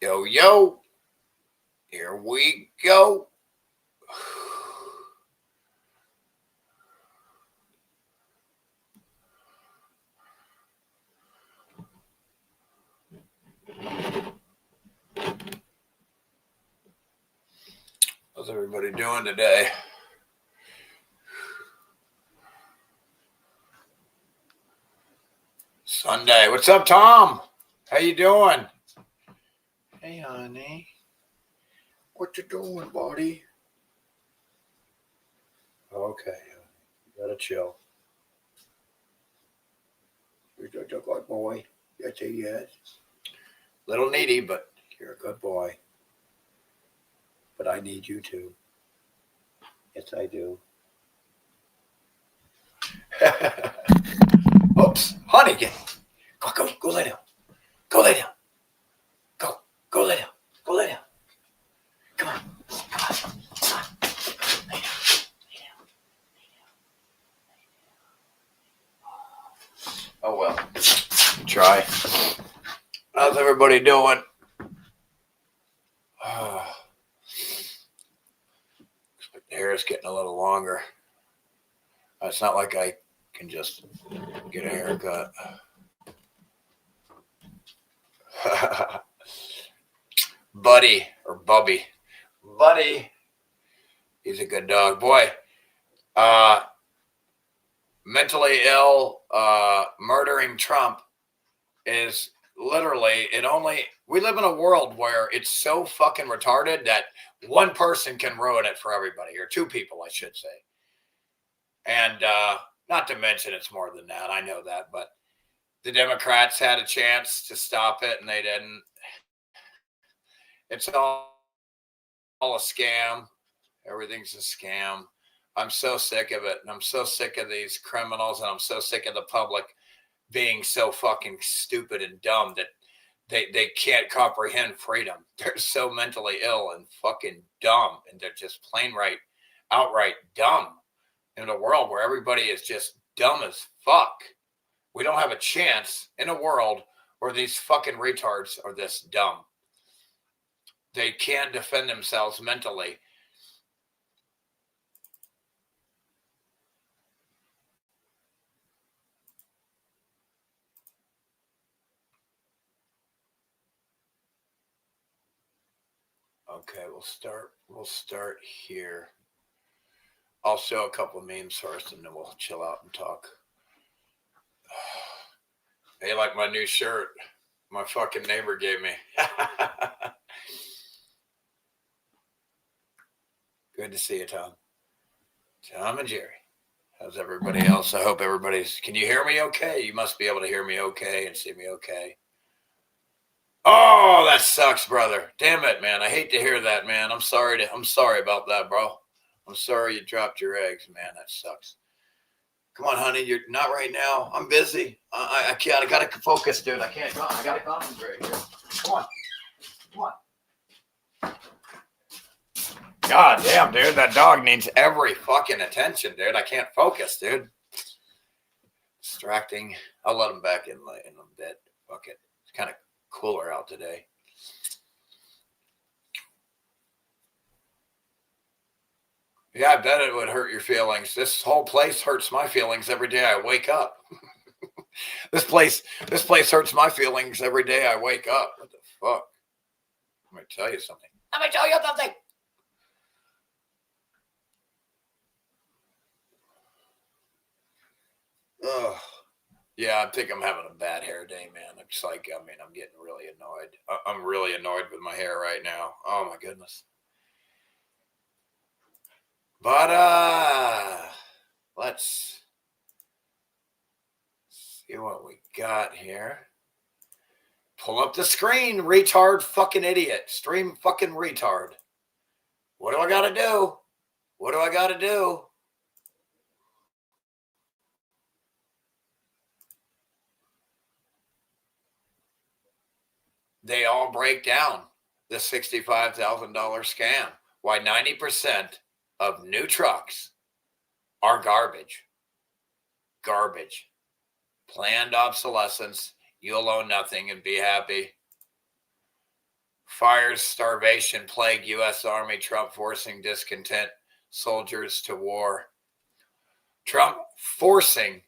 Yo, yo. Here we go. How's everybody doing today? Sunday. What's up, Tom? How you doing? Hey, honey. What you doing, buddy? Okay. You gotta chill. You're a good boy. Yes, he is. Little needy, but you're a good boy. But I need you too. Yes, I do. Oops. Honey, go lay down. Go lay down. Go lay down. Go lay down. Come on. Come on. Lay down. Lay down. Oh well. Try. How's everybody doing? The hair is getting a little longer. It's not like I can just get a haircut. Buddy or Bubby. Buddy. He's a good dog. Boy, mentally ill, murdering Trump is literally, we live in a world where it's so fucking retarded that one person can ruin it for everybody, or two people, I should say. And not to mention it's more than that. I know that, but the Democrats had a chance to stop it and they didn't. It's all a scam. Everything's a scam. I'm so sick of it. And I'm so sick of these criminals, and I'm so sick of the public being so fucking stupid and dumb that they can't comprehend freedom. They're so mentally ill and fucking dumb, and they're just outright dumb in a world where everybody is just dumb as fuck. We don't have a chance in a world where these fucking retards are this dumb. They can't defend themselves mentally. Okay, we'll start here. I'll show a couple of memes first, and then we'll chill out and talk. Hey, like my new shirt my fucking neighbor gave me. Good to see you, Tom. Tom and Jerry. How's everybody else? I hope everybody's... Can you hear me okay? You must be able to hear me okay and see me okay. Oh, that sucks, brother. Damn it, man. I hate to hear that, man. I'm sorry about that, bro. I'm sorry you dropped your eggs, man. That sucks. Come on, honey. You're not right now. I'm busy. I can't. I gotta focus, dude. I can't. I gotta concentrate here. Come on. God damn, dude. That dog needs every fucking attention, dude. I can't focus, dude. Distracting. I'll let him back in a bit. Fuck it. It's kind of cooler out today. Yeah, I bet it would hurt your feelings. This whole place hurts my feelings every day I wake up. This place hurts my feelings every day I wake up. What the fuck? Let me tell you something. Ugh. Yeah, I think I'm having a bad hair day, man. It's like, I'm getting really annoyed. I'm really annoyed with my hair right now. Oh my goodness. But let's see what we got here. Pull up the screen, retard fucking idiot. Stream fucking retard. What do I gotta do? What do I gotta do? They all break down the $65,000 scam. Why 90% of new trucks are garbage. Garbage. Planned obsolescence. You'll own nothing and be happy. Fires, starvation, plague U.S. Army. Trump forcing discontent soldiers to war. Trump forcing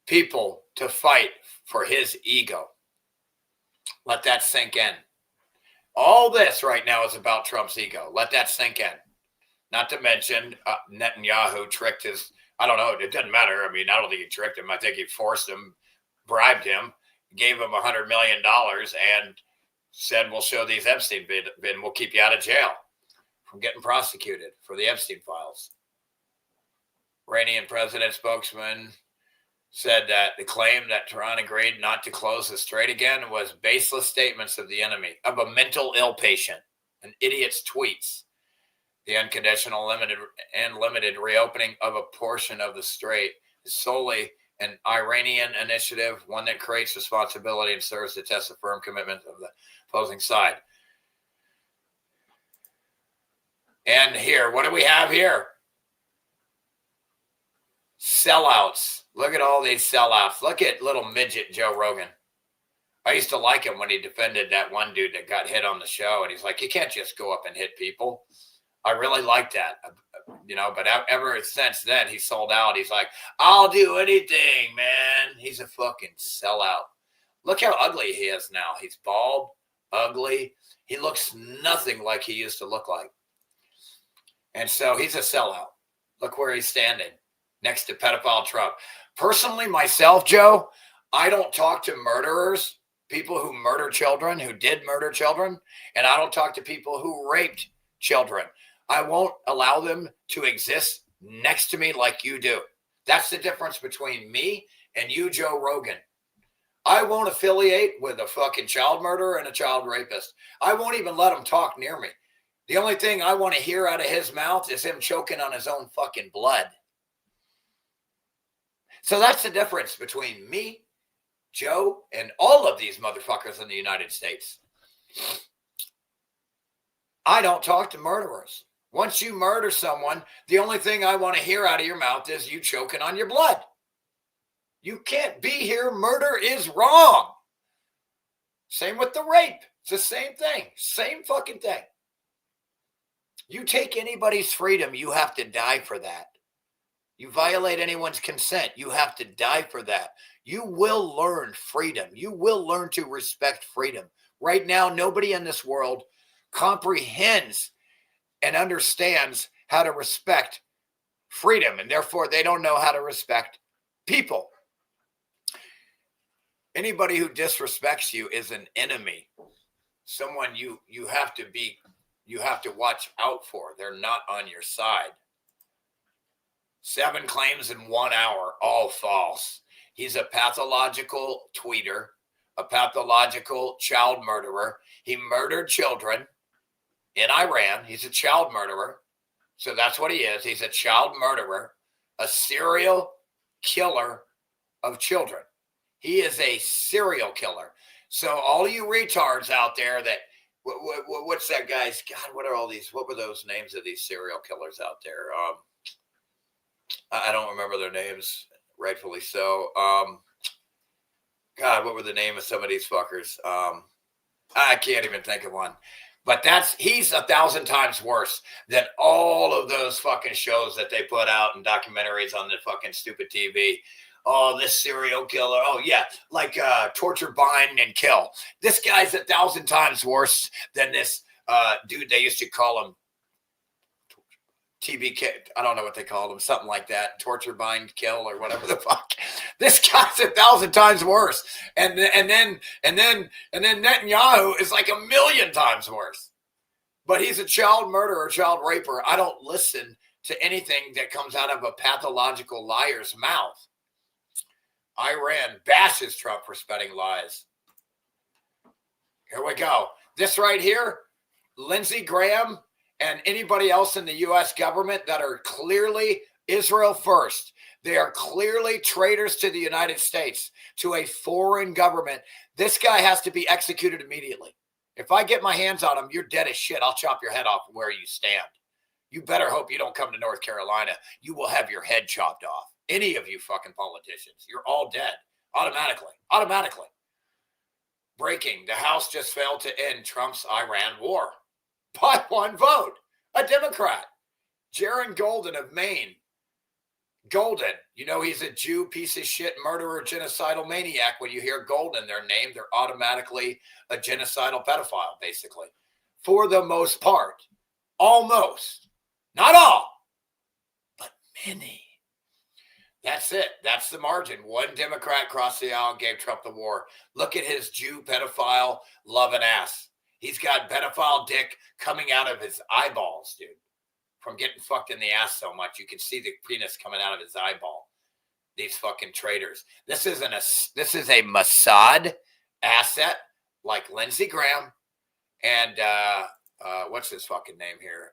people to fight for his ego. Let that sink in. All this right now is about Trump's ego. Let that sink in. Not to mention Netanyahu tricked his, I don't know, it doesn't matter. I mean, I don't think he tricked him. I think he forced him, bribed him, gave him $100 million and said, we'll show these Epstein vid, we'll keep you out of jail from getting prosecuted for the Epstein files. Iranian president spokesman said that the claim that Tehran agreed not to close the strait again was baseless statements of the enemy, of a mental ill patient, an idiot's tweets. The unconditional limited reopening of a portion of the strait is solely an Iranian initiative, one that creates responsibility and serves to test the firm commitment of the opposing side. And here, what do we have here? Sellouts. Look at all these sellouts. Look at little midget Joe Rogan. I used to like him when he defended that one dude that got hit on the show. And he's like, you can't just go up and hit people. I really like that, you know, but ever since then, he sold out. He's like, I'll do anything, man. He's a fucking sellout. Look how ugly he is now. He's bald, ugly. He looks nothing like he used to look like. And so he's a sellout. Look where he's standing next to pedophile Trump. Personally, myself, Joe, I don't talk to murderers, people who murder children, who did murder children, and I don't talk to people who raped children. I won't allow them to exist next to me like you do. That's the difference between me and you, Joe Rogan. I won't affiliate with a fucking child murderer and a child rapist. I won't even let him talk near me. The only thing I want to hear out of his mouth is him choking on his own fucking blood. So that's the difference between me, Joe, and all of these motherfuckers in the United States. I don't talk to murderers. Once you murder someone, the only thing I want to hear out of your mouth is you choking on your blood. You can't be here. Murder is wrong. Same with the rape. It's the same thing. Same fucking thing. You take anybody's freedom, you have to die for that. You violate anyone's consent, you have to die for that. You will learn freedom. You will learn to respect freedom. Right now, nobody in this world comprehends and understands how to respect freedom, and therefore they don't know how to respect people. Anybody who disrespects you is an enemy. Someone you have to watch out for. They're not on your side. 7 claims in 1 hour, all false. He's a pathological tweeter, a pathological child murderer. He murdered children in Iran. He's a child murderer. So that's what he is. He's a child murderer, a serial killer of children. He is a serial killer. So all you retards out there that, what's that guy's, God, what are all these, what were those names of these serial killers out there? I don't remember their names, rightfully so. God, what were the name of some of these fuckers? I can't even think of one. But he's 1,000 times worse than all of those fucking shows that they put out and documentaries on the fucking stupid TV. Oh, this serial killer. Oh, yeah, like torture, bind, and kill. This guy's 1,000 times worse than this dude they used to call him TBK. I don't know what they called him, something like that. Torture, bind, kill, or whatever the fuck. This guy's 1,000 times worse. And then Netanyahu is like 1,000,000 times worse. But he's a child murderer, child raper. I don't listen to anything that comes out of a pathological liar's mouth. Iran bashes Trump for spreading lies. Here we go. This right here, Lindsey Graham and anybody else in the U.S. government that are clearly Israel first. They are clearly traitors to the United States, to a foreign government. This guy has to be executed immediately. If I get my hands on him, you're dead as shit. I'll chop your head off from where you stand. You better hope you don't come to North Carolina. You will have your head chopped off. Any of you fucking politicians, you're all dead automatically. Breaking, the House just failed to end Trump's Iran war by one vote. A Democrat, Jaron Golden of Maine. Golden, you know he's a Jew, piece of shit, murderer, genocidal maniac. When you hear Golden, their name, they're automatically a genocidal pedophile, basically. For the most part. Almost. Not all, but many. That's it. That's the margin. One Democrat crossed the aisle and gave Trump the war. Look at his Jew pedophile loving ass. He's got pedophile dick coming out of his eyeballs, dude. From getting fucked in the ass so much. You can see the penis coming out of his eyeball. These fucking traitors. This is a Mossad asset like Lindsey Graham and what's his fucking name here?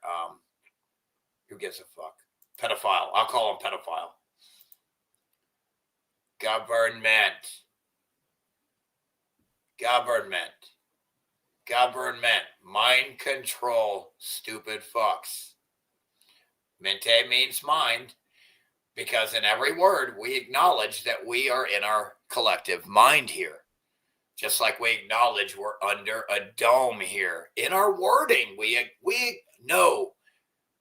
Who gives a fuck? Pedophile. I'll call him pedophile. Government. Mind control, stupid fucks. Mente means mind, because in every word we acknowledge that we are in our collective mind here. Just like we acknowledge we're under a dome here. In our wording, we know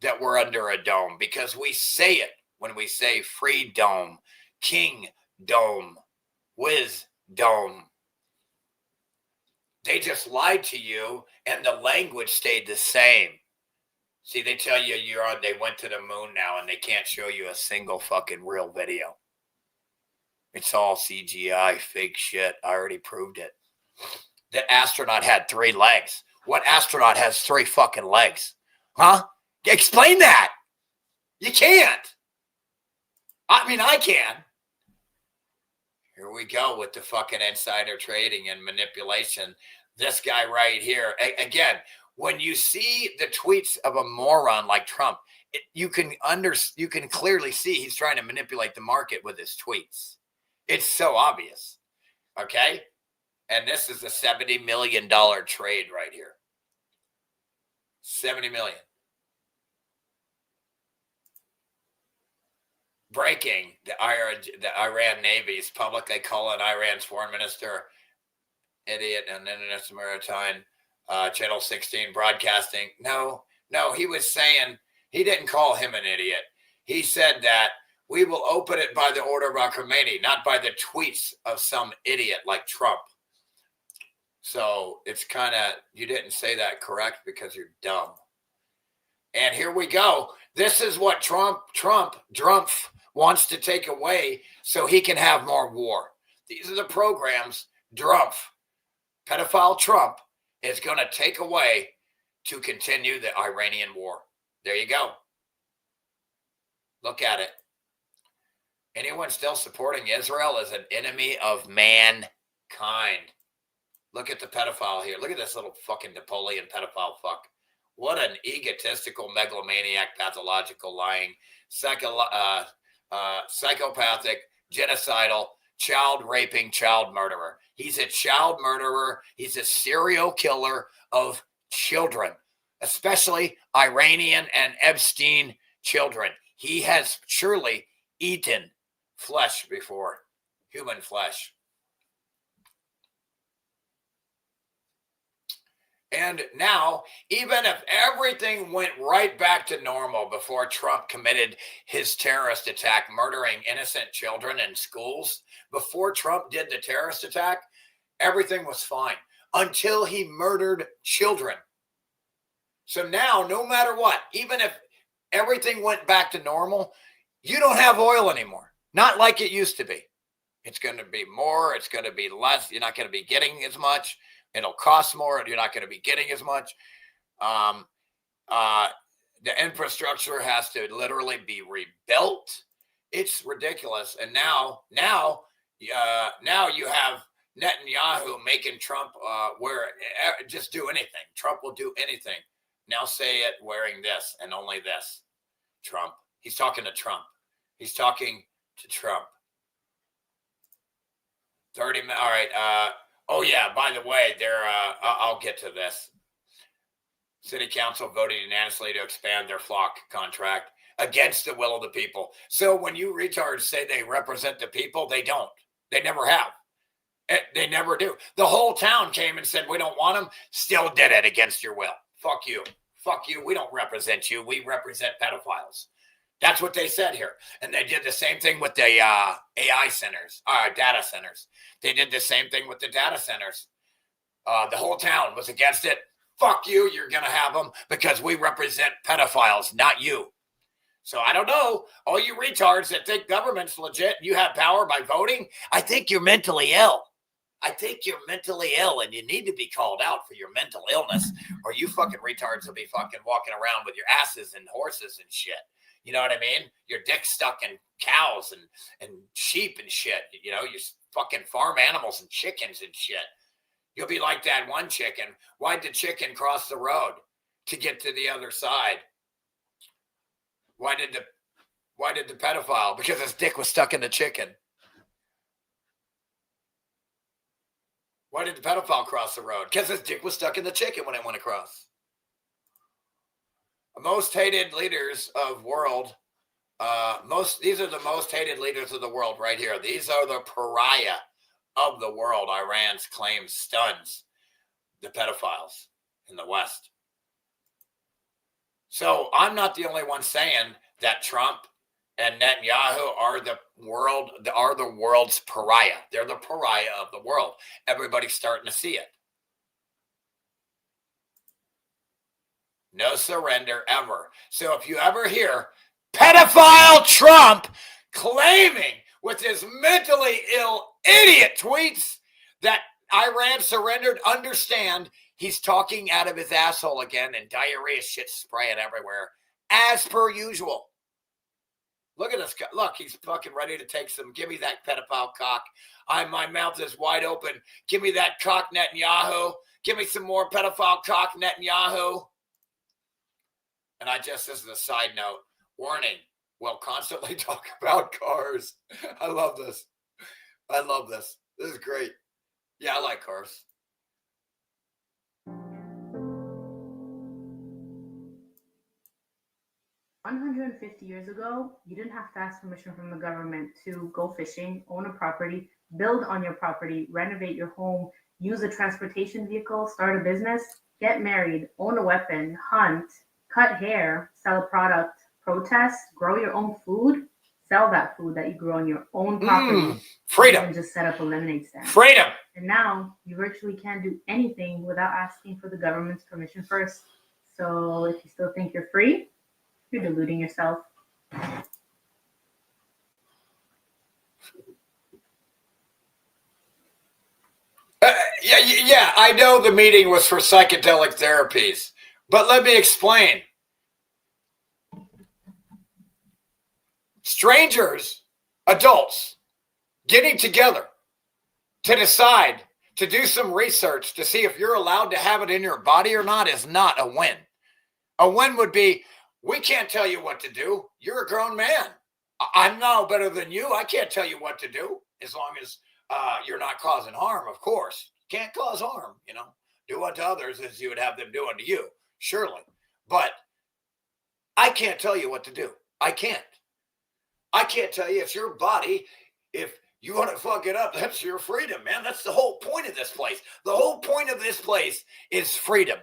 that we're under a dome because we say it when we say free dome, king dome, whiz dome. They just lied to you and the language stayed the same. See, they tell you they went to the moon now and they can't show you a single fucking real video. It's all CGI, fake shit. I already proved it. The astronaut had 3 legs. What astronaut has 3 fucking legs? Huh? Explain that. You can't. I mean, I can. Here we go with the fucking insider trading and manipulation. This guy right here. Again, when you see the tweets of a moron like Trump, you can clearly see he's trying to manipulate the market with his tweets. It's so obvious. Okay? And this is a $70 million trade right here. 70 million. Breaking, the Iran Navy is publicly calling Iran's foreign minister idiot and International Maritime Channel 16 broadcasting. No, he was saying, he didn't call him an idiot. He said that we will open it by the order of our Khomeini, not by the tweets of some idiot like Trump. So it's kind of, you didn't say that correct because you're dumb. And here we go. This is what Trump wants to take away so he can have more war. These are the programs pedophile Trump is going to take away to continue the Iranian war. There you go. Look at it. Anyone still supporting Israel as an enemy of mankind? Look at the pedophile here. Look at this little fucking Napoleon pedophile fuck. What an egotistical, megalomaniac, pathological, lying, psychopathic, genocidal, child-raping, child murderer. He's a child murderer. He's a serial killer of children, especially Iranian and Epstein children. He has surely eaten flesh before, human flesh. And now, even if everything went right back to normal before Trump committed his terrorist attack, murdering innocent children in schools, before Trump did the terrorist attack, everything was fine until he murdered children. So now, no matter what, even if everything went back to normal, you don't have oil anymore. Not like it used to be. It's going to be more. It's going to be less. You're not going to be getting as much. It'll cost more, and you're not going to be getting as much. The infrastructure has to literally be rebuilt. It's ridiculous. And now you have Netanyahu making Trump just do anything. Trump will do anything. Now say it wearing this and only this. Trump. He's talking to Trump. He's talking to Trump. 30 minutes. All right. Oh, yeah, by the way, I'll get to this. City Council voted unanimously to expand their flock contract against the will of the people. So when you retards say they represent the people, they don't. They never have. They never do. The whole town came and said, we don't want them. Still did it against your will. Fuck you. Fuck you. We don't represent you. We represent pedophiles. That's what they said here. And they did the same thing with the AI centers, data centers. They did the same thing with the data centers. The whole town was against it. Fuck you. You're going to have them because we represent pedophiles, not you. So I don't know. All you retards that think government's legit and you have power by voting, I think you're mentally ill. I think you're mentally ill and you need to be called out for your mental illness, or you fucking retards will be fucking walking around with your asses and horses and shit. You know what I mean? Your dick stuck in cows and sheep and shit. You know, you fucking farm animals and chickens and shit. You'll be like that one chicken. Why'd the chicken cross the road to get to the other side? Why did the pedophile? Because his dick was stuck in the chicken. Why did the pedophile cross the road? Because his dick was stuck in the chicken when it went across. Most hated leaders of world. These are the most hated leaders of the world right here. These are the pariah of the world. Iran's claim stuns the pedophiles in the West. So I'm not the only one saying that Trump and Netanyahu are the world's pariah. They're the pariah of the world. Everybody's starting to see it. No surrender ever. So if you ever hear pedophile Trump claiming with his mentally ill idiot tweets that Iran surrendered, understand he's talking out of his asshole again and diarrhea shit spraying everywhere as per usual. Look at this guy. Look, he's fucking ready to take some. Give me that pedophile cock. My mouth is wide open. Give me that cock, Netanyahu. Give me some more pedophile cock, Netanyahu. And this is a side note, warning, we'll constantly talk about cars. I love this. This is great. Yeah, I like cars. $150 years ago, you didn't have to ask permission from the government to go fishing, own a property, build on your property, renovate your home, use a transportation vehicle, start a business, get married, own a weapon, hunt, cut hair, sell a product, protest, grow your own food, sell that food that you grew on your own property. Freedom. And just set up a lemonade stand. Freedom. And now you virtually can't do anything without asking for the government's permission first. So if you still think you're free, you're deluding yourself. Yeah, I know the meeting was for psychedelic therapies, but let me explain. Strangers, adults, getting together to decide to do some research to see if you're allowed to have it in your body or not is not a win. A win would be, we can't tell you what to do. You're a grown man. I'm no better than you. I can't tell you what to do as long as you're not causing harm, of course. Can't cause harm, you know. Do unto others as you would have them do unto you, surely. But I can't tell you what to do. I can't tell you. It's your body. If you want to fuck it up, that's your freedom, man. That's the whole point of this place. The whole point of this place is freedom.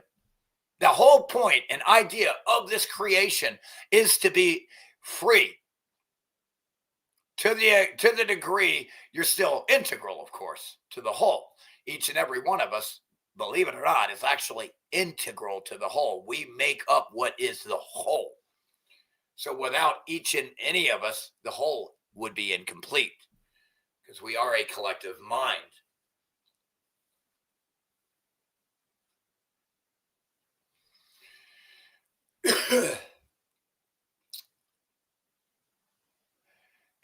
The whole point and idea of this creation is to be free. To the degree you're still integral, of course, to the whole. Each and every one of us, believe it or not, is actually integral to the whole. We make up what is the whole. So without each and any of us, the whole would be incomplete because we are a collective mind.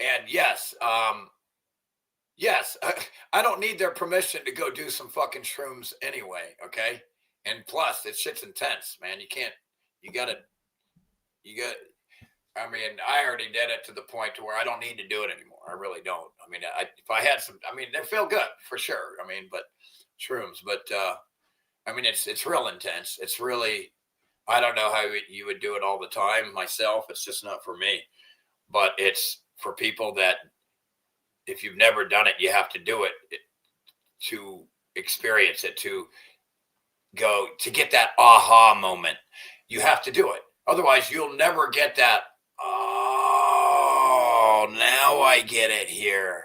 And yes, I don't need their permission to go do some fucking shrooms anyway, okay? And plus, this shit's intense, man. I mean, I already did it to the point to where I don't need to do it anymore. I really don't. I mean, if I had some, I mean, they feel good for sure. I mean, but shrooms, but I mean, it's real intense. It's really, I don't know how you would do it all the time myself. It's just not for me, but it's for people that if you've never done it, you have to do it to experience it, to get that aha moment. You have to do it. Otherwise, you'll never get that, oh, now I get it here.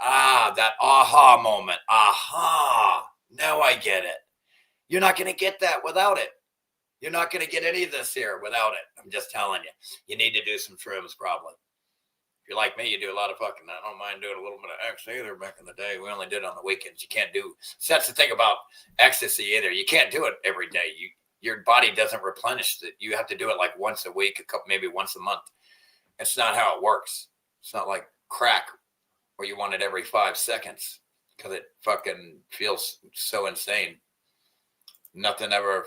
That aha moment. Aha, now I get it. You're not going to get that without it. You're not going to get any of this here without it. I'm just telling you. You need to do some shrooms probably. If you're like me, you do a lot of fucking, I don't mind doing a little bit of ecstasy either. Back in the day, we only did it on the weekends. You can't do, so that's the thing about ecstasy either. You can't do it every day. Your body doesn't replenish it. You have to do it like once a week, maybe once a month. It's not how it works. It's not like crack where you want it every 5 seconds because it fucking feels so insane. Nothing ever,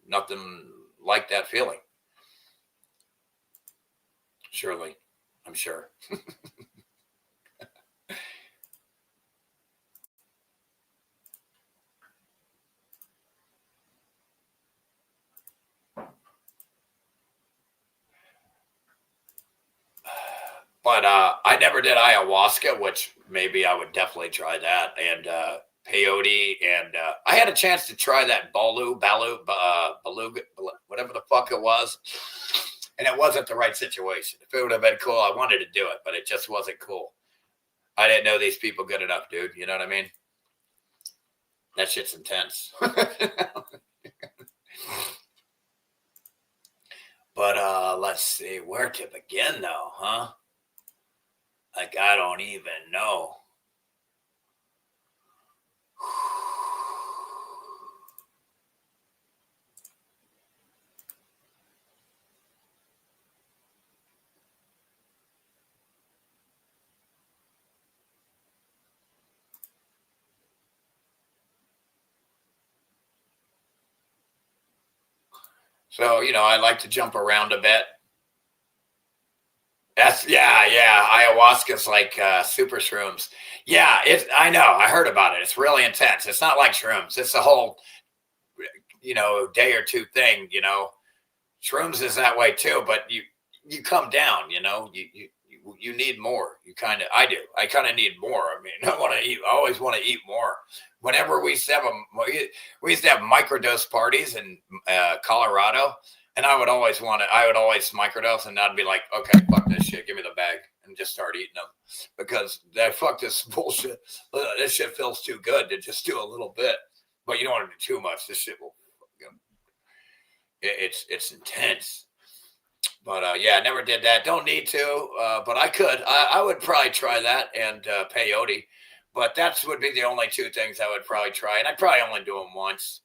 nothing like that feeling. Surely, I'm sure. But I never did ayahuasca, which maybe I would definitely try that. And peyote, and I had a chance to try that balu, whatever the fuck it was. And it wasn't the right situation. If it would have been cool, I wanted to do it, but it just wasn't cool. I didn't know these people good enough, dude. You know what I mean? That shit's intense. But let's see, where to begin though, huh? Like, I don't even know. So, I like to jump around a bit. Yeah. Ayahuasca's like super shrooms. Yeah, I know. I heard about it. It's really intense. It's not like shrooms. It's a whole, day or two thing, Shrooms is that way too, but you come down, you need more. I do. I kind of need more. I mean, I always want to eat more. Whenever we used to have microdose parties in Colorado, and I would always microdose, and I'd be like, okay, fuck this shit, give me the bag, and just start eating them, because fuck this bullshit. This shit feels too good to just do a little bit, but you don't want to do too much. This shit will, it's intense. But yeah, I never did that. Don't need to, but I could. I would probably try that, and peyote. But that would be the only two things I would probably try, and I'd probably only do them once.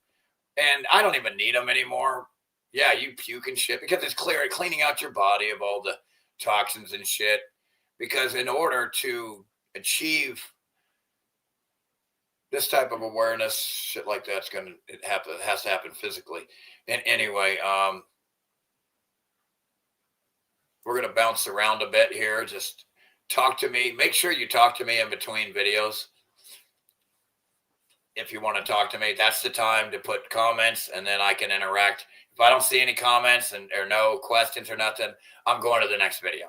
And I don't even need them anymore. Yeah, you puke and shit, because it's cleaning out your body of all the toxins and shit. Because in order to achieve this type of awareness, shit like that's it has to happen physically. And anyway, we're going to bounce around a bit here. Just talk to me. Make sure you talk to me in between videos. If you want to talk to me, that's the time to put comments, and then I can interact. If I don't see any comments or no questions or nothing, I'm going to the next video.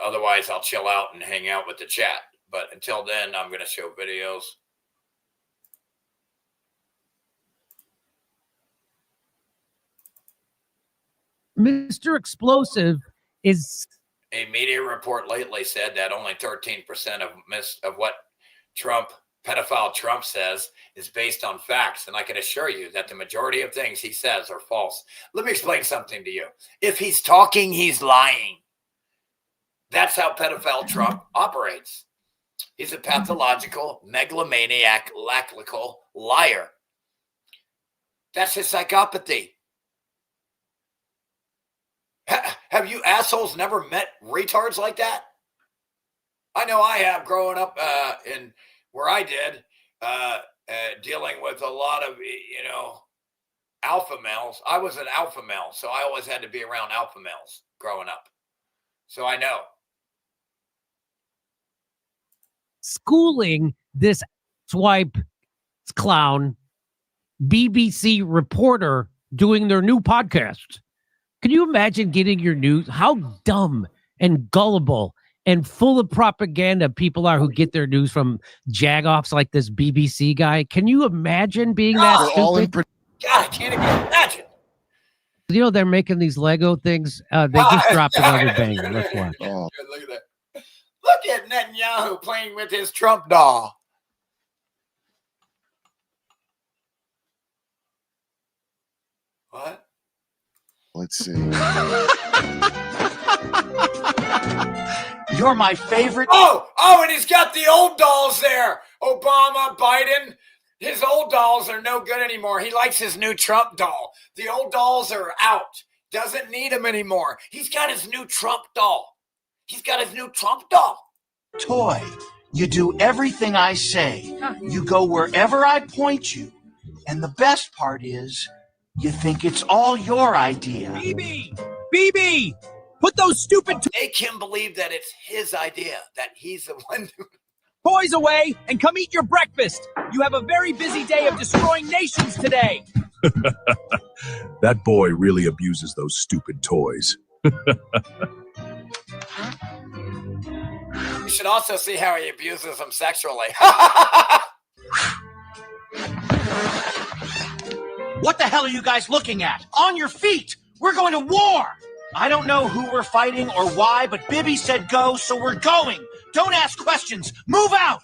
Otherwise, I'll chill out and hang out with the chat. But until then, I'm going to show videos. Mr. Explosive is... A media report lately said that only 13% of what pedophile Trump says is based on facts. And I can assure you that the majority of things he says are false. Let me explain something to you. If he's talking, he's lying. That's how pedophile Trump operates. He's a pathological, megalomaniac, lackluster liar. That's his psychopathy. Have you assholes never met retards like that? I know I have, growing up in where I did, dealing with a lot of, alpha males. I was an alpha male, so I always had to be around alpha males growing up. So I know. Schooling this swipe clown BBC reporter doing their new podcast. Can you imagine getting your news? How dumb and gullible and full of propaganda people are who get their news from jagoffs like this BBC guy. Can you imagine being that They're all in stupid? God, I can't even imagine. You know, they're making these Lego things. They just dropped another banger. Let's watch. Oh. Look at that. Look at Netanyahu playing with his Trump doll. What? Let's see. You're my favorite. Oh, and he's got the old dolls there. Obama, Biden. His old dolls are no good anymore. He likes his new Trump doll. The old dolls are out. Doesn't need them anymore. He's got his new Trump doll. He's got his new Trump doll. Toy. You do everything I say. You go wherever I point you. And the best part is, you think it's all your idea. BB, put those stupid Make him believe that it's his idea, that he's the one doing toys away and come eat your breakfast. You have a very busy day of destroying nations today. That boy really abuses those stupid toys. You should also see how he abuses them sexually. What the hell are you guys looking at? On your feet! We're going to war! I don't know who we're fighting or why, but Bibby said go, so we're going. Don't ask questions. Move out!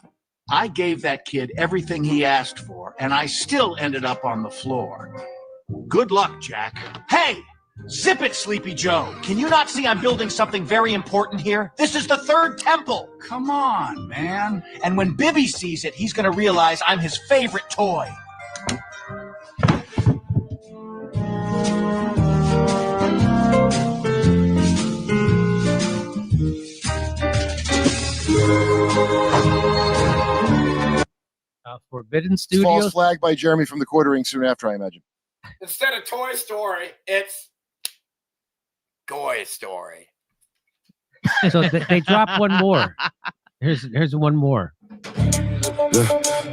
I gave that kid everything he asked for, and I still ended up on the floor. Good luck, Jack. Hey! Zip it, Sleepy Joe. Can you not see I'm building something very important here? This is the third temple. Come on, man. And when Bibby sees it, he's going to realize I'm his favorite toy. Forbidden False Studios. flag by Jeremy from the quartering soon after, I imagine. Instead of Toy Story, it's Goy Story. So they dropped one more. Here's one more.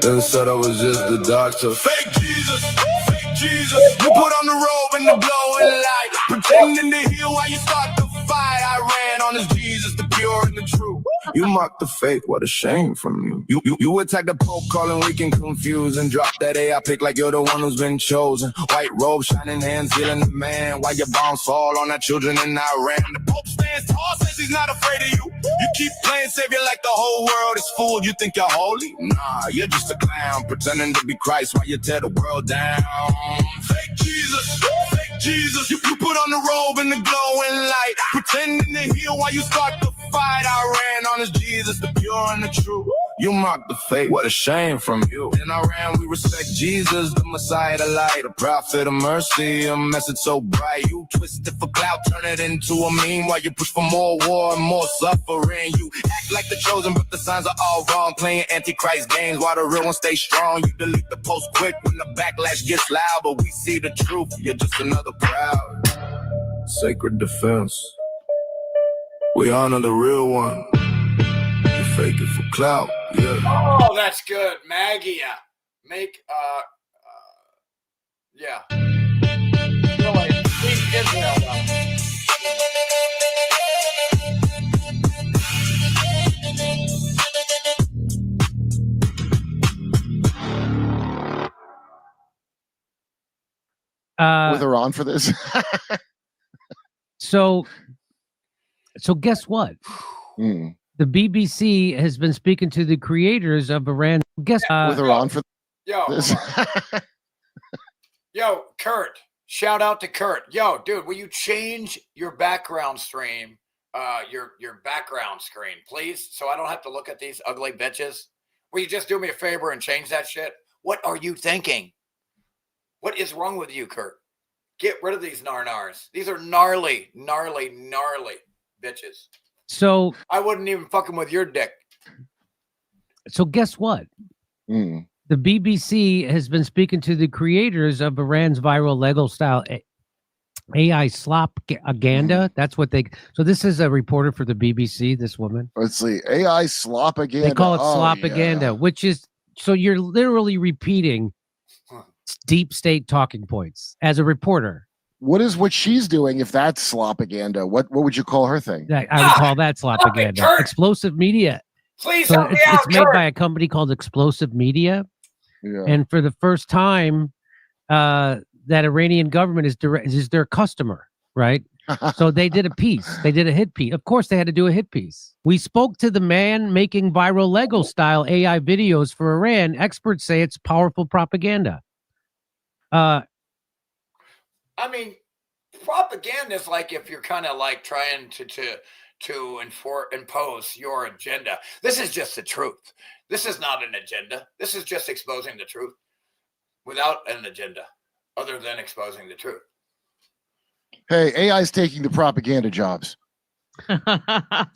Then said I was just the doctor. Fake Jesus. You put on the robe and the glowing light, pretending to heal while you start the fight. I ran on this Jesus, the pure and the true. You mock the fake, what a shame from you. You attack the Pope, calling weak and confused, and drop that AI pick like you're the one who's been chosen. White robe, shining hands, healing the man. While your bombs fall on our children in Iran. The Pope stands tall, says he's not afraid of you. You keep playing savior like the whole world is fooled. You think you're holy? Nah, you're just a clown, pretending to be Christ while you tear the world down. Fake Jesus. You put on the robe and the glowing light, pretending to heal while you start the fight. I ran on this Jesus, the pure and the true. You mock the fake, what a shame from you. In Iran, we respect Jesus, the Messiah, the light, a prophet of mercy, a message so bright. You twist it for clout, turn it into a meme while you push for more war and more suffering. You act like the chosen, but the signs are all wrong. Playing antichrist games while the real ones stay strong. You delete the post quick when the backlash gets loud, but we see the truth, you're just another proud. Sacred defense. We honor the real one. You fake it for clout, yeah. Oh, that's good. Maggie, make, yeah. Really, leave Israel, With her on for this. So guess what? Mm. The BBC has been speaking to the creators of Iran. Guess With her on for Yo, this. yo, Kurt. Shout out to Kurt. Yo, dude, will you change your background stream, your background screen, please, so I don't have to look at these ugly bitches? Will you just do me a favor and change that shit? What are you thinking? What is wrong with you, Kurt? Get rid of these narnars. These are gnarly bitches. so I wouldn't even fuck them with your dick. guess what? Mm. The BBC has been speaking to the creators of Iran's viral Lego style AI slopaganda. That's what they. So this is a reporter for the BBC. This woman. Let's see. AI slopaganda. They call it Oh, slopaganda, yeah. which is so you're literally repeating deep state talking points as a reporter. what is what she's doing if that's slopaganda? What would you call her thing? I would call that slopaganda. Kurt. Explosive media. Please So help me out, it's made Kurt. by a company called Explosive Media, Yeah. and for the first time, that Iranian government is their customer, right? So they did a piece. They did a hit piece. Of course, they had to do a hit piece. We spoke to the man making viral Lego-style AI videos for Iran. Experts say it's powerful propaganda. I mean, propaganda is like if you're kind of like trying to impose your agenda. This is just the truth. This is not an agenda. This is just exposing the truth without an agenda other than exposing the truth. Hey, AI's taking the propaganda jobs.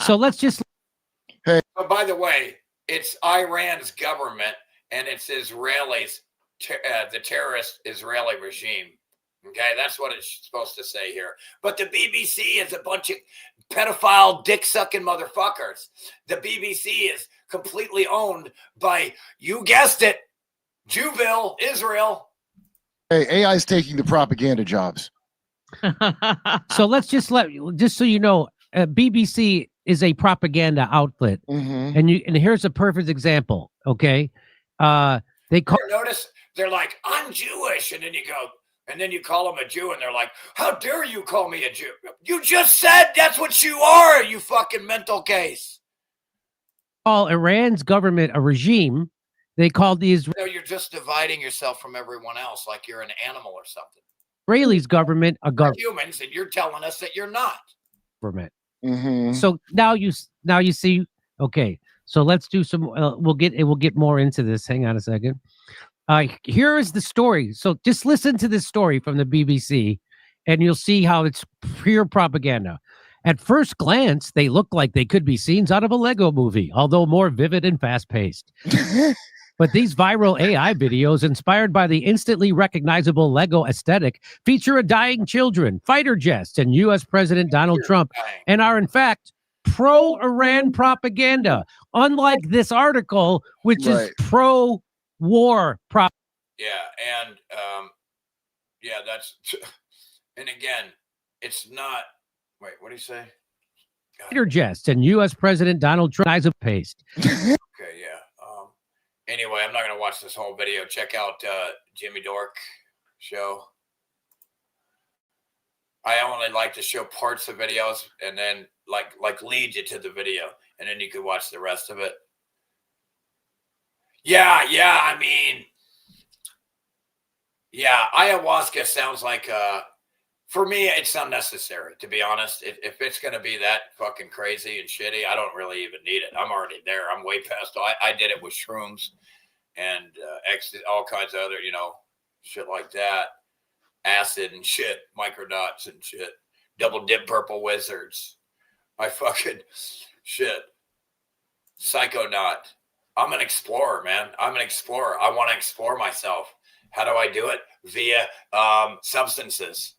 So let's just But by the way, it's Iran's government and it's Israelis, the terrorist Israeli regime. Okay, that's what it's supposed to say here. But the BBC is a bunch of pedophile, dick-sucking motherfuckers. The BBC is completely owned by, you guessed it, Jewville, Israel. Hey, AI's taking the propaganda jobs. so let's just so you know, BBC is a propaganda outlet, Mhm. and here's a perfect example. Okay, they call Notice they're like, I'm Jewish, and then you call them a Jew, and they're like, how dare you call me a Jew? You just said that's what you are, you fucking mental case. Iran's government a regime. They called the No, you're just dividing yourself from everyone else, like you're an animal or something. Israelis government a We're humans, and you're telling us that you're not. government. Mhm. So now you see. Okay, so let's do some. We'll get more into this. Hang on a second. Here is the story. So just listen to this story from the BBC, and you'll see how it's pure propaganda. At first glance, they look like they could be scenes out of a Lego movie, although more vivid and fast-paced. But these viral AI videos, inspired by the instantly recognizable Lego aesthetic, feature a dying children, fighter jets, and U.S. President Donald Trump, and are in fact pro-Iran propaganda. Unlike this article, which is pro-war propaganda. Yeah, and that's, and again, it's not. Wait, what do you say? Fighter jets and U.S. President Donald Trump eyes of paste. Okay, yeah. Anyway, I'm not gonna watch this whole video. Check out Jimmy Dork show. I only like to show parts of videos and then like lead you to the video, and then you can watch the rest of it. Yeah. I mean, yeah, ayahuasca sounds like for me, it's unnecessary, to be honest. If it's going to be that fucking crazy and shitty, I don't really even need it. I'm already there. I'm way past. I did it with shrooms and all kinds of other, shit like that. Acid and shit, microdots and shit. Double dip purple wizards. I fucking shit. Psychonaut. I'm an explorer, man. I'm an explorer. I want to explore myself. How do I do it? Via substances.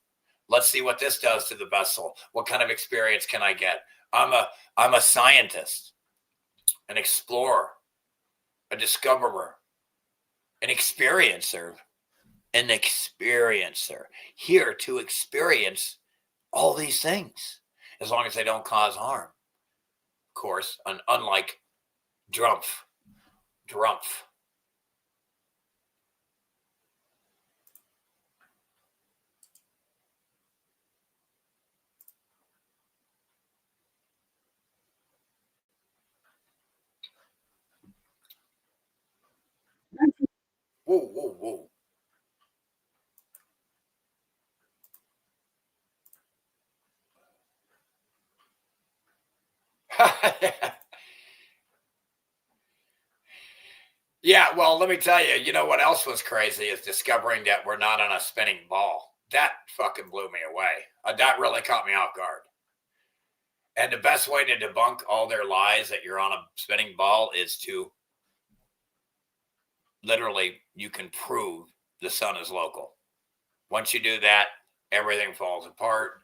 Let's see what this does to the vessel. What kind of experience can I get? I'm a scientist, an explorer, a discoverer, an experiencer, here to experience all these things, as long as they don't cause harm. Of course, unlike Drumpf. Whoa. Yeah, well, let me tell you, you know what else was crazy is discovering that we're not on a spinning ball. That fucking blew me away. That really caught me off guard. And the best way to debunk all their lies that you're on a spinning ball is to literally, you can prove the sun is local. Once you do that, everything falls apart.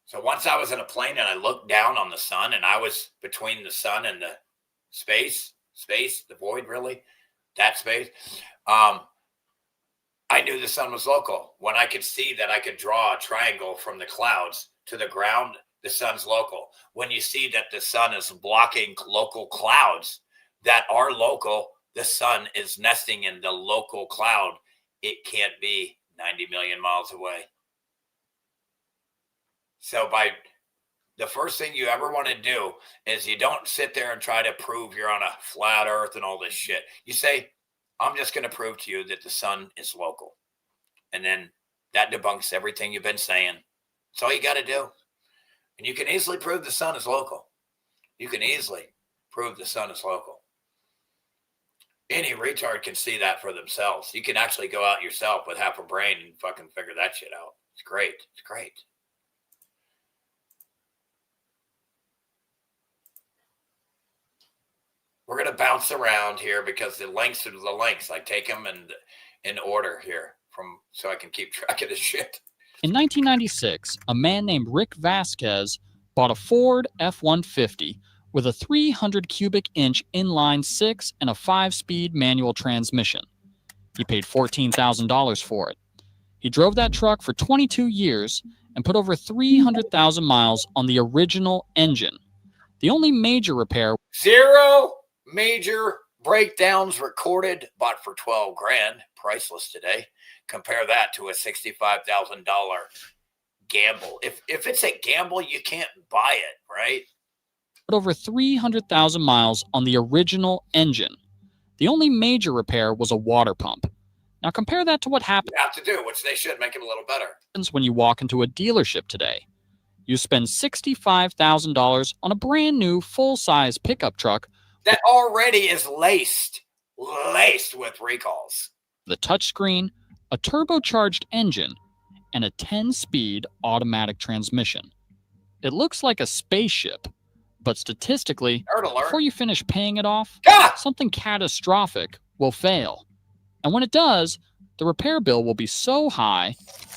So once I was in a plane and I looked down on the sun and I was between the sun and the space, the void, really, that space. I knew the sun was local. When I could see that I could draw a triangle from the clouds to the ground, the sun's local. When you see that the sun is blocking local clouds that are local, the sun is nesting in the local cloud. It can't be 90 million miles away. So the first thing you ever want to do is you don't sit there and try to prove you're on a flat earth and all this shit. You say, I'm just going to prove to you that the sun is local. And then that debunks everything you've been saying. That's all you got to do. And you can easily prove the sun is local. You can easily prove the sun is local. Any retard can see that for themselves. You can actually go out yourself with half a brain and fucking figure that shit out. It's great. It's great. We're going to bounce around here because the links are the links. I take them in order here so I can keep track of this shit. In 1996, a man named Rick Vasquez bought a Ford F-150 with a 300 cubic inch inline 6 and a 5-speed manual transmission. He paid $14,000 for it. He drove that truck for 22 years and put over 300,000 miles on the original engine. The only major repair... 0 major breakdowns recorded, bought for $12,000, priceless today. Compare that to a $65,000 gamble. If it's a gamble, you can't buy it, right? Put over 300,000 miles on the original engine. The only major repair was a water pump. Now compare that to what happens You have to do, which they should make them a little better. when you walk into a dealership today. You spend $65,000 on a brand new full-size pickup truck That already is laced with recalls. the touchscreen, a turbocharged engine, and a 10-speed automatic transmission. It looks like a spaceship, but statistically, Nerd alert. before you finish paying it off, Ah! something catastrophic will fail. And when it does, the repair bill will be so high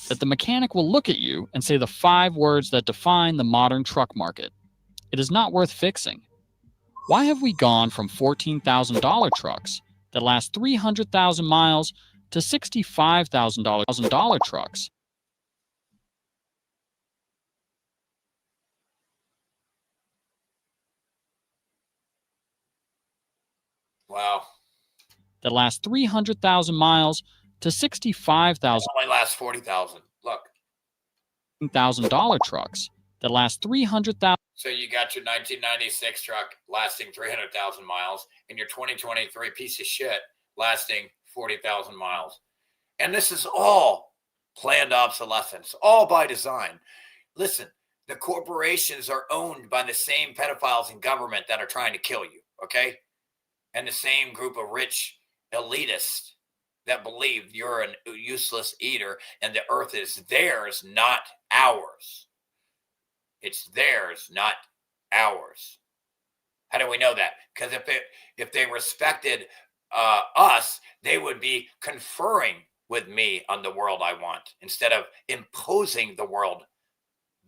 that the mechanic will look at you and say the 5 words that define the modern truck market. It is not worth fixing. Why have we gone from $14,000 trucks that last 300,000 miles to $65,000 trucks? Wow. That last 300,000 miles to $65,000 Only lasts 40,000. Look. trucks that last 300,000 So you got your 1996 truck lasting 300,000 miles and your 2023 piece of shit lasting 40,000 miles. And this is all planned obsolescence, all by design. Listen, the corporations are owned by the same pedophiles in government that are trying to kill you, okay? And the same group of rich elitists that believe you're a useless eater and the earth is theirs, not ours. It's theirs, not ours. How do we know that? Because if they respected us, they would be conferring with me on the world I want instead of imposing the world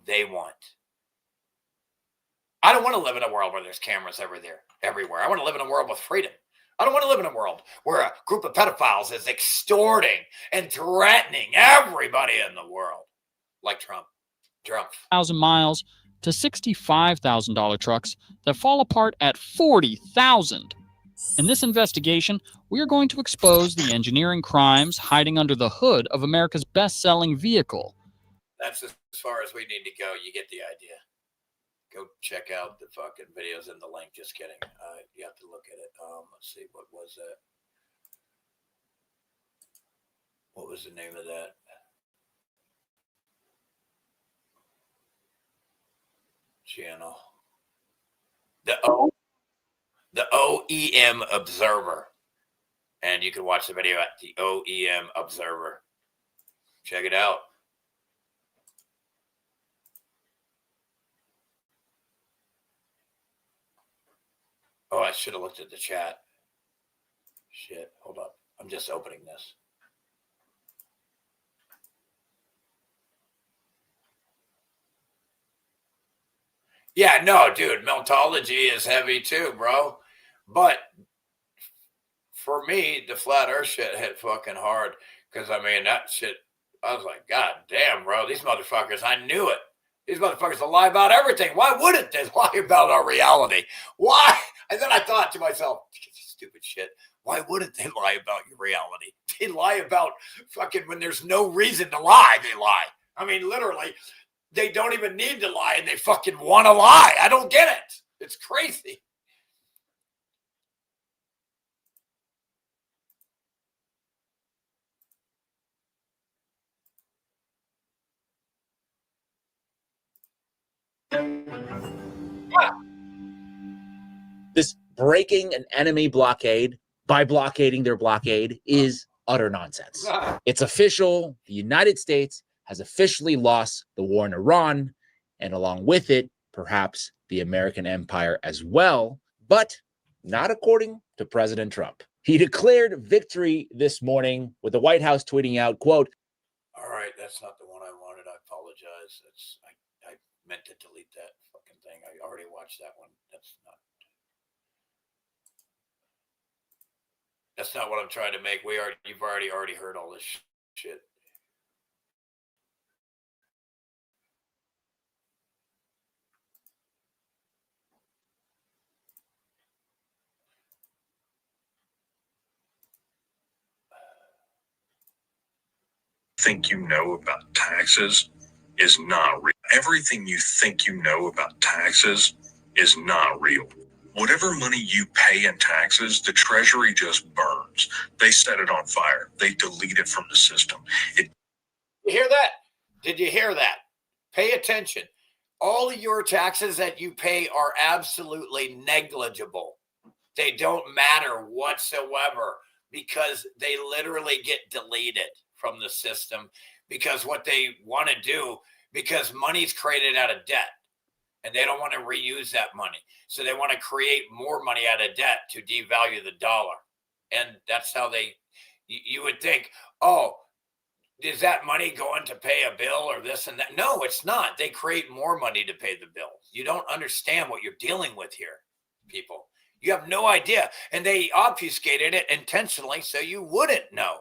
they want. I don't want to live in a world where there's cameras everywhere. I want to live in a world with freedom. I don't want to live in a world where a group of pedophiles is extorting and threatening everybody in the world like Trump. 1,000 miles to $65,000 trucks that fall apart at 40,000. In this investigation, we are going to expose the engineering crimes hiding under the hood of America's best-selling vehicle. That's as far as we need to go. You get the idea. Go check out the fucking videos in the link. Just kidding. You have to look at it. Let's see. What was that? What was the name of that? Channel. The OEM Observer. And you can watch the video at the OEM Observer. Check it out. Oh, I should have looked at the chat. Shit, hold up. I'm just opening this. Yeah, no, dude, Meltology is heavy too, bro. But for me, the flat earth shit hit fucking hard Because, I mean, that shit, I was like, God damn, bro, these motherfuckers, I knew it. These motherfuckers will lie about everything. Why wouldn't they lie about our reality? Why? And then I thought to myself, stupid shit. Why wouldn't they lie about your reality? They lie about fucking when there's no reason to lie, they lie. I mean, literally, they don't even need to lie and they fucking want to lie. I don't get it. It's crazy. This breaking an enemy blockade by blockading their blockade is utter nonsense. It's official. The United States has officially lost the war in Iran, and along with it, perhaps the American empire as well, but not according to President Trump. He declared victory this morning with the White House tweeting out, quote, all right, that's not the one I wanted. I apologize. I meant to delete that fucking thing. I already watched that one. That's not what I'm trying to make. You've already heard all this shit. Think you know about taxes is not real. Everything you think you know about taxes is not real. Whatever money you pay in taxes, the Treasury just burns. They set it on fire. They delete it from the system. You hear that? Did you hear that? Pay attention. All of your taxes that you pay are absolutely negligible. They don't matter whatsoever because they literally get deleted from the system because what they want to do, because money's created out of debt and they don't want to reuse that money. So they want to create more money out of debt to devalue the dollar. And that's how you would think, oh, is that money going to pay a bill or this and that? No, it's not. They create more money to pay the bill. You don't understand what you're dealing with here, people. You have no idea. And they obfuscated it intentionally so you wouldn't know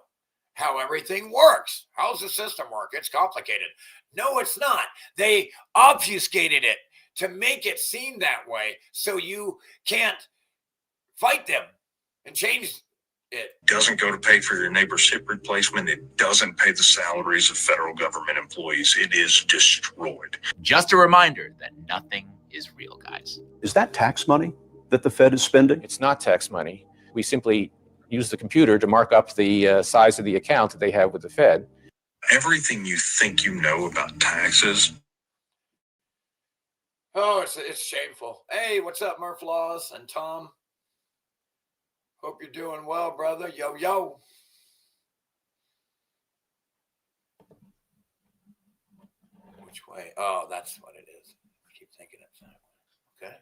how everything works. How's the system work? It's complicated. No, it's not. They obfuscated it to make it seem that way so you can't fight them and change it. Doesn't go to pay for your neighbor's hip replacement. It doesn't pay the salaries of federal government employees. It is destroyed. Just a reminder that nothing is real, guys. Is that tax money that the Fed is spending? It's not tax money. We simply use the computer to mark up the size of the account that they have with the Fed. Everything you think you know about taxes. Oh, it's shameful. Hey, what's up, Murph Laws and Tom? Hope you're doing well, brother. Yo, yo. Which way? Oh, that's what it is. I keep thinking it's that way. Okay.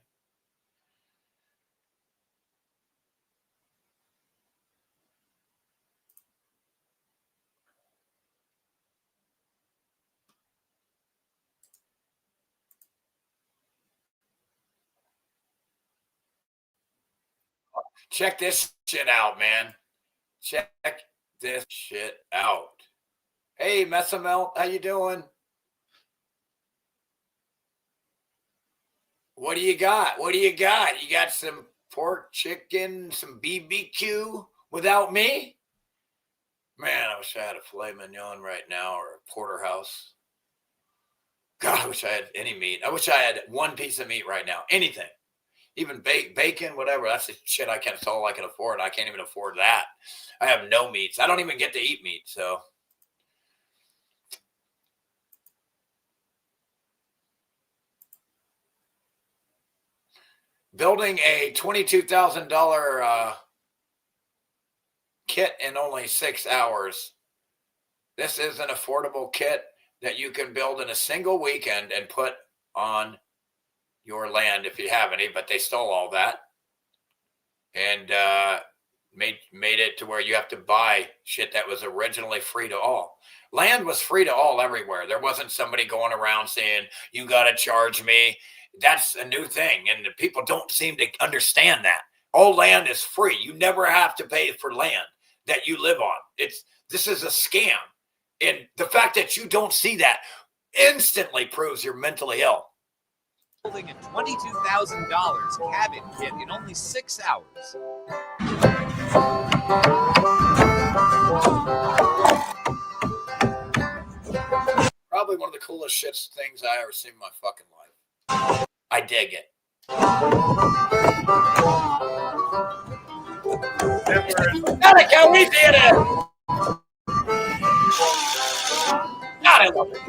Check this shit out, man. Check this shit out. Hey, Messamel, how you doing? What do you got? What do you got? You got some pork, chicken, some BBQ without me? Man, I wish I had a filet mignon right now or a porterhouse. God, I wish I had any meat. I wish I had one piece of meat right now. Anything. Even bacon, whatever. That's the shit that's all I can afford. I can't even afford that. I have no meats. I don't even get to eat meat. So building a $22,000 kit in only 6 hours. This is an affordable kit that you can build in a single weekend and put on your land if you have any, but they stole all that and made it to where you have to buy shit that was originally free to all. Land was free to all everywhere. There wasn't somebody going around saying, you got to charge me. That's a new thing. And the people don't seem to understand that. All land is free. You never have to pay for land that you live on. This is a scam. And the fact that you don't see that instantly proves you're mentally ill. Building a $22,000 cabin kit in only 6 hours. Probably one of the coolest things I ever seen in my fucking life. I dig it. Gotta go, we did it! God, I love it.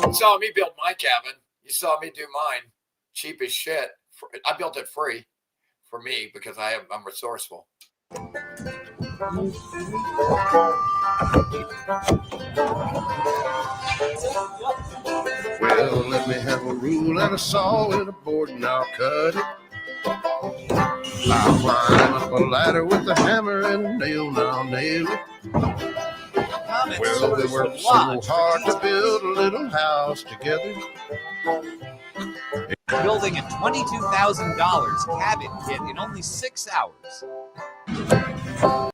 You saw me build my cabin. You saw me do mine. Cheap as shit. I built it free for me because I'm resourceful. Well, let me have a rule and a saw and a board and I'll cut it. I'll climb up a ladder with a hammer and a nail and I'll nail it. Well, they worked so hard to build a little house together. Building a $22,000 cabin kit in only 6 hours. And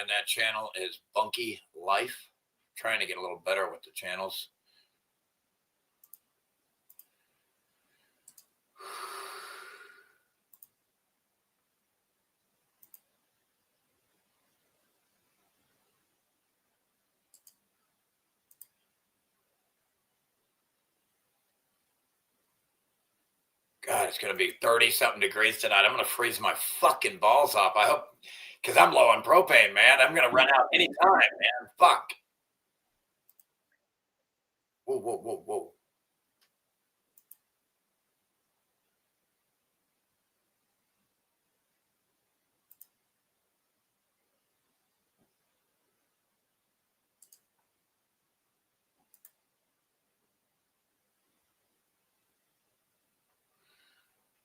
that channel is Bunky Life. Trying to get a little better with the channels. God, it's going to be 30-something degrees tonight. I'm going to freeze my fucking balls off. I hope, because I'm low on propane, man. I'm going to run out anytime, man. Fuck. Whoa, whoa, whoa, whoa.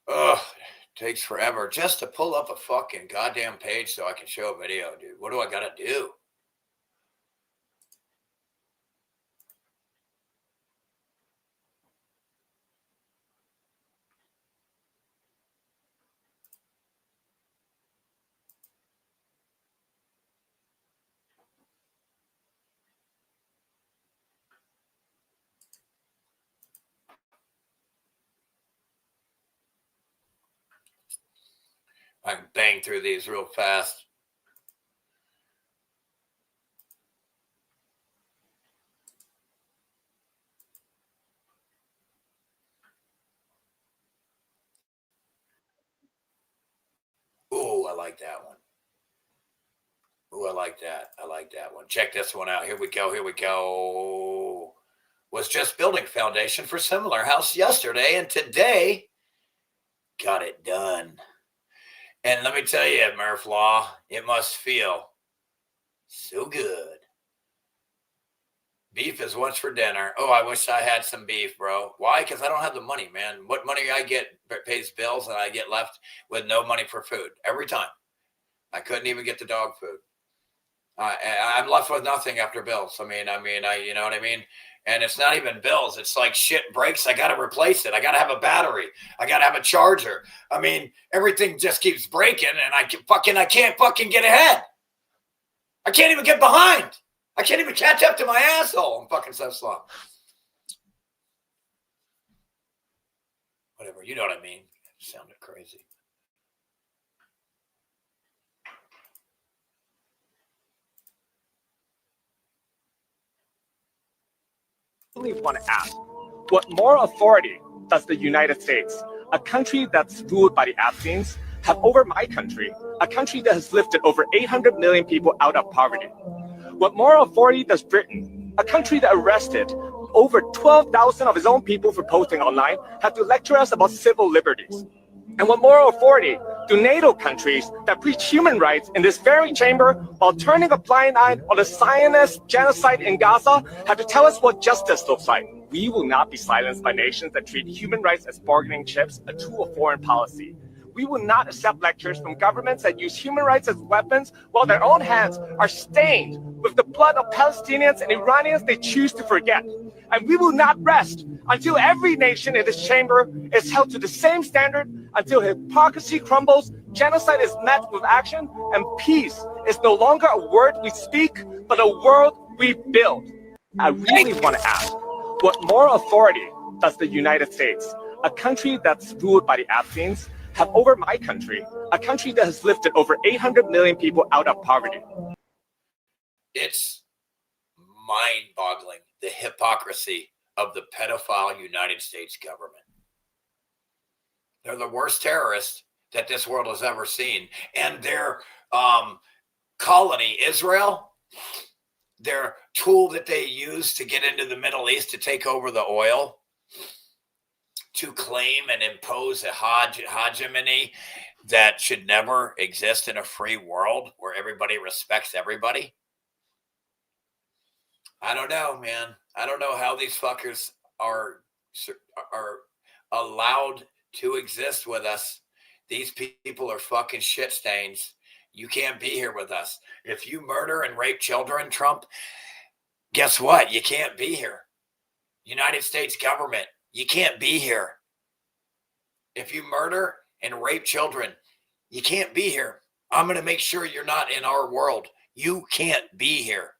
Ugh, takes forever just to pull up a fucking goddamn page so I can show a video, dude. What do I gotta do? I can bang through these real fast. Ooh, I like that one. Ooh, I like that. I like that one. Check this one out. Here we go. Here we go. Was just building foundation for similar house yesterday, and today got it done. And let me tell you, Murph Law, it must feel so good. Beef is what's for dinner. Oh, I wish I had some beef, bro. Why? Because I don't have the money, man. What money I get pays bills, and I get left with no money for food every time. I couldn't even get the dog food. I'm left with nothing after bills. I mean, you know what I mean? And it's not even bills. It's like shit breaks. I got to replace it. I got to have a battery. I got to have a charger. I mean, everything just keeps breaking, and I can't fucking get ahead. I can't even get behind. I can't even catch up to my asshole. I'm fucking so slow. Whatever. You know what I mean? It sounded crazy. I want to ask, what moral authority does the United States, a country that's ruled by the EPSTEINs, have over my country, a country that has lifted over 800 million people out of poverty? What moral authority does Britain, a country that arrested over 12,000 of its own people for posting online, have to lecture us about civil liberties? And what moral authority do NATO countries that preach human rights in this very chamber while turning a blind eye on the Zionist genocide in Gaza have to tell us what justice looks like? We will not be silenced by nations that treat human rights as bargaining chips, a tool of foreign policy. We will not accept lectures from governments that use human rights as weapons while their own hands are stained with the blood of Palestinians and Iranians they choose to forget. And we will not rest until every nation in this chamber is held to the same standard, until hypocrisy crumbles, genocide is met with action, and peace is no longer a word we speak, but a world we build. I really want to ask, what moral authority does the United States, a country that's ruled by the EPSTEINs, have over my country, a country that has lifted over 800 million people out of poverty? It's mind-boggling, the hypocrisy of the pedophile United States government. They're the worst terrorists that this world has ever seen. And their colony, Israel, their tool that they use to get into the Middle East to take over the oil, to claim and impose a hegemony that should never exist in a free world where everybody respects everybody. I don't know, man. I don't know how these fuckers are allowed to exist with us. These people are fucking shit stains. You can't be here with us. If you murder and rape children, Trump, guess what? You can't be here. United States government, you can't be here. If you murder and rape children, you can't be here. I'm going to make sure you're not in our world. You can't be here.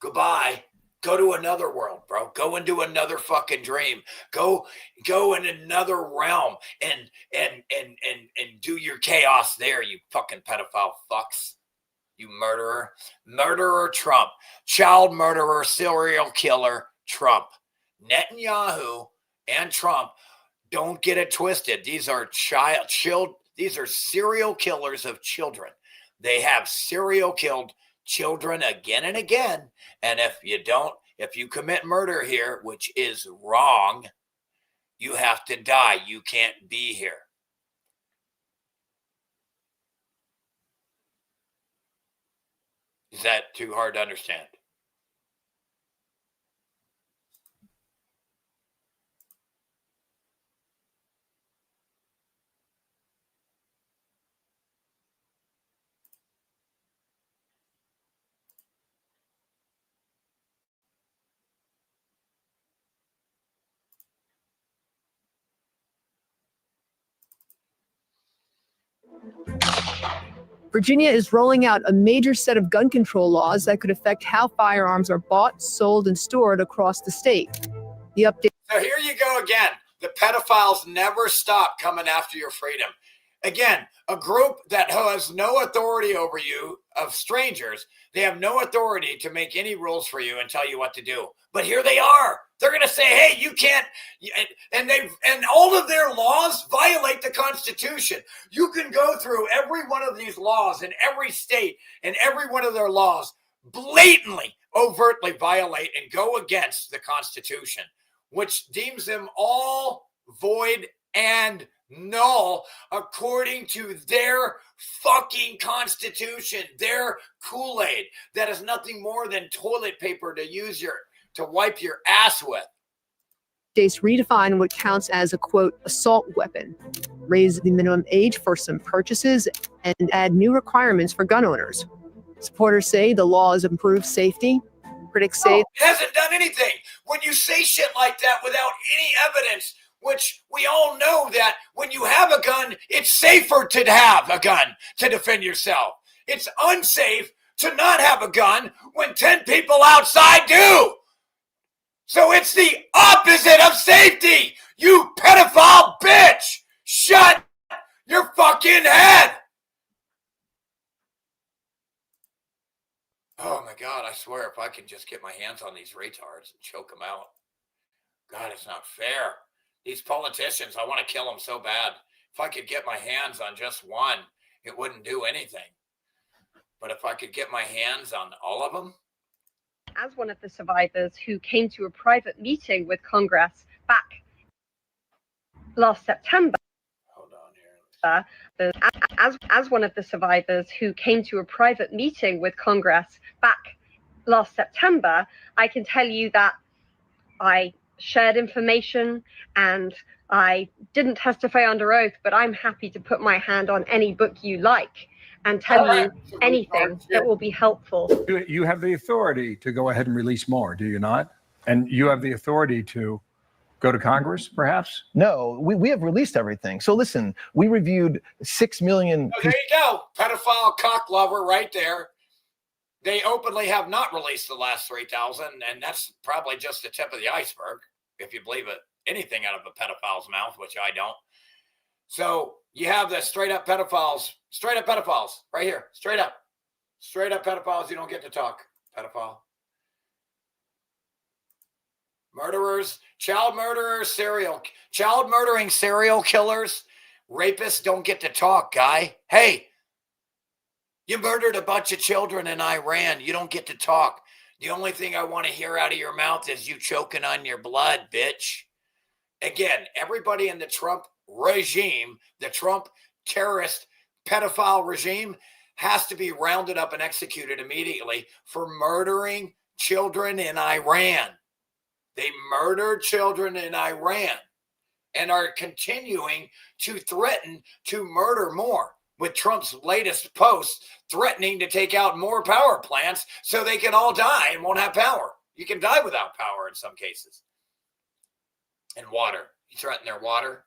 Goodbye. Go to another world, bro. Go into another fucking dream. Go in another realm and do your chaos there, you fucking pedophile fucks. You murderer. Murderer Trump. Child murderer, serial killer Trump. Netanyahu and Trump, don't get it twisted. These are these are serial killers of children. They have serial killed children again and again. And if you commit murder here, which is wrong, you have to die. You can't be here. Is that too hard to understand? Virginia is rolling out a major set of gun control laws that could affect how firearms are bought, sold, and stored across the state. The update. So here you go again. The pedophiles never stop coming after your freedom. Again, a group that has no authority over you, of strangers, they have no authority to make any rules for you and tell you what to do. But here they are. They're going to say, hey, you can't, and all of their laws violate the Constitution. You can go through every one of these laws in every state, and every one of their laws blatantly, overtly violate and go against the Constitution, which deems them all void and null according to their fucking Constitution, their Kool-Aid that is nothing more than toilet paper to wipe your ass with. States redefine what counts as a, quote, assault weapon, raise the minimum age for some purchases, and add new requirements for gun owners. Supporters say the laws improve safety. Critics say it hasn't done anything. When you say shit like that without any evidence, which we all know that when you have a gun, it's safer to have a gun to defend yourself. It's unsafe to not have a gun when 10 people outside do. So it's the opposite of safety. You pedophile bitch. Shut your fucking head. Oh my God, I swear if I can just get my hands on these retards and choke them out. God, it's not fair. These politicians, I want to kill them so bad. If I could get my hands on just one, it wouldn't do anything. But if I could get my hands on all of them. As one of the survivors who came to a private meeting with Congress back last September. Hold on here. As one of the survivors who came to a private meeting with Congress back last September, I can tell you that I shared information and I didn't testify under oath, but I'm happy to put my hand on any book you like and tell you anything that will be helpful. You have the authority to go ahead and release more, do you not? And you have the authority to go to Congress, perhaps? No, we have released everything. So listen, we reviewed 6 million. Oh, there you go. Pedophile cock lover right there. They openly have not released the last 3,000, and that's probably just the tip of the iceberg, if you believe it. Anything out of a pedophile's mouth, which I don't. So you have the straight up pedophiles right here, straight up pedophiles. You don't get to talk, pedophile. Murderers, child murderers, child murdering serial killers, rapists don't get to talk, guy. Hey, you murdered a bunch of children in Iran. You don't get to talk. The only thing I want to hear out of your mouth is you choking on your blood, bitch. Again, everybody in the Trump regime, the Trump terrorist pedophile regime, has to be rounded up and executed immediately for murdering children in Iran. They murdered children in Iran and are continuing to threaten to murder more, with Trump's latest post threatening to take out more power plants so they can all die and won't have power. You can die without power in some cases. And water. You threaten their water.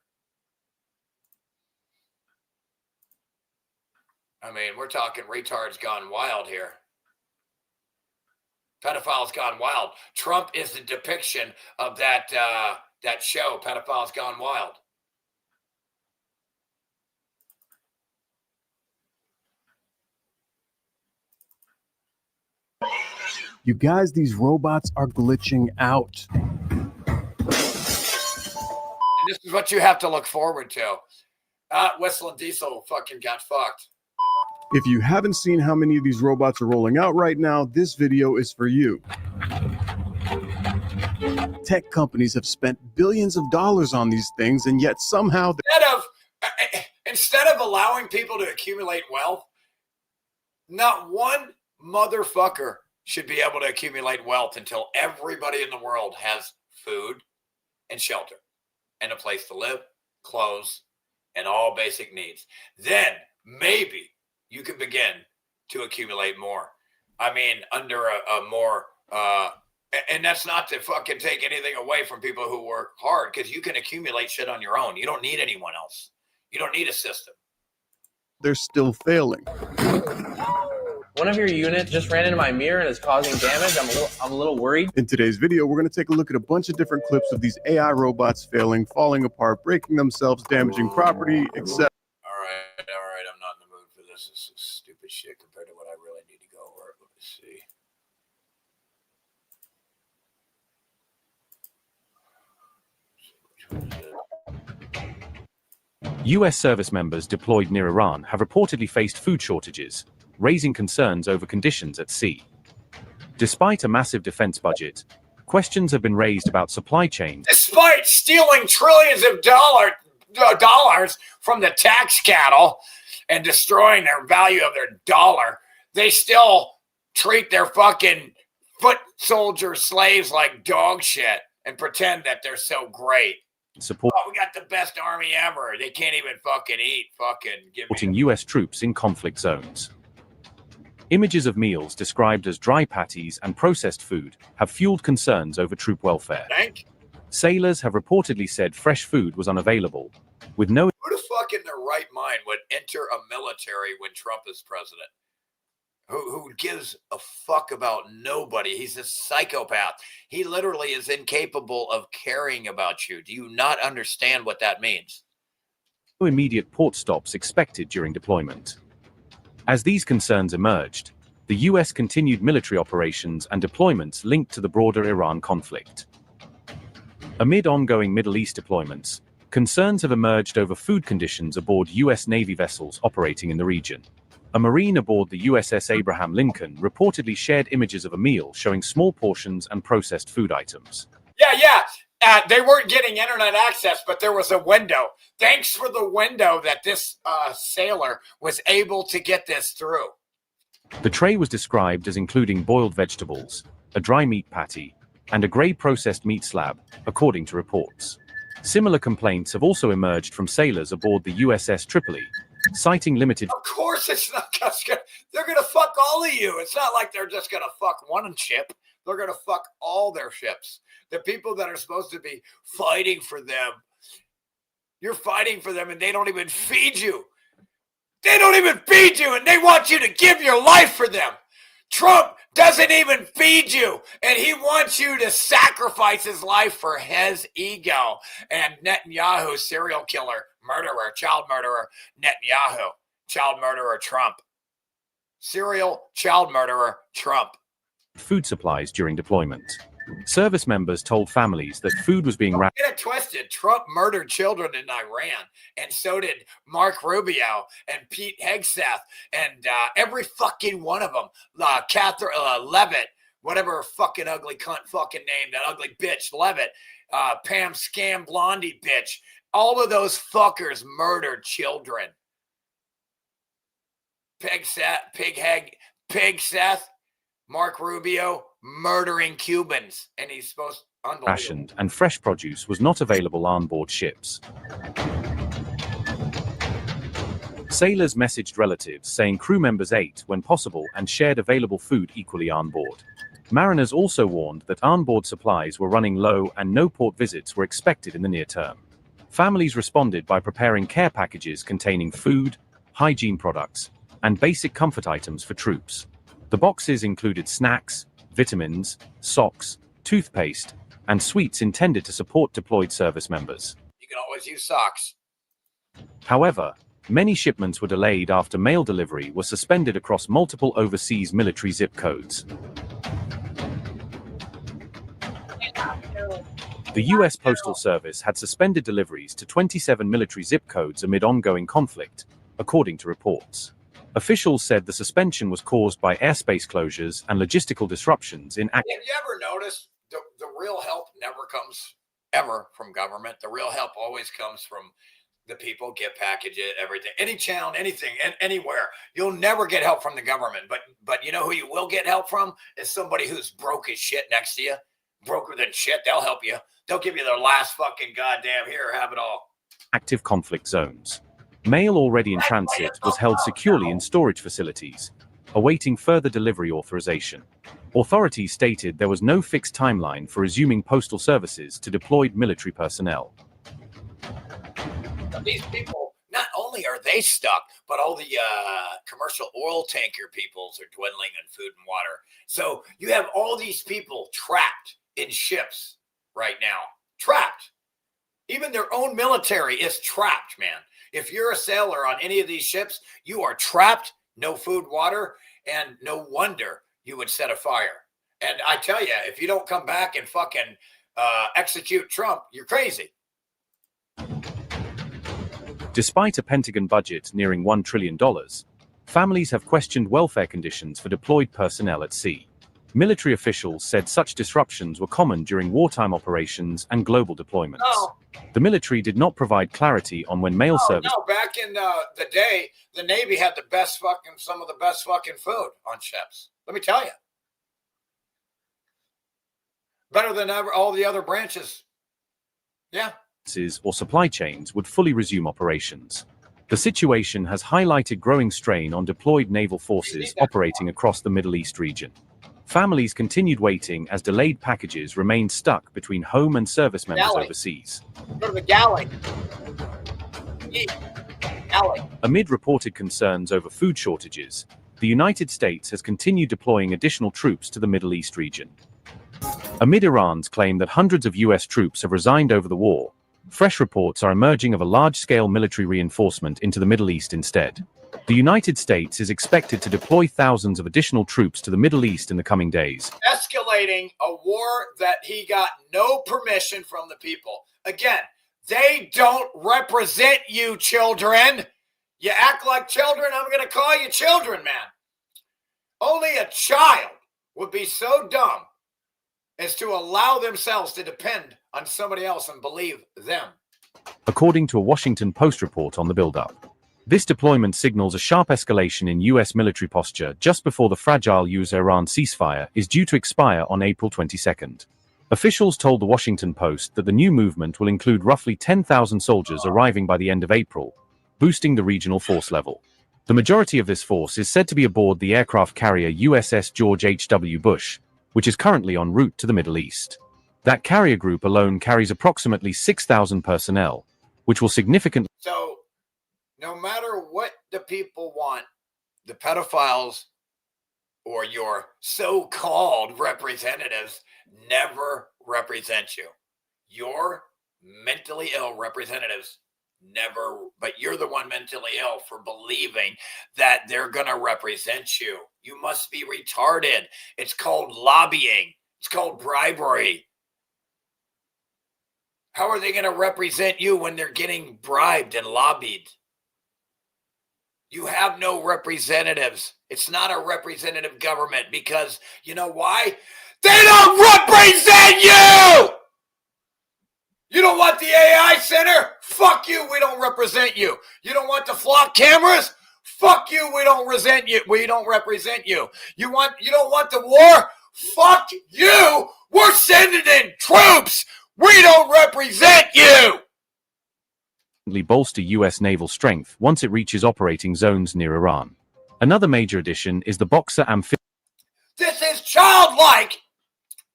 I mean, we're talking retards gone wild here. Pedophiles gone wild. Trump is the depiction of that show, Pedophiles Gone Wild. You guys, these robots are glitching out. This is what you have to look forward to. Whistle and Diesel fucking got fucked. If you haven't seen how many of these robots are rolling out right now, this video is for you. Tech companies have spent billions of dollars on these things, and yet somehow Instead of allowing people to accumulate wealth, not one motherfucker should be able to accumulate wealth until everybody in the world has food and shelter and a place to live, clothes, and all basic needs. Then maybe you can begin to accumulate more. I mean, under a more, and that's not to fucking take anything away from people who work hard, because you can accumulate shit on your own. You don't need anyone else. You don't need a system. they're still failing. One of your units just ran into my mirror and is causing damage. I'm a little worried. In today's video, we're going to take a look at a bunch of different clips of these AI robots failing, falling apart, breaking themselves, damaging property, etc. All right. I'm not in the mood for this. This is stupid shit compared to what I really need to go over. Let me see. US service members deployed near Iran have reportedly faced food shortages, raising concerns over conditions at sea. Despite a massive defense budget, questions have been raised about supply chains. Despite stealing trillions of dollars from the tax cattle and destroying their value of their dollar, they still treat their fucking foot soldier slaves like dog shit and pretend that they're so great. Support Oh, we got the best army ever. They can't even fucking eat. Fucking give me. supporting US troops in conflict zones. Images of meals described as dry patties and processed food have fueled concerns over troop welfare. Sailors have reportedly said fresh food was unavailable, with no Who the fuck in their right mind would enter a military when Trump is president? Who gives a fuck about nobody? He's a psychopath. He literally is incapable of caring about you. Do you not understand what that means? immediate port stops expected during deployment. As these concerns emerged, the US continued military operations and deployments linked to the broader Iran conflict. Amid ongoing Middle East deployments, concerns have emerged over food conditions aboard US Navy vessels operating in the region. A Marine aboard the USS Abraham Lincoln reportedly shared images of a meal showing small portions and processed food items. Yeah. They weren't getting internet access, but there was a window. Thanks for the window that this sailor was able to get this through. The tray was described as including boiled vegetables, a dry meat patty, and a gray processed meat slab, according to reports. Similar complaints have also emerged from sailors aboard the USS Tripoli, citing limited. Of course, it's not just gonna. They're gonna fuck all of you. It's not like they're just gonna fuck one ship. They're gonna fuck all their ships. The people that are supposed to be fighting for them, you're fighting for them, and they don't even feed you. They don't even feed you, and they want you to give your life for them. Trump doesn't even feed you, and he wants you to sacrifice his life for his ego. And Netanyahu, serial killer, murderer, child murderer, Netanyahu, child murderer, Trump. Serial child murderer, Trump. Food supplies during deployment. Service members told families that food was being Get it twisted. Trump murdered children in Iran, and so did Mark Rubio and Pete Hegseth, and every fucking one of them. Catherine Levitt, whatever fucking ugly cunt fucking name, that ugly bitch Levitt, Pam Scam Blondie bitch. All of those fuckers murdered children. Pig Seth, Mark Rubio, murdering Cubans, and he's supposed rationed, and fresh produce was not available on board ships. Sailors messaged relatives saying crew members ate when possible and shared available food equally on board. Mariners also warned that onboard supplies were running low and no port visits were expected in the near term. Families responded by preparing care packages containing food, hygiene products, and basic comfort items for troops. The boxes included snacks, vitamins, socks, toothpaste, and sweets intended to support deployed service members. You can always use socks. However, many shipments were delayed after mail delivery was suspended across multiple overseas military zip codes. The U.S. Postal Service had suspended deliveries to 27 military zip codes amid ongoing conflict, according to reports. Officials said the suspension was caused by airspace closures and logistical disruptions in Have you ever noticed the real help never comes ever from government? The real help always comes from the people, get packages, everything, any town, anything, and anywhere. You'll never get help from the government, but you know who you will get help from is somebody who's broke as shit next to you, broker than shit. They'll help you. They'll give you their last fucking goddamn here, have it all. Active conflict zones. Mail already in transit was held securely in storage facilities, awaiting further delivery authorization. Authorities stated there was no fixed timeline for resuming postal services to deployed military personnel. These people, not only are they stuck, but all the commercial oil tanker peoples are dwindling in food and water. So you have all these people trapped in ships right now. Trapped. Even their own military is trapped, man. If you're a sailor on any of these ships, you are trapped, no food, water, and no wonder you would set a fire. And I tell you, if you don't come back and fucking execute Trump, you're crazy. Despite a Pentagon budget nearing $1 trillion, families have questioned welfare conditions for deployed personnel at sea. Military officials said such disruptions were common during wartime operations and global deployments. No. The military did not provide clarity on when mail service. No, back in the day, the Navy had some of the best fucking food on ships. Let me tell you. Better than ever, all the other branches. Yeah. Or supply chains would fully resume operations. The situation has highlighted growing strain on deployed naval forces operating across the Middle East region. Families continued waiting as delayed packages remained stuck between home and service members overseas. Go to the galley. Amid reported concerns over food shortages, the United States has continued deploying additional troops to the Middle East region. Amid Iran's claim that hundreds of U.S. troops have resigned over the war, fresh reports are emerging of a large-scale military reinforcement into the Middle East instead. The United States is expected to deploy thousands of additional troops to the Middle East in the coming days. Escalating a war that he got no permission from the people. Again, they don't represent you, children. You act like children, I'm going to call you children, man. Only a child would be so dumb as to allow themselves to depend on somebody else and believe them. According to a Washington Post report on the buildup, this deployment signals a sharp escalation in U.S. military posture just before the fragile U.S.-Iran ceasefire is due to expire on April 22nd. Officials told the Washington Post that the new movement will include roughly 10,000 soldiers arriving by the end of April, boosting the regional force level. The majority of this force is said to be aboard the aircraft carrier USS George H.W. Bush, which is currently en route to the Middle East. That carrier group alone carries approximately 6,000 personnel, which will significantly... So, no matter what the people want, the pedophiles or your so-called representatives never represent you. Your mentally ill representatives never, but you're the one mentally ill for believing that they're going to represent you. You must be retarded. It's called lobbying. It's called bribery. How are they going to represent you when they're getting bribed and lobbied? You have no representatives. It's not a representative government because you know why? They don't represent you! You don't want the AI center? Fuck you, we don't represent you. You don't want the flock cameras? Fuck you, we don't represent you. We don't represent you. You don't want the war? Fuck you! We're sending in troops! We don't represent you! bolster U.S. naval strength once it reaches operating zones near Iran. Another major addition is the Boxer amphibious. This is childlike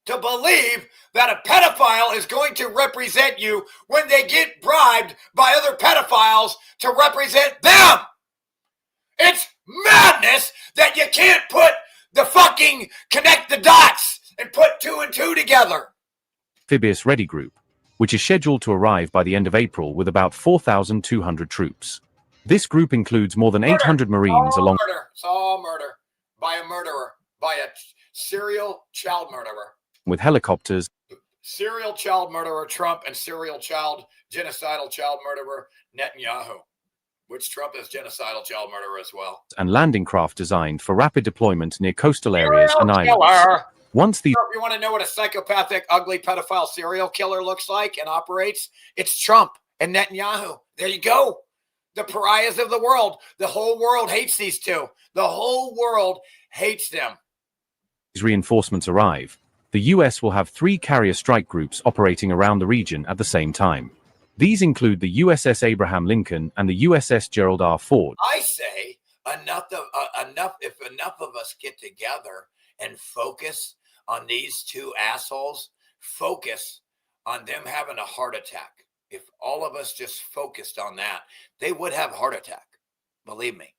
to believe that a pedophile is going to represent you when they get bribed by other pedophiles to represent them. It's madness that you can't connect the dots and put two and two together. Amphibious Ready Group, which is scheduled to arrive by the end of April with about 4,200 troops. This group includes more than 800 Marines along. It's all murder by a murderer, by a serial child murderer. With helicopters. Serial child murderer Trump and serial genocidal child murderer Netanyahu, which Trump is genocidal child murderer as well. And landing craft designed for rapid deployment near coastal areas and islands. Killer. Once the... If you want to know what a psychopathic, ugly pedophile serial killer looks like and operates, it's Trump and Netanyahu. There you go. The pariahs of the world. The whole world hates these two. The whole world hates them. These reinforcements arrive. The U.S. will have 3 carrier strike groups operating around the region at the same time. These include the USS Abraham Lincoln and the USS Gerald R. Ford. I say if enough of us get together and focus on these two assholes, focus on them having a heart attack. If all of us just focused on that, they would have a heart attack. Believe me.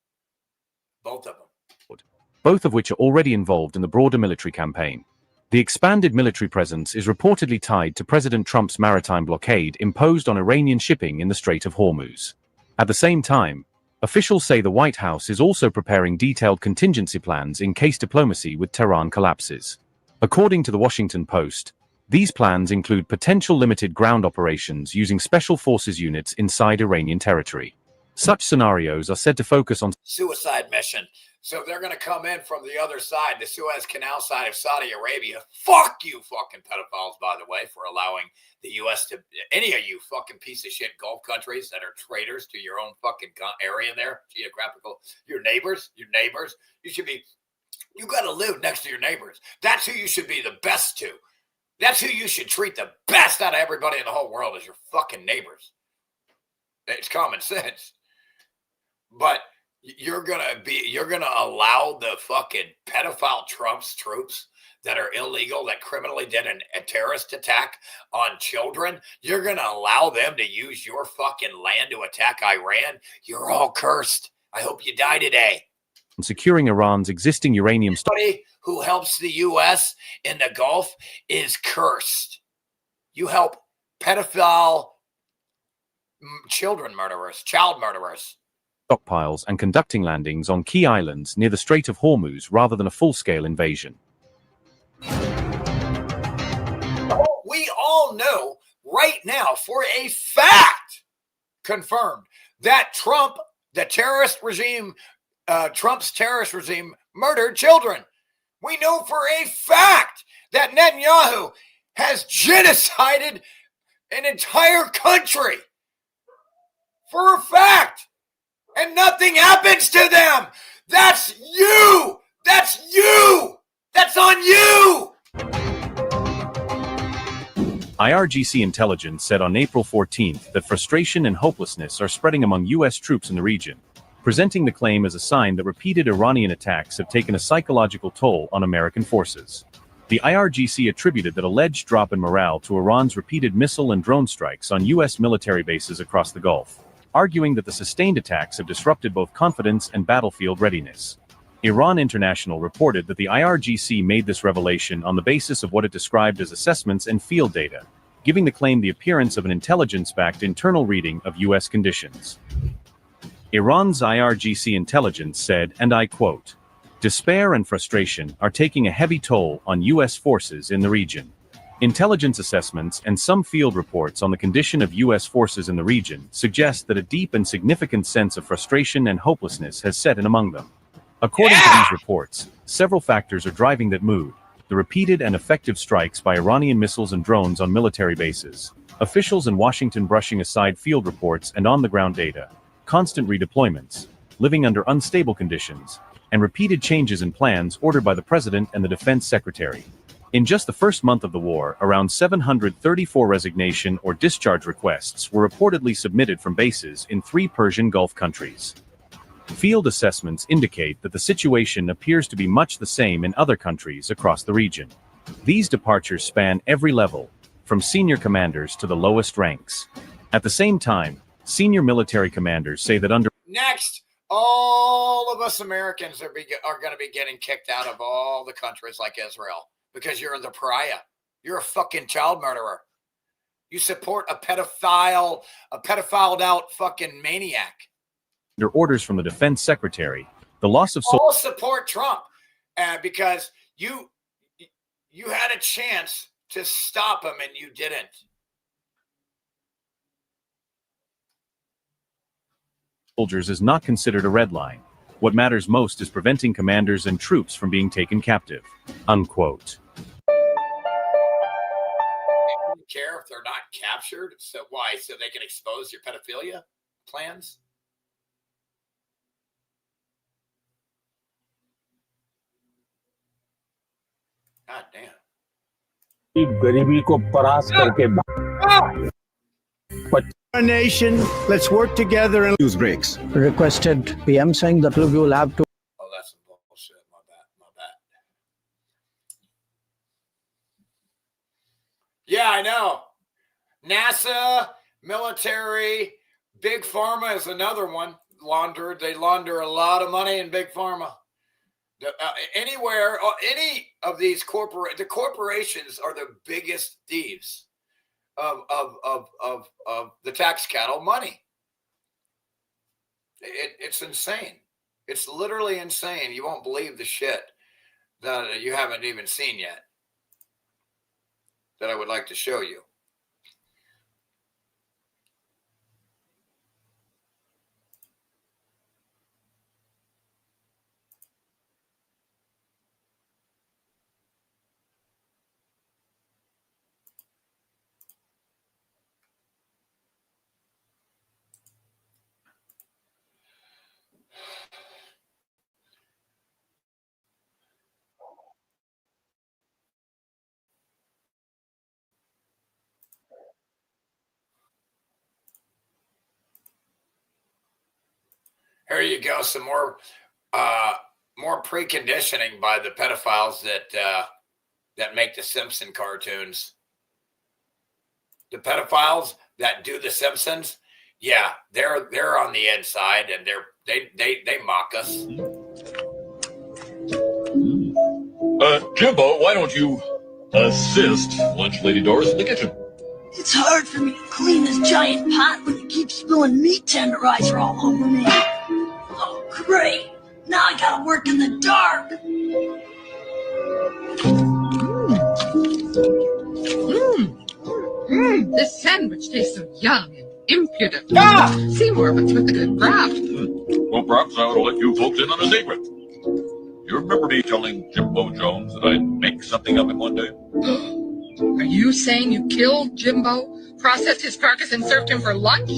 Both of them. Both of which are already involved in the broader military campaign. The expanded military presence is reportedly tied to President Trump's maritime blockade imposed on Iranian shipping in the Strait of Hormuz. At the same time, officials say the White House is also preparing detailed contingency plans in case diplomacy with Tehran collapses. According to the Washington Post, these plans include potential limited ground operations using special forces units inside Iranian territory. Such scenarios are said to focus on suicide mission. So they're going to come in from the other side, the Suez Canal side of Saudi Arabia. Fuck you fucking pedophiles, by the way, for allowing the U.S. to, any of you fucking piece of shit Gulf countries that are traitors to your own fucking area there, geographical, your neighbors, you should be, you got to live next to your neighbors. That's who you should be the best to. That's who you should treat the best out of everybody in the whole world is your fucking neighbors. It's common sense. But you're gonna allow the fucking pedophile Trump's troops that are illegal, that criminally did a terrorist attack on children. You're gonna allow them to use your fucking land to attack Iran. You're all cursed. I hope you die today. Securing Iran's existing uranium stock. Anybody who helps the U.S. in the Gulf is cursed. You help pedophile child murderers. Stockpiles and conducting landings on key islands near the Strait of Hormuz rather than a full-scale invasion. We all know right now for a fact, confirmed, that Trump, the terrorist regime, Trump's terrorist regime murdered children. We know for a fact that Netanyahu has genocided an entire country. For a fact. And nothing happens to them. That's you. That's you. That's on you. IRGC intelligence said on April 14th that frustration and hopelessness are spreading among U.S. troops in the region, presenting the claim as a sign that repeated Iranian attacks have taken a psychological toll on American forces. The IRGC attributed that alleged drop in morale to Iran's repeated missile and drone strikes on U.S. military bases across the Gulf, arguing that the sustained attacks have disrupted both confidence and battlefield readiness. Iran International reported that the IRGC made this revelation on the basis of what it described as assessments and field data, giving the claim the appearance of an intelligence-backed internal reading of U.S. conditions. Iran's IRGC intelligence said, and I quote, "Despair and frustration are taking a heavy toll on U.S. forces in the region. Intelligence assessments and some field reports on the condition of U.S. forces in the region suggest that a deep and significant sense of frustration and hopelessness has set in among them. According to these reports, several factors are driving that mood: the repeated and effective strikes by Iranian missiles and drones on military bases, officials in Washington brushing aside field reports and on-the-ground data, constant redeployments, living under unstable conditions, and repeated changes in plans ordered by the President and the Defense Secretary. In just the first month of the war, around 734 resignation or discharge requests were reportedly submitted from bases in 3 Persian Gulf countries. Field assessments indicate that the situation appears to be much the same in other countries across the region. These departures span every level, from senior commanders to the lowest ranks. At the same time, senior military commanders say that under Next, all of us Americans are going to be getting kicked out of all the countries like Israel because you're the pariah. You're a fucking child murderer. You support a pedophileed out fucking maniac. under orders from the Defense Secretary, the loss of All support Trump because you had a chance to stop him and you didn't. soldiers is not considered a red line. What matters most is preventing commanders and troops from being taken captive." Unquote. They don't care if they're not captured. So why? So they can expose your pedophilia plans? God damn. गरीबी को परास करके Our nation, let's work together and news breaks. Requested PM saying that we will have to. Oh, that's some bullshit. My bad. Yeah, I know. NASA, military, big pharma is another one. They launder a lot of money in big pharma. Anywhere, any of these the corporations are the biggest thieves of the tax cattle money. It's insane. It's literally insane. You won't believe the shit that you haven't even seen yet that I would like to show you. Here you go. Some more preconditioning by the pedophiles that make the Simpson cartoons. The pedophiles that do the Simpsons, yeah, they're on the inside and they mock us. Jimbo, why don't you assist Lunch Lady Doris in the kitchen? It's hard for me to clean this giant pot when you keep spilling meat tenderizer all over me. Oh, great. Now I gotta work in the dark. This sandwich tastes so young and impudent. See more of it's with a good grab. Well, perhaps I ought to let you folks in on a secret. You remember me telling Jimbo Jones that I'd make something of him one day? Are you saying you killed Jimbo, processed his carcass, and served him for lunch?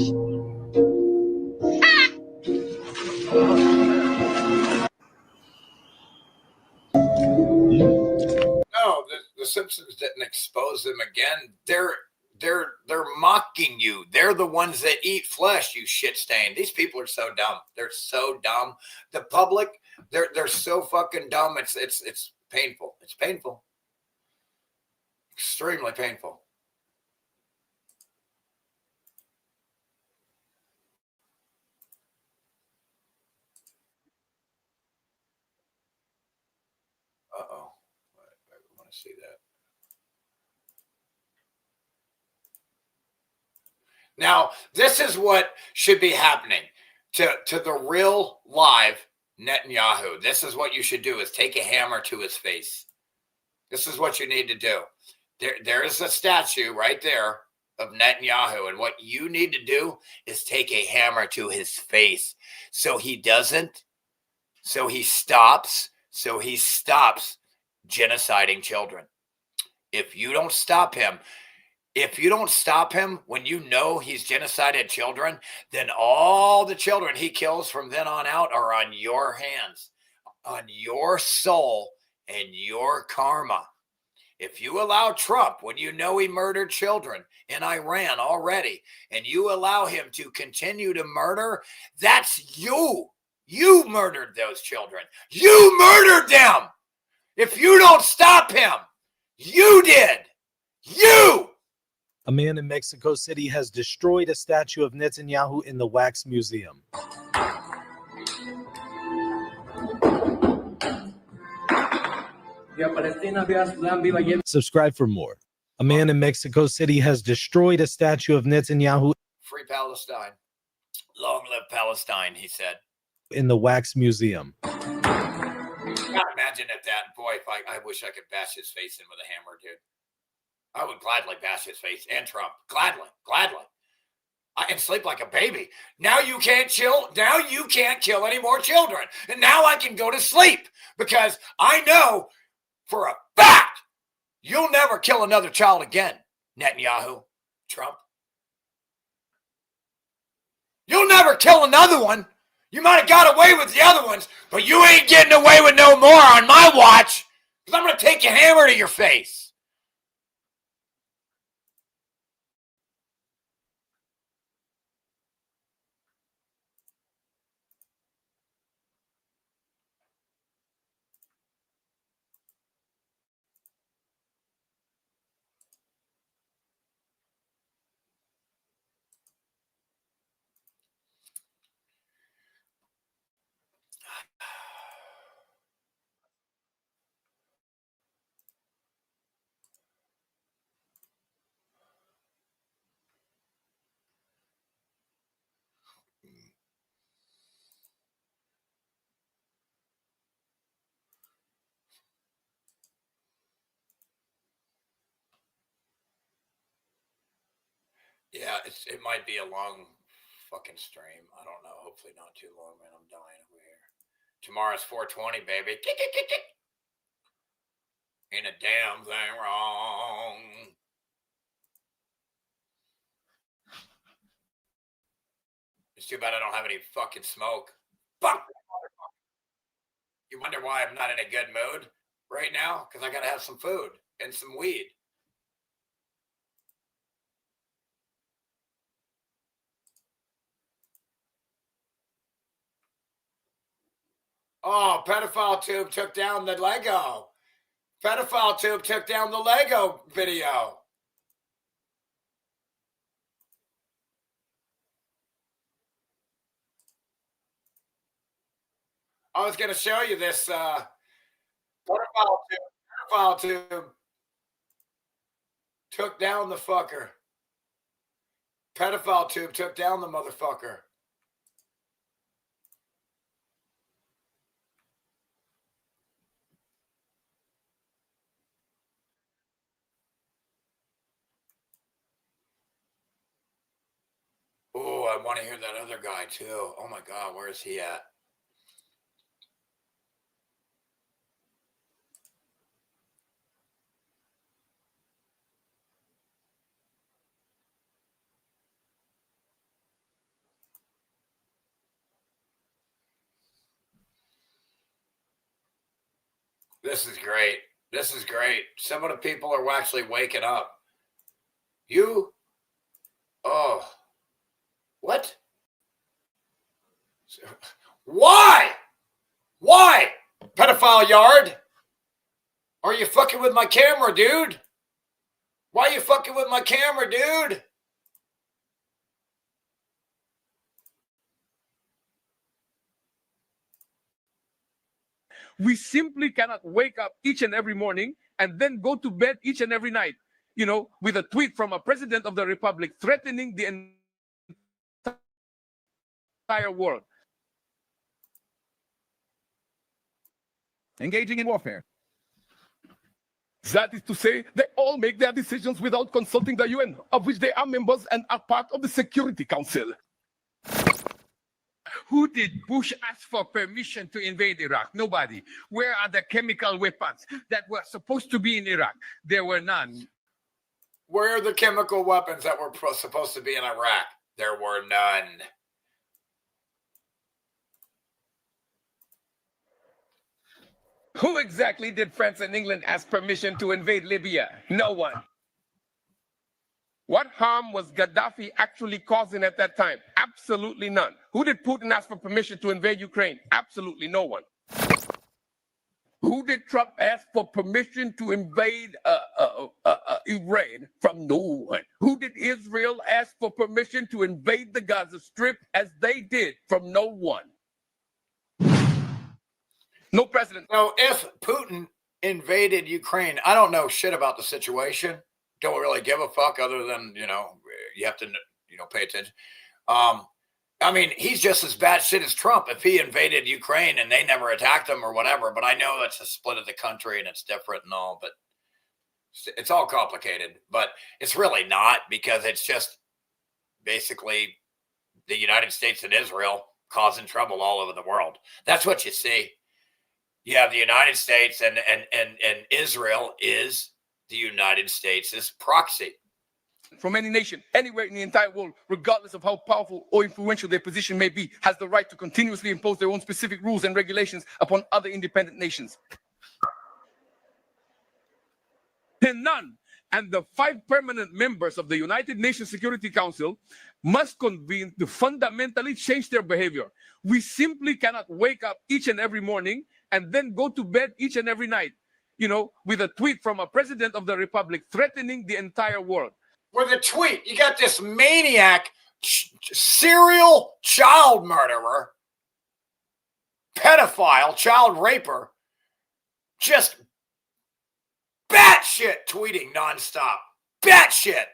No, the Simpsons didn't expose them again. mocking you. They're the ones that eat flesh, you shit stain. These people are so dumb. They're so dumb. The public, they're so fucking dumb. It's painful. It's painful. Extremely painful. Uh-oh. I want to see that. Now, this is what should be happening to the real live Netanyahu. This is what you should do, is take a hammer to his face. This is what you need to do. There is a statue right there of Netanyahu, and what you need to do is take a hammer to his face so he stops genociding children. If you don't stop him, when you know he's genocided children, then all the children he kills from then on out are on your hands, on your soul and your karma. If you allow Trump, when you know he murdered children in Iran already, and you allow him to continue to murder, that's you. You murdered those children. You murdered them. If you don't stop him, you did. You. A man in Mexico City has destroyed a statue of Netanyahu in the Wax Museum. Subscribe for more. A man in Mexico City has destroyed a statue of Netanyahu. Free Palestine. Long live Palestine, he said. In the Wax Museum. God, imagine if that, boy, I wish I could bash his face in with a hammer, dude. I would gladly bash his face and Trump. Gladly. I can sleep like a baby. Now you can't chill. Now you can't kill any more children. And now I can go to sleep because I know for a fact you'll never kill another child again, Netanyahu, Trump. You'll never kill another one. You might have got away with the other ones, but you ain't getting away with no more on my watch because I'm going to take a hammer to your face. Yeah, it might be a long fucking stream. I don't know. Hopefully not too long, man. I'm dying over here. Tomorrow's 420, baby. Ain't a damn thing wrong. It's too bad I don't have any fucking smoke. Fuck! You wonder why I'm not in a good mood right now? Because I got to have some food and some weed. Oh, Pedophile Tube took down the Lego. Pedophile Tube took down the Lego video. I was going to show you this Pedophile Tube took down the fucker. Pedophile Tube took down the motherfucker. Oh, I want to hear that other guy too. Oh my God, where is he at? This is great. This is great. Some of the people are actually waking up. You? Oh. What? Why? Why? Pedophile yard? Are you fucking with my camera, dude? Why are you fucking with my camera, dude? We simply cannot wake up each and every morning and then go to bed each and every night, with a tweet from a president of the republic threatening the entire world. Engaging in warfare. That is to say, they all make their decisions without consulting the UN, of which they are members and are part of the Security Council. Who did Bush ask for permission to invade Iraq? Nobody. Where are the chemical weapons that were supposed to be in Iraq? There were none. Where are the chemical weapons that were supposed to be in Iraq? There were none. Who exactly did France and England ask permission to invade Libya? No one. What harm was Gaddafi actually causing at that time? Absolutely none. Who did Putin ask for permission to invade Ukraine? Absolutely no one. Who did Trump ask for permission to invade Iran? From no one. Who did Israel ask for permission to invade the Gaza Strip as they did? From no one. No president. So if Putin invaded Ukraine, I don't know shit about the situation. Don't really give a fuck other than, you have to, pay attention. I mean, he's just as bad shit as Trump if he invaded Ukraine and they never attacked him or whatever. But I know it's a split of the country and it's different and all, but it's all complicated. But it's really not, because it's just basically the United States and Israel causing trouble all over the world. That's what you see. You have the United States and Israel is the United States' proxy. From any nation, anywhere in the entire world, regardless of how powerful or influential their position may be, has the right to continuously impose their own specific rules and regulations upon other independent nations. And none. And the 5 permanent members of the United Nations Security Council must convene to fundamentally change their behavior. We simply cannot wake up each and every morning and then go to bed each and every night, with a tweet from a president of the republic threatening the entire world. With a tweet, you got this maniac, serial child murderer, pedophile, child raper, just batshit tweeting nonstop. Batshit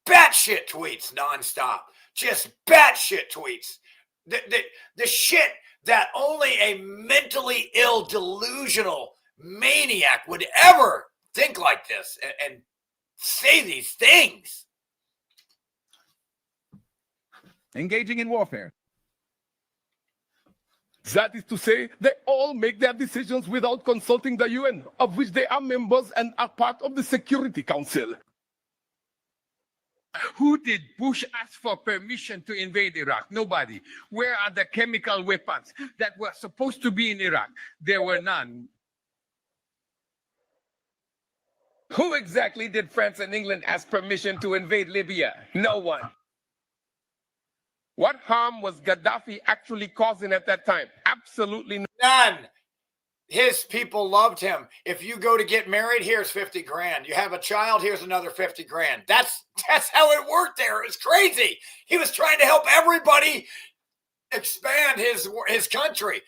tweets nonstop. Just batshit tweets. The shit that only a mentally ill, delusional maniac would ever think like this and say these things. Engaging in warfare. That is to say, they all make their decisions without consulting the UN, of which they are members and are part of the Security Council. Who did Bush ask for permission to invade Iraq? Nobody. Where are the chemical weapons that were supposed to be in Iraq? There were none. Who exactly did France and England ask permission to invade Libya? No one. What harm was Gaddafi actually causing at that time? Absolutely none. His people loved him. If you go to get married, here's 50 grand. You have a child, here's another 50 grand. That's how it worked there. It was crazy. He was trying to help everybody expand his country.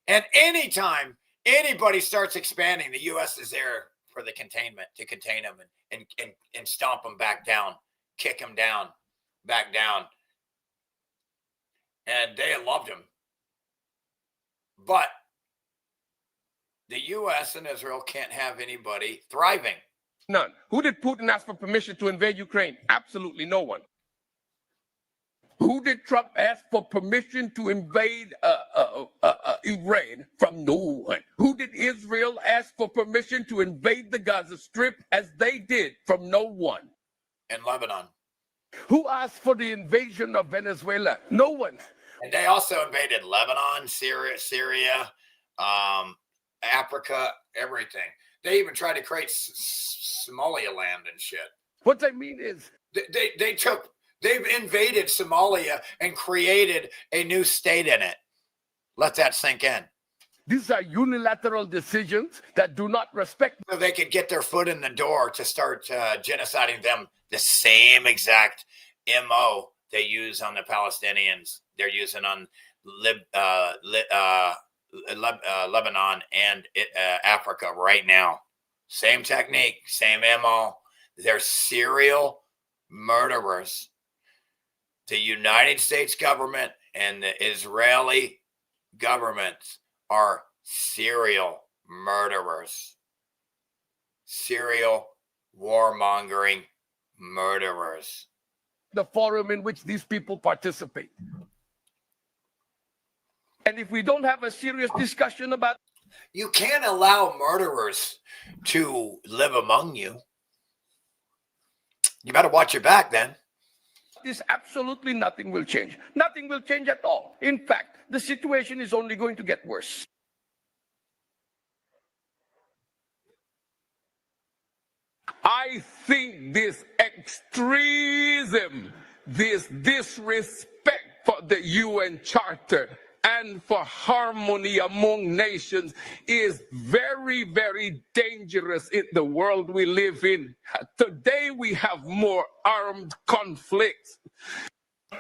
And anytime anybody starts expanding, the U.S. is there for the containment, to contain them and stomp them back down, kick them down, back down. And they loved him. But the U.S. and Israel can't have anybody thriving. None. Who did Putin ask for permission to invade Ukraine? Absolutely no one. Who did Trump ask for permission to invade Iran? From no one. Who did Israel ask for permission to invade the Gaza Strip as they did? From no one. In Lebanon. Who asked for the invasion of Venezuela? No one. And they also invaded Lebanon, Syria, Africa, everything. They even tried to create Somaliland and shit. What I mean is, They've invaded Somalia and created a new state in it. Let that sink in. These are unilateral decisions that do not respect. So they could get their foot in the door to start genociding them. The same exact MO they use on the Palestinians. They're using on Lebanon and Africa right now. Same technique, same MO. They're serial murderers. The United States government and the Israeli government are serial murderers. Serial warmongering murderers. The forum in which these people participate. And if we don't have a serious discussion about... You can't allow murderers to live among you. You better watch your back then. This absolutely nothing will change. Nothing will change at all. In fact, the situation is only going to get worse. I think this extremism, this disrespect for the UN Charter and for harmony among nations is very, very dangerous in the world we live in. Today we have more armed conflicts.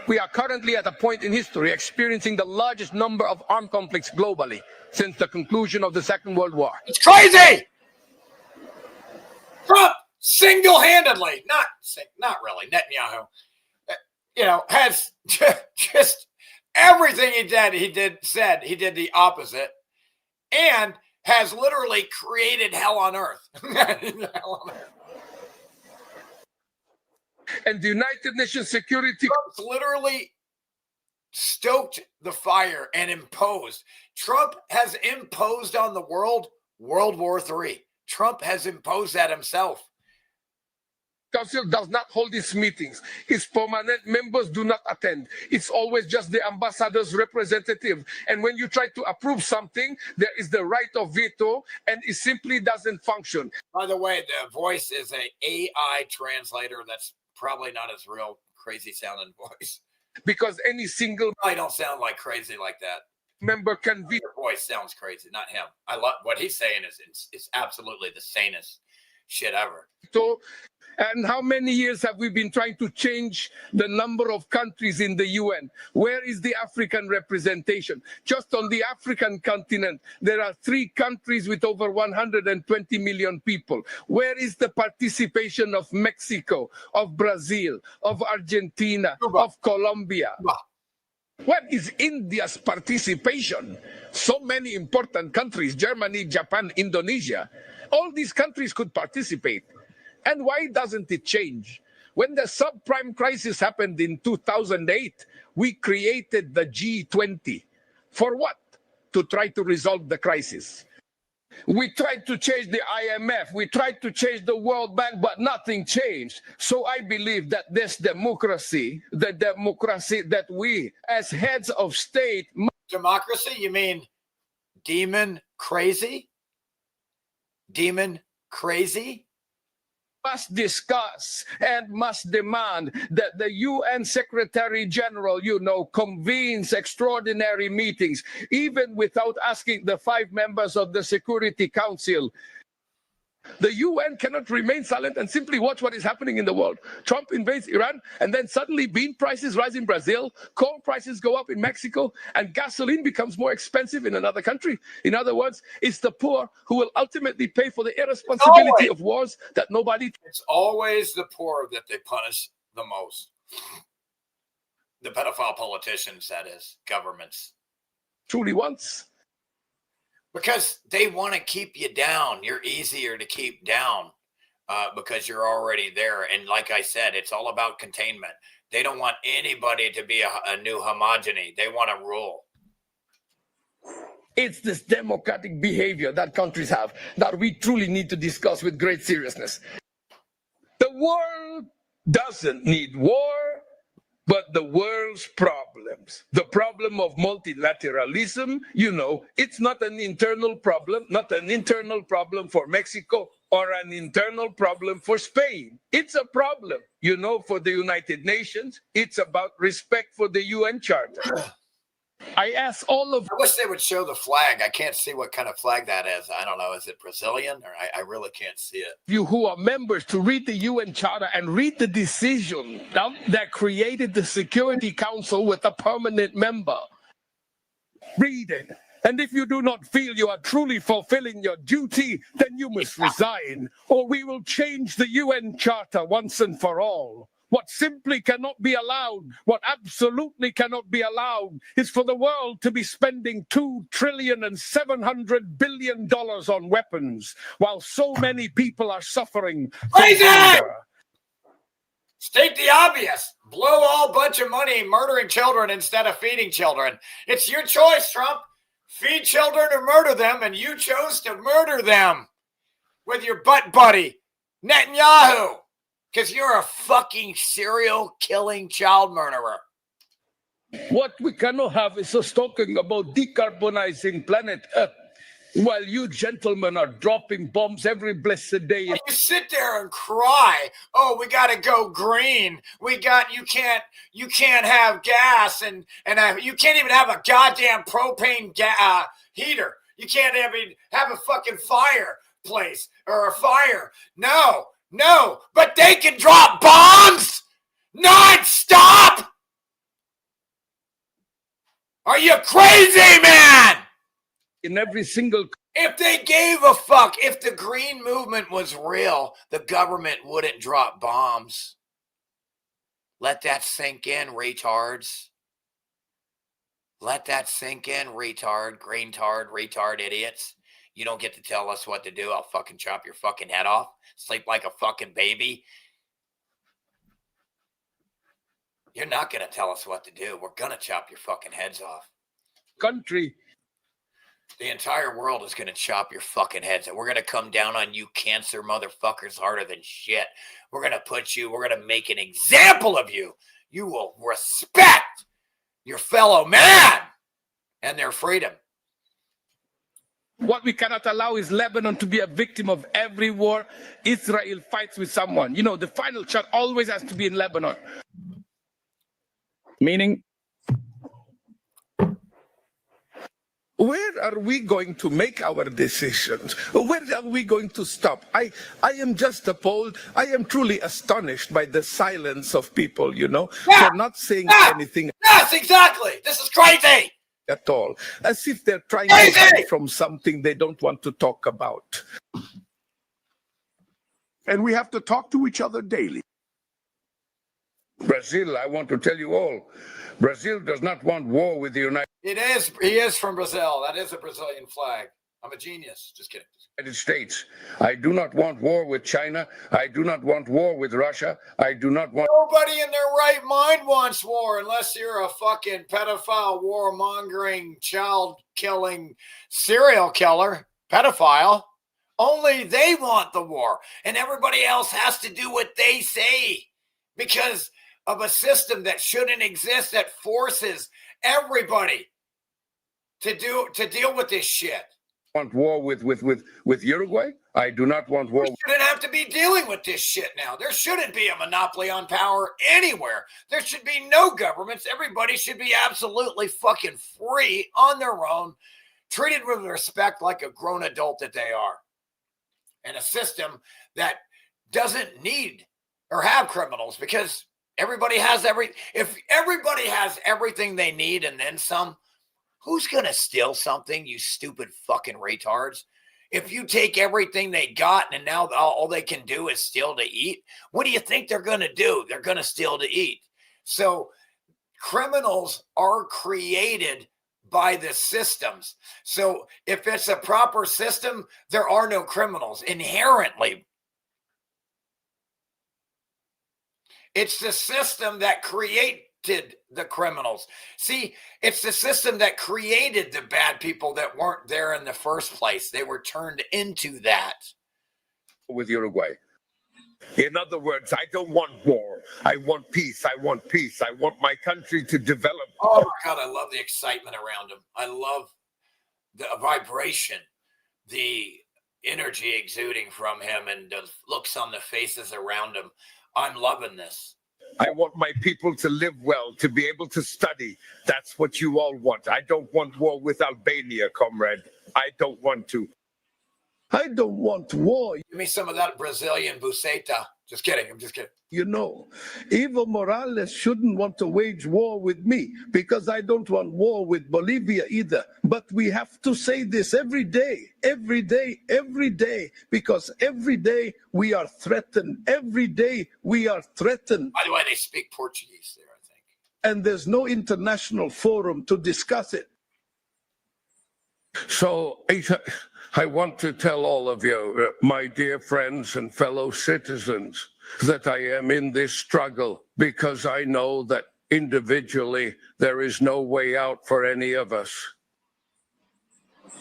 We are currently at a point in history experiencing the largest number of armed conflicts globally since the conclusion of the Second World War. It's crazy! Trump single-handedly, not really, Netanyahu, has just everything he did the opposite, and has literally created hell on earth. And the United Nations Security... Trump's literally stoked the fire and imposed. Trump has imposed on the world World War III. Trump has imposed that himself. Council does not hold its meetings. Its permanent members do not attend. It's always just the ambassador's representative. And when you try to approve something, there is the right of veto, and it simply doesn't function. By the way, the voice is an AI translator. That's probably not his real crazy sounding voice. Because any single... I don't sound like crazy like that. Member can veto. Your voice sounds crazy, not him. I love what he's saying is absolutely the sanest shit ever. So, and how many years have we been trying to change the number of countries in the UN? Where is the African representation? Just on the African continent, there are 3 countries with over 120 million people. Where is the participation of Mexico, of Brazil, of Argentina, of Colombia? What is India's participation? So many important countries, Germany, Japan, Indonesia. All these countries could participate. And why doesn't it change? When the subprime crisis happened in 2008, we created the G20. For what? To try to resolve the crisis. We tried to change the IMF. We tried to change the World Bank, but nothing changed. So I believe that this democracy, the democracy that we as heads of state... Democracy? You mean demon crazy? Demon crazy? Must discuss and must demand that the UN Secretary General, convenes extraordinary meetings, even without asking the 5 members of the Security Council. The UN cannot remain silent and simply watch what is happening in the world. Trump invades Iran, and then suddenly bean prices rise in Brazil, corn prices go up in Mexico, and gasoline becomes more expensive in another country. In other words, it's the poor who will ultimately pay for the irresponsibility of wars that nobody... It's always the poor that they punish the most. The pedophile politicians, that is, governments. Truly wants. Because they want to keep you down. You're easier to keep down because you're already there. And like I said, it's all about containment. They don't want anybody to be a new homogeny. They want to rule. It's this democratic behavior that countries have that we truly need to discuss with great seriousness. The world doesn't need war. But the world's problems, the problem of multilateralism, you know, it's not an internal problem, not an internal problem for Mexico or an internal problem for Spain. It's a problem, you know, for the United Nations. It's about respect for the UN Charter. I ask all of... I wish they would show the flag. I can't see what kind of flag that is. I don't know. Is it Brazilian? Or I really can't see it. You who are members to read the UN Charter and read the decision that created the Security Council with a permanent member. Read it. And if you do not feel you are truly fulfilling your duty, then you must resign, or we will change the UN Charter once and for all. What simply cannot be allowed, what absolutely cannot be allowed, is for the world to be spending $2.7 trillion on weapons, while so many people are suffering from hunger. State the obvious. Blow all bunch of money murdering children instead of feeding children. It's your choice, Trump. Feed children or murder them, and you chose to murder them with your butt buddy, Netanyahu. Because you're a fucking serial killing child murderer. What we cannot have is us talking about decarbonizing planet Earth while you gentlemen are dropping bombs every blessed day. You sit there and cry, oh, we got to go green. You can't have gas and you can't even have a goddamn propane heater. You can't even have a fucking fireplace or a fire. No, but they can drop bombs non-stop. Are you crazy, man? In every single... If they gave a fuck, if the green movement was real, the government wouldn't drop bombs. Let that sink in, retards. Let that sink in, retard, greentard, retard idiots. You don't get to tell us what to do. I'll fucking chop your fucking head off. Sleep like a fucking baby. You're not going to tell us what to do. We're going to chop your fucking heads off. Country. The entire world is going to chop your fucking heads off. We're going to come down on you cancer motherfuckers harder than shit. We're going to make an example of you. You will respect your fellow man and their freedom. What we cannot allow is Lebanon to be a victim of every war Israel fights with someone. You know, the final shot always has to be in Lebanon. Meaning, where are we going to make our decisions? Where are we going to stop? I am just appalled. I am truly astonished by the silence of people, you know, for not saying anything. Yes, exactly. This is crazy. At all, as if they're trying to hide from something they don't want to talk about. And we have to talk to each other daily. Brazil, I want to tell you all, Brazil does not want war with the United States. He is from Brazil. That is a Brazilian flag. I'm a genius. Just kidding. States. I do not want war with China. I do not want war with Russia. I do not want... Nobody in their right mind wants war unless you're a fucking pedophile, warmongering, child-killing, serial killer, pedophile. Only they want the war. And everybody else has to do what they say because of a system that shouldn't exist that forces everybody to deal with this shit. Want war with Uruguay. I do not want war. We shouldn't have to be dealing with this shit now. There shouldn't be a monopoly on power anywhere. There should be no governments. Everybody should be absolutely fucking free on their own, treated with respect like a grown adult that they are. And a system that doesn't need or have criminals because everybody has if everybody has everything they need and then some, who's going to steal something, you stupid fucking retards? If you take everything they got and now all they can do is steal to eat, what do you think they're going to do? They're going to steal to eat. So criminals are created by the systems. So if it's a proper system, there are no criminals inherently. It's the system that created the criminals. See, it's the system that created the bad people that weren't there in the first place. They were turned into that. With Uruguay. In other words, I don't want war. I want peace. I want peace. I want my country to develop. Oh my God, I love the excitement around him. I love the vibration, the energy exuding from him, and the looks on the faces around him. I'm loving this. I want my people to live well, to be able to study. That's what you all want. I don't want war with Albania, comrade. I don't want to. I don't want war. Give me some of that Brazilian buceta. Just kidding. I'm just kidding. You know, Evo Morales shouldn't want to wage war with me because I don't want war with Bolivia either. But we have to say this every day, because every day we are threatened. Every day we are threatened. By the way, they speak Portuguese there, I think. And there's no international forum to discuss it. So I want to tell all of you, my dear friends and fellow citizens, that I am in this struggle because I know that individually there is no way out for any of us.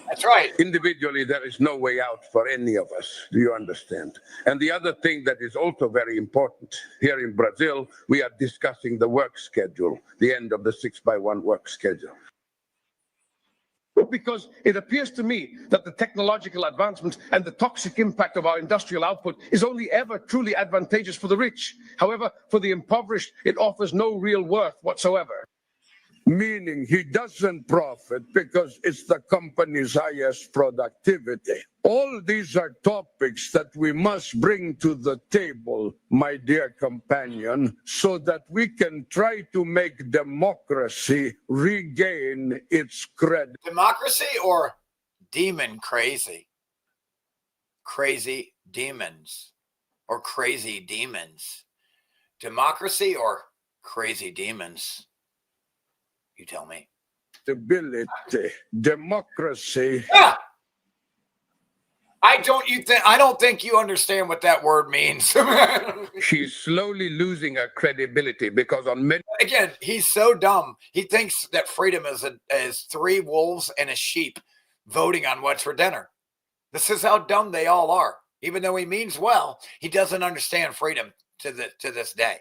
That's right. Individually, there is no way out for any of us. Do you understand? And the other thing that is also very important, here in Brazil, we are discussing the work schedule, the end of the 6x1 work schedule. Because it appears to me that the technological advancement and the toxic impact of our industrial output is only ever truly advantageous for the rich. However, for the impoverished, it offers no real worth whatsoever. Meaning he doesn't profit because it's the company's highest productivity. All these are topics that we must bring to the table, my dear companion, so that we can try to make democracy regain its credit. Democracy or demon crazy? Crazy demons or crazy demons? Democracy or crazy demons? You tell me. Stability, democracy. Yeah. I don't think you understand what that word means. She's slowly losing her credibility because on many. Again, he's so dumb. He thinks that freedom is 3 wolves and a sheep voting on what's for dinner. This is how dumb they all are. Even though he means well, he doesn't understand freedom to this day.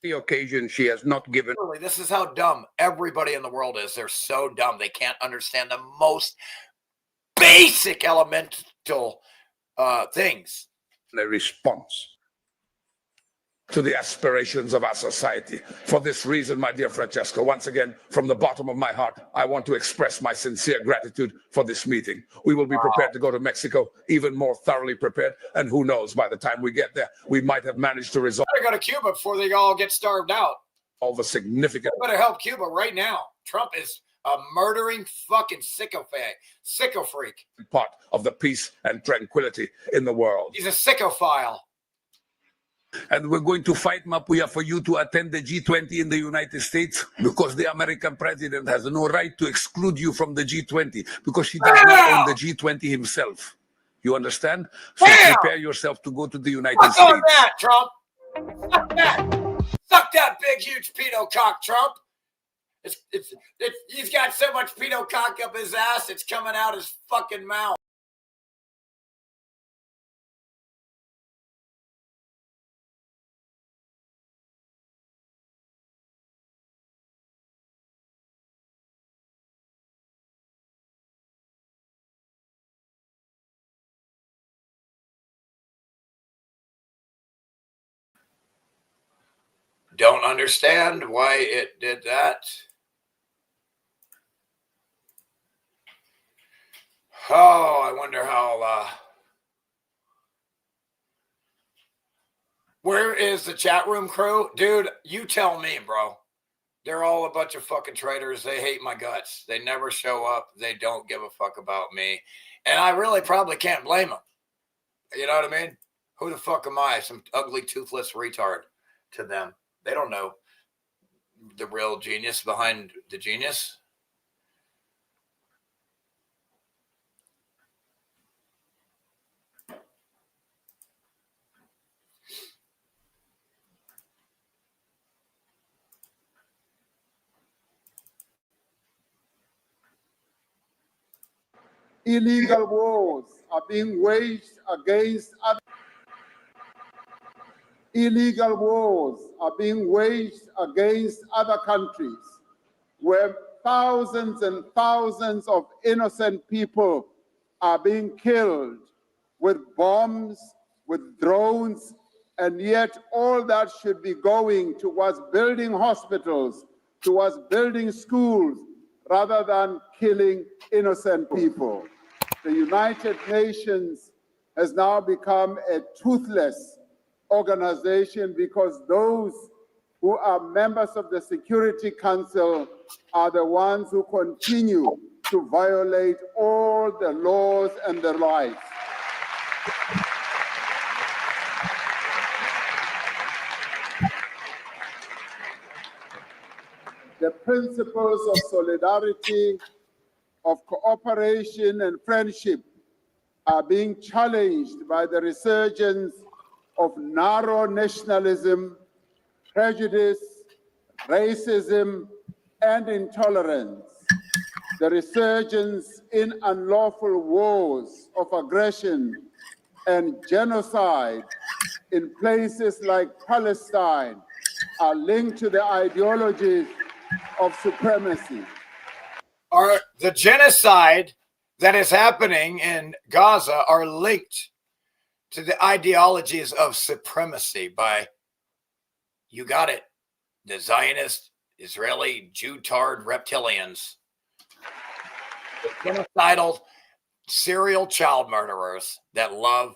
The occasion she has not given. This is how dumb everybody in the world is. They're so dumb. They can't understand the most basic elemental things. A response to the aspirations of our society. For this reason, my dear Francesco, once again, from the bottom of my heart, I want to express my sincere gratitude for this meeting. We will be prepared to go to Mexico, even more thoroughly prepared. And who knows, by the time we get there, we might have managed to resolve. Better go to Cuba before they all get starved out. All the significant. We better help Cuba right now. Trump is a murdering fucking sicko freak. Part of the peace and tranquility in the world. He's a sickophile. And we're going to fight, Mapuya, for you to attend the G20 in the United States because the American president has no right to exclude you from the G20 because he does not own the G20 himself. You understand? So prepare yourself to go to the United States. Suck on that, Trump. Suck that. Suck that big, huge pedo cock, Trump. He's got so much pedo cock up his ass, it's coming out his fucking mouth. Don't understand why it did that. Oh, I wonder how. Where is the chat room crew? Dude, you tell me, bro. They're all a bunch of fucking traitors. They hate my guts. They never show up. They don't give a fuck about me. And I really probably can't blame them. You know what I mean? Who the fuck am I? Some ugly, toothless retard to them. They don't know the real genius behind the genius. Illegal wars are being waged against other. illegal wars are being waged against other countries, where thousands and thousands of innocent people are being killed with bombs, with drones, and yet all that should be going towards building hospitals, towards building schools, rather than killing innocent people. The United Nations has now become a toothless organization because those who are members of the Security Council are the ones who continue to violate all the laws and the rights. The principles of solidarity, of cooperation and friendship are being challenged by the resurgence of narrow nationalism, prejudice, racism, and intolerance. The resurgence in unlawful wars of aggression and genocide in places like Palestine are linked to the ideologies of supremacy. The genocide that is happening in Gaza are linked to the ideologies of supremacy by, you got it, the Zionist, Israeli, Jew-tard reptilians. The genocidal serial child murderers that love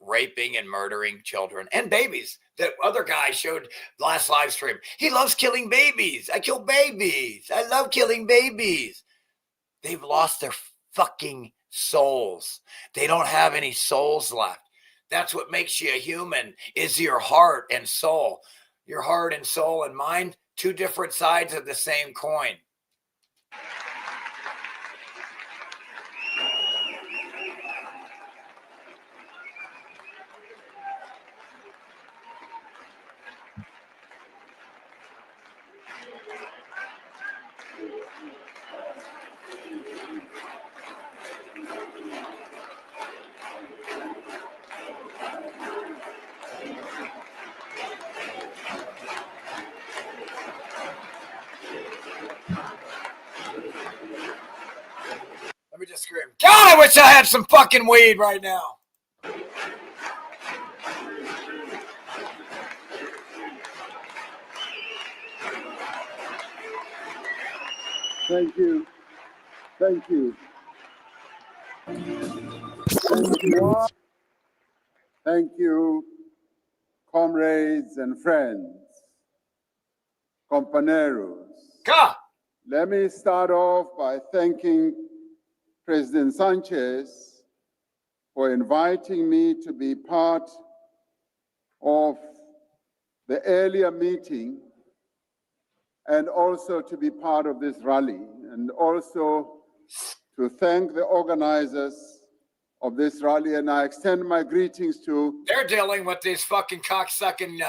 raping and murdering children and babies. That other guy showed last live stream. He loves killing babies. I kill babies. I love killing babies. They've lost their fucking souls. They don't have any souls left. That's what makes you a human, is your heart and soul. Your heart and soul and mind, two different sides of the same coin. Let me just scream. God, I wish I had some fucking weed right now. Thank you. Thank you. Thank you. Thank you, comrades and friends, compañeros. Let me start off by thanking President Sanchez for inviting me to be part of the earlier meeting and also to be part of this rally, and also to thank the organizers of this rally. And I extend my greetings to... They're dealing with these fucking cocksucking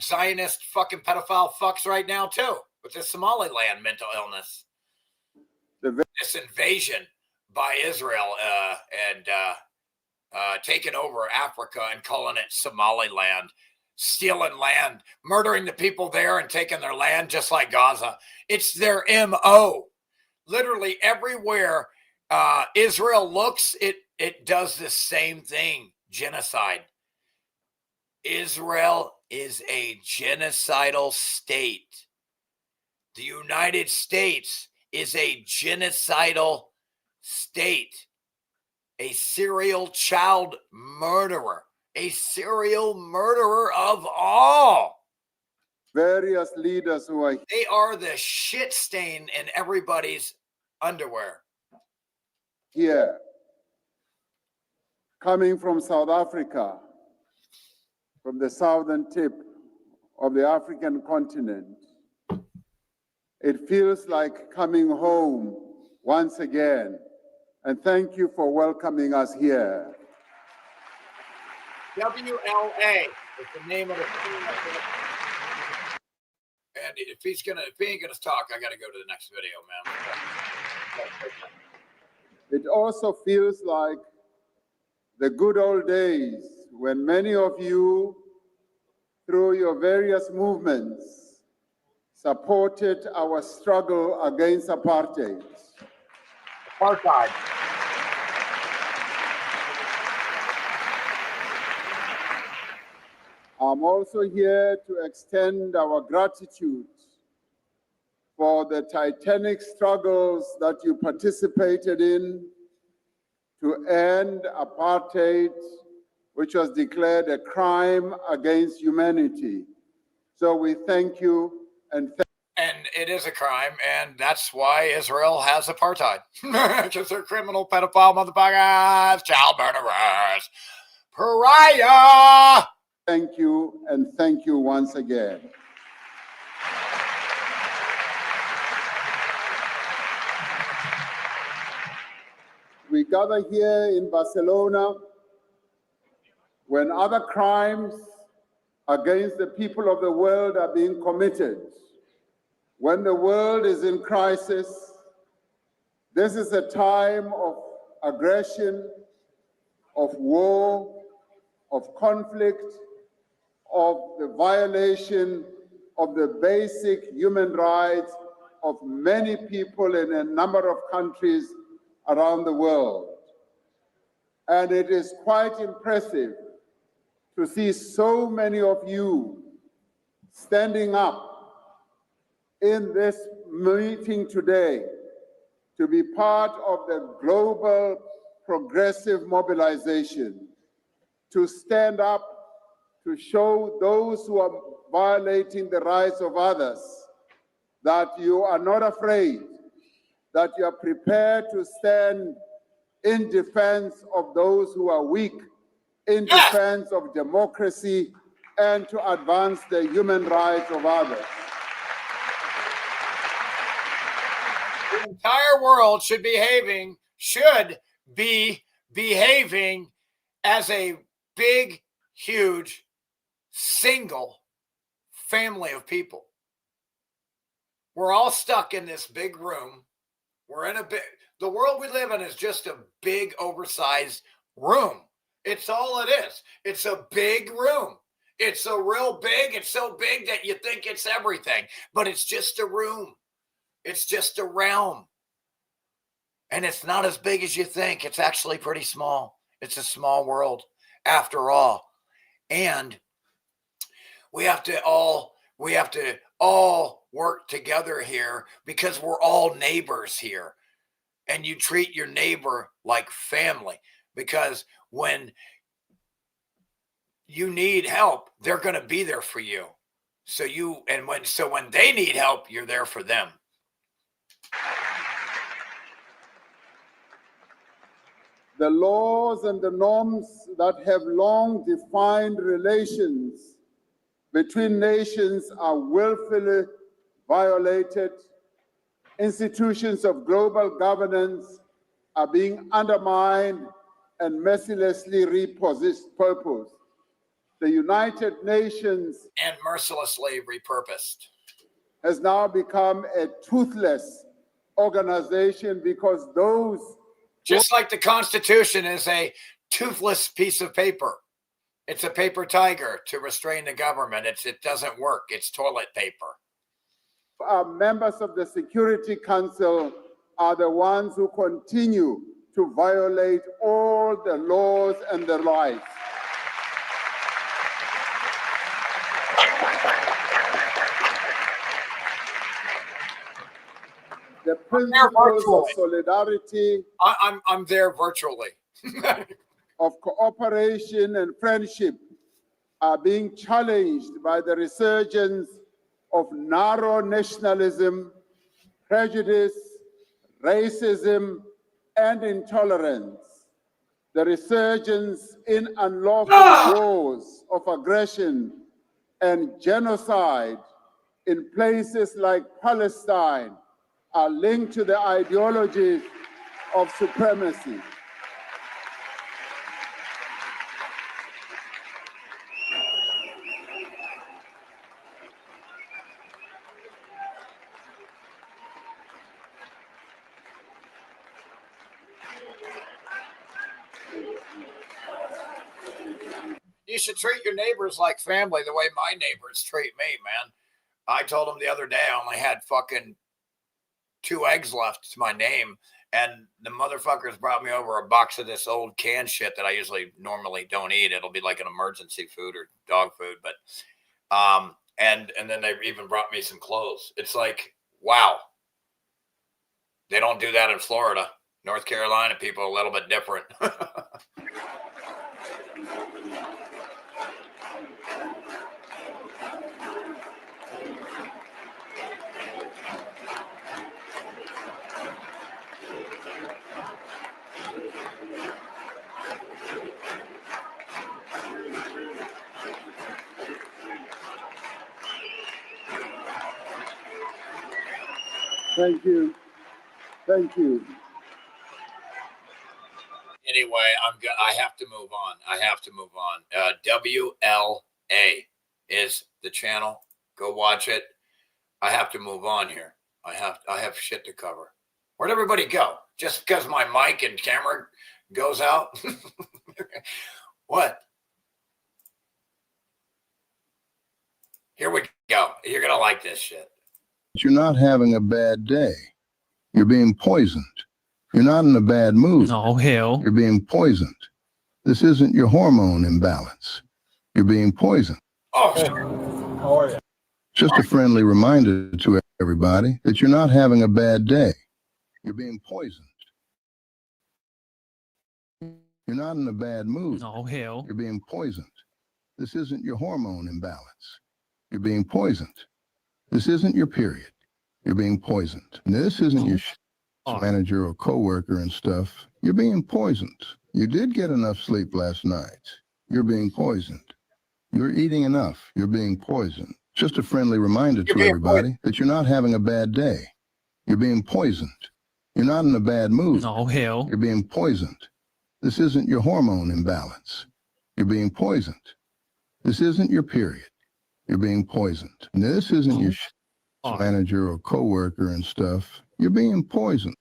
Zionist fucking pedophile fucks right now too, with the Somaliland mental illness. This invasion by Israel and taking over Africa and calling it Somaliland, stealing land, murdering the people there and taking their land just like Gaza. It's their MO. Literally everywhere Israel looks, it does the same thing, genocide. Israel is a genocidal state. The United States is a genocidal state, a serial child murderer, a serial murderer of all. Various leaders who are... They are the shit stain in everybody's underwear. Here, coming from South Africa, from the southern tip of the African continent, it feels like coming home once again. And thank you for welcoming us here. WLA is the name of the team. And if he ain't gonna talk, I gotta go to the next video, man. It also feels like the good old days when many of you through your various movements, supported our struggle against apartheid. Apartheid. I'm also here to extend our gratitude for the titanic struggles that you participated in to end apartheid, which was declared a crime against humanity. So we thank you and it is a crime, and that's why Israel has apartheid. Because they're criminal, pedophile motherfuckers, child murderers, pariah. Thank you, and thank you once again. We gather here in Barcelona when other crimes against the people of the world are being committed. When the world is in crisis, this is a time of aggression, of war, of conflict, of the violation of the basic human rights of many people in a number of countries around the world. And it is quite impressive to see so many of you standing up in this meeting today to be part of the global progressive mobilization, to stand up to show those who are violating the rights of others that you are not afraid, that you are prepared to stand in defense of those who are weak, in defense of democracy, and to advance the human rights of others. The entire world should be behaving as a big, huge, single family of people. We're all stuck in this big room. The world we live in is just a big, oversized room. It's all it is. It's a big room. It's so big that you think it's everything, but it's just a room. It's just a realm. And it's not as big as you think. It's actually pretty small. It's a small world after all. And we have to all work together here because we're all neighbors here. And you treat your neighbor like family, because when you need help, they're going to be there for you. So when they need help, you're there for them. The laws and the norms that have long defined relations between nations are willfully violated. Institutions of global governance are being undermined and mercilessly repurposed. The United Nations and mercilessly repurposed has now become a toothless organization because those just like the Constitution is a toothless piece of paper. It's a paper tiger to restrain the government. It doesn't work. It's toilet paper. Members of the Security Council are the ones who continue to violate all the laws and the rights. The principles of solidarity, I'm there virtually, of cooperation and friendship are being challenged by the resurgence of narrow nationalism, prejudice, racism, and intolerance. The resurgence in unlawful wars of aggression and genocide in places like Palestine are linked to the ideologies of supremacy. You should treat your neighbors like family the way my neighbors treat me, man. I told them the other day I only had fucking 2 eggs left to my name, and the motherfuckers brought me over a box of this old canned shit that I normally don't eat. It'll be like an emergency food or dog food, but and then they even brought me some clothes. It's like, wow. They don't do that in Florida. North Carolina people are a little bit different. Thank you. Thank you. Anyway, I have to move on. WLA is the channel. Go watch it. I have to move on here. I have shit to cover. Where'd everybody go? Just because my mic and camera goes out? What? Here we go. You're gonna like this shit. You're not having a bad day. You're being poisoned. You're not in a bad mood. Oh, hell. You're being poisoned. This isn't your hormone imbalance. You're being poisoned. Oh, how are you? Just a friendly reminder to everybody that you're not having a bad day. You're being poisoned. You're not in a bad mood. Oh, hell. You're being poisoned. This isn't your hormone imbalance. You're being poisoned. This isn't your period. You're being poisoned. This isn't your manager or coworker and stuff. You're being poisoned. You did get enough sleep last night. You're being poisoned. You're eating enough. You're being poisoned. Just a friendly reminder to everybody that you're not having a bad day. You're being poisoned. You're not in a bad mood. Oh, hell. You're being poisoned. This isn't your hormone imbalance. You're being poisoned. This isn't your period. You're being poisoned. This isn't your manager or coworker and stuff. You're being poisoned.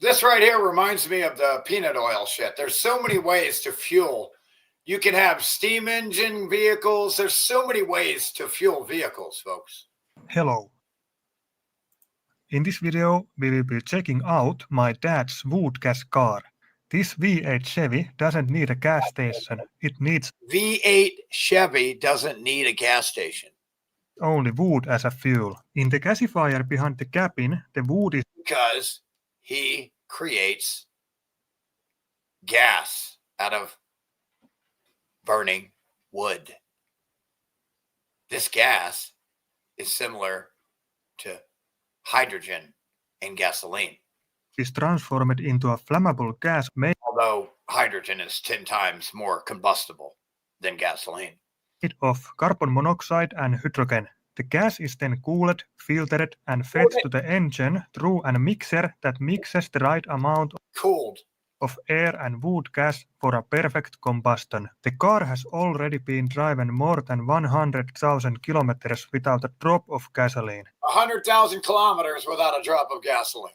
This right here reminds me of the peanut oil shit. There's so many ways to fuel. You can have steam engine vehicles. There's so many ways to fuel vehicles, folks. Hello. In this video, we will be checking out my dad's wood gas car. This V8 Chevy doesn't need a gas station. It needs V8 Chevy doesn't need a gas station. Only wood as a fuel. In the gasifier behind the cabin, the wood is because he creates gas out of burning wood. This gas is similar to hydrogen in gasoline. Is transformed into a flammable gas made Although hydrogen is 10 times more combustible than gasoline. of carbon monoxide and hydrogen. The gas is then cooled, filtered, and fed to the engine through a mixer that mixes the right amount of air and wood gas for a perfect combustion. The car has already been driven more than 100,000 kilometers without a drop of gasoline. 100,000 kilometers without a drop of gasoline.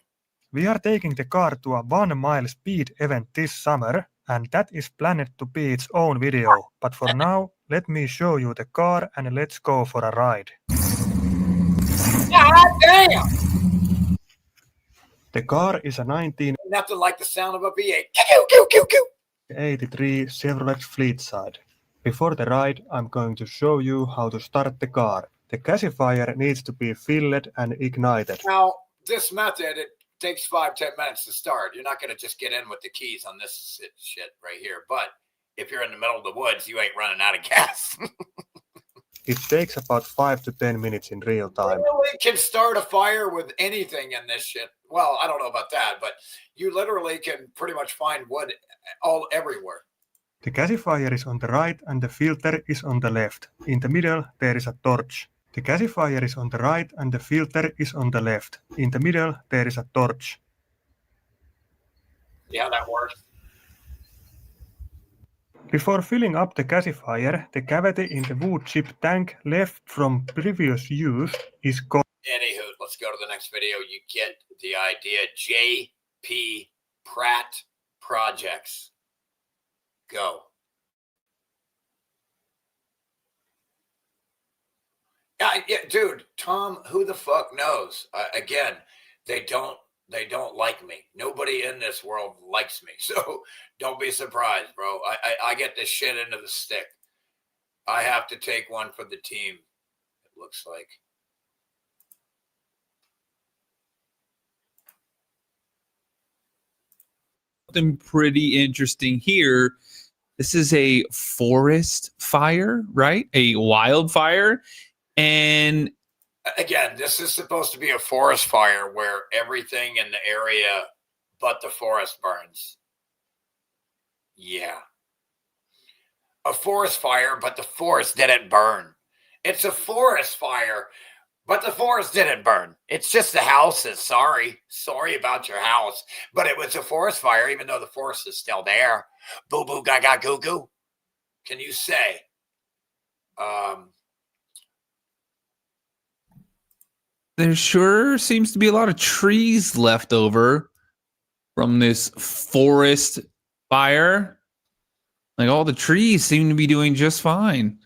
We are taking the car to a 1 mile speed event this summer, and that is planned to be its own video. But for now, let me show you the car and let's go for a ride. God damn! The car is a Nothing like the sound of a V8. 1983 Chevrolet Fleetside. Before the ride, I'm going to show you how to start the car. The gasifier needs to be filled and ignited. Now, this method, it takes 5-10 minutes to start. You're not going to just get in with the keys on this shit right here. But if you're in the middle of the woods, you ain't running out of gas. It takes about 5 to 10 minutes in real time. You literally can start a fire with anything in this shit. Well, I don't know about that, but you literally can pretty much find wood everywhere. The gasifier is on the right and the filter is on the left. In the middle, there is a torch. The gasifier is on the right and the filter is on the left. In the middle, there is a torch. See how that works? Before filling up the gasifier, the cavity in the wood chip tank left from previous use is called. Anywho, let's go to the next video. You get the idea. J.P. Pratt Projects. Go. Yeah, dude, Tom, who the fuck knows? Again, they don't like me. Nobody in this world likes me. So don't be surprised, bro. I get this shit into the stick. I have to take one for the team, it looks like. Something pretty interesting here. This is a forest fire, right? A wildfire. And again, this is supposed to be a forest fire where everything in the area but the forest burns. Yeah. A forest fire, but the forest didn't burn. It's a forest fire, but the forest didn't burn. It's just the houses. Sorry about your house. But it was a forest fire, even though the forest is still there. Boo boo gaga goo goo. Can you say? There sure seems to be a lot of trees left over from this forest fire. Like all the trees seem to be doing just fine.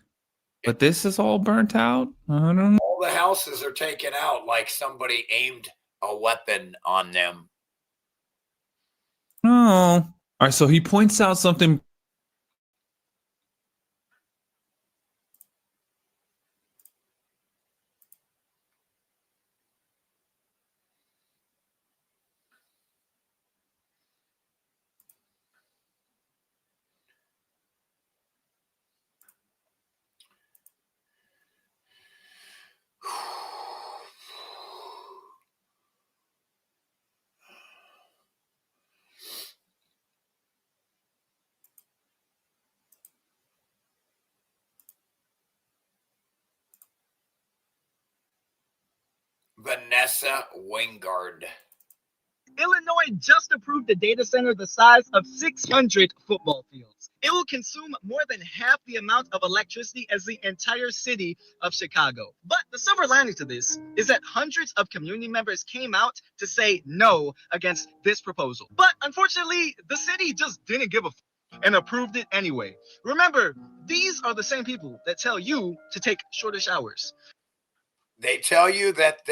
But this is all burnt out? I don't know. All the houses are taken out like somebody aimed a weapon on them. Oh. All right, so he points out something. Vanessa Wingard. Illinois just approved a data center the size of 600 football fields. It will consume more than half the amount of electricity as the entire city of Chicago. But the silver lining to this is that hundreds of community members came out to say no against this proposal. But unfortunately, the city just didn't give a and approved it anyway. Remember, these are the same people that tell you to take shorter showers. They tell you that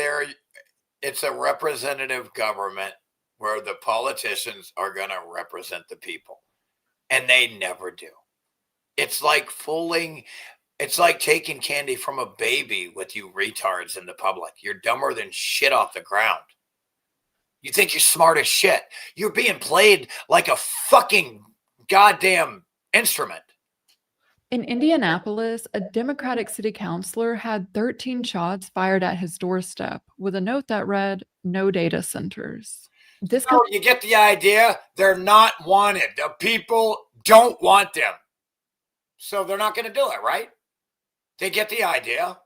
it's a representative government where the politicians are going to represent the people. And they never do. It's like taking candy from a baby with you retards in the public. You're dumber than shit off the ground. You think you're smart as shit. You're being played like a fucking goddamn instrument. In Indianapolis, a Democratic city councilor had 13 shots fired at his doorstep with a note that read, "No data centers." You get the idea? They're not wanted. The people don't want them. So they're not going to do it, right? They get the idea,